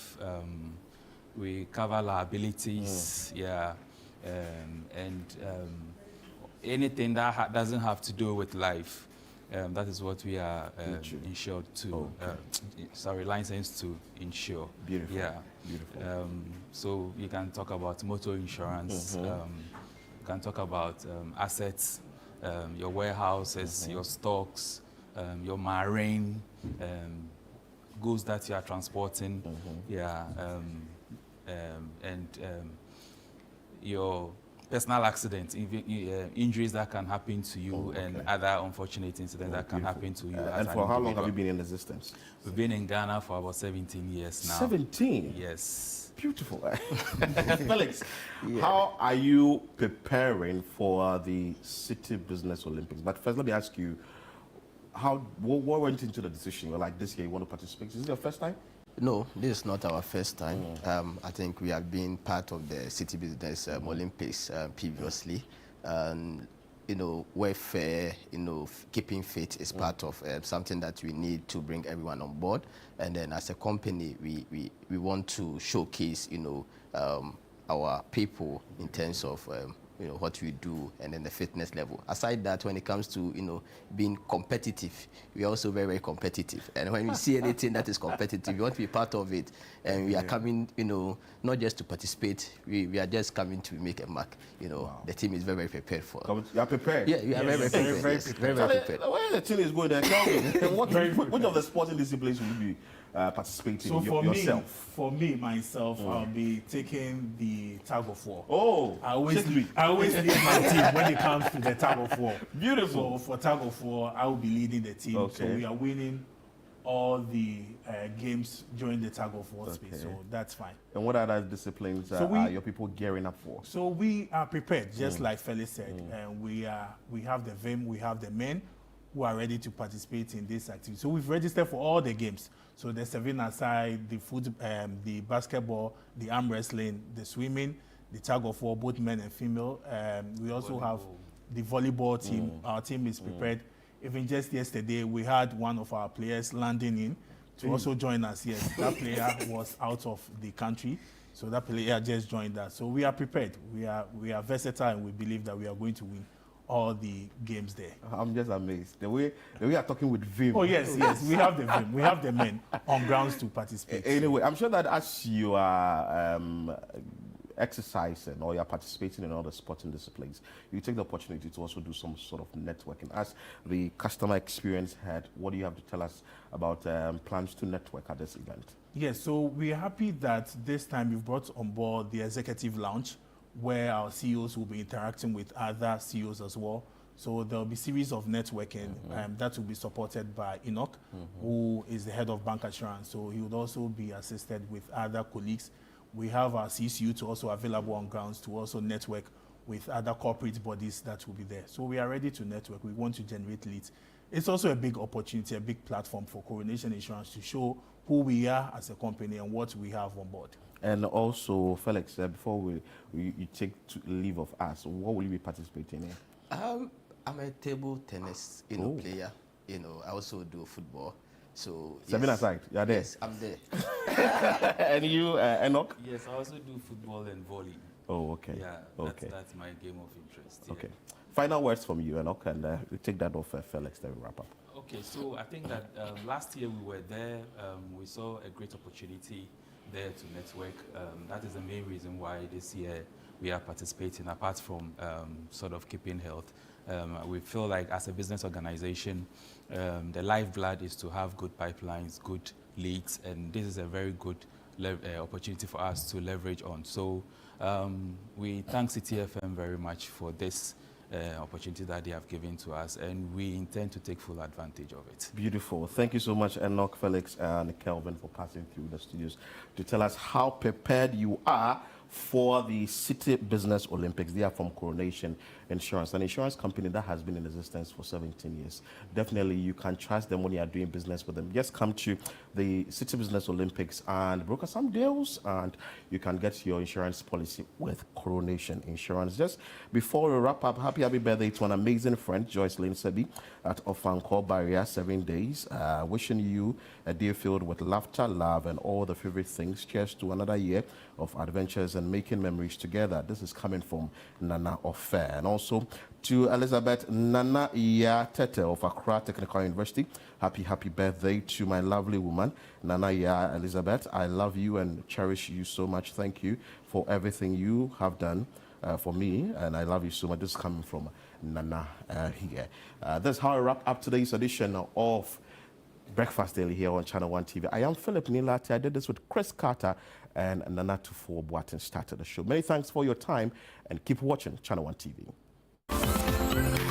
We cover liabilities, and anything that doesn't have to do with life. That is what we are insured to, licensed to insure. Beautiful. Yeah. Beautiful. So you can talk about motor insurance, you can talk about assets, your warehouses, your stocks, your marine, goods that you are transporting, and your personal accidents, injuries that can happen to you, and other unfortunate incidents that can happen to you. And for how long have you been in existence? We've been in Ghana for about 17 years now. 17? Yes. Beautiful. Felix, how are you preparing for the City Business Olympics? But first, let me ask you, what went into the decision? You're like, this year you want to participate. Is it your first time? No, this is not our first time. I think we have been part of the City Business Olympics previously. And, welfare, keeping fit is part of something that we need to bring everyone on board. And then as a company, we want to showcase, our people in terms of what we do, and then the fitness level. Aside that, when it comes to being competitive, we are also very, very competitive. And when we see anything that is competitive, we want to be part of it. And we are coming, not just to participate. We are just coming to make a mark. Wow. The team is very, very prepared for. You are prepared. Yeah, we are very, very prepared. Very, very prepared. Where the team is going there? Which of the sporting disciplines will you be participating yourself? For me, myself, I'll be taking the tug of war. Oh, I always lead my team when it comes to the tug of war. Beautiful. So for tug of war, I will be leading the team. Okay. So we are winning all the games during the tug of war space. So that's fine. And what other disciplines are your people gearing up for? So we are prepared, just like Felix said. And we have the VIM, we have the men who are ready to participate in this activity. So we've registered for all the games. So the 7-a-side, the foot, the basketball, the arm wrestling, the swimming, the tug of war, both men and female. We also have the volleyball team. Our team is prepared. Even just yesterday, we had one of our players landing in to also join us. Yes, that player was out of the country, so that player just joined us. So we are prepared. We are versatile, and we believe that we are going to win all the games there. I'm just amazed. The way you are talking with Vim. Oh, yes, we have the Vim. We have the men on grounds to participate. Anyway, I'm sure that as you are exercising or you're participating in all the sporting disciplines, you take the opportunity to also do some sort of networking. As the customer experience head, what do you have to tell us about plans to network at this event? Yes, so we're happy that this time you've brought on board the executive lounge, where our CEOs will be interacting with other CEOs as well. So there'll be a series of networking that will be supported by Enoch, who is the head of bank assurance. So he would also be assisted with other colleagues. We have our CCU to also available on grounds to also network with other corporate bodies that will be there. So we are ready to network. We want to generate leads. It's also a big opportunity, a big platform for Coronation Insurance to show who we are as a company and what we have on board. And also, Felix, before you take leave of us, what will you be participating in? I'm a table tennis player. I also do football. So 7-a-side, you're there? Yes, I'm there. And you, Enoch? Yes, I also do football and volley. Oh, okay. Yeah, okay. That's my game of interest. Yeah. Okay. Final words from you, Enoch, and we take that off Felix, then we wrap up. Okay, so I think that last year we were there. We saw a great opportunity there to network. That is the main reason why this year we are participating, apart from sort of keeping health. We feel like as a business organization, the lifeblood is to have good pipelines, good leads, and this is a very good opportunity for us to leverage on. So we thank City FM very much for this opportunity that they have given to us, and we intend to take full advantage of it. Beautiful. Thank you so much, Enoch, Felix, and Kelvin, for passing through the studios to tell us how prepared you are for the City Business Olympics. They are from Coronation Insurance, an insurance company that has been in existence for 17 years. Definitely, you can trust them when you are doing business with them. Just come to the City Business Olympics and broker some deals, and you can get your insurance policy with Coronation Insurance. Just before we wrap up, happy birthday to an amazing friend, Joyce Lane Sebi at Ofankor Barrier 7 days. Wishing you a day filled with laughter, love, and all the favorite things. Cheers to another year of adventures and making memories together. This is coming from Nana Ofair. And also to Elizabeth Nana Ya Tete of Accra Technical University. Happy birthday to my lovely woman, Nana Ya Elizabeth. I love you and cherish you so much. Thank you for everything you have done for me, and I love you so much. This is coming from Nana here. That's how I wrap up today's edition of Breakfast Daily here on Channel One TV. I am Philip Nilati. I did this with Chris Carter and Nana Tufo Boateng started the show. Many thanks for your time and keep watching Channel One TV.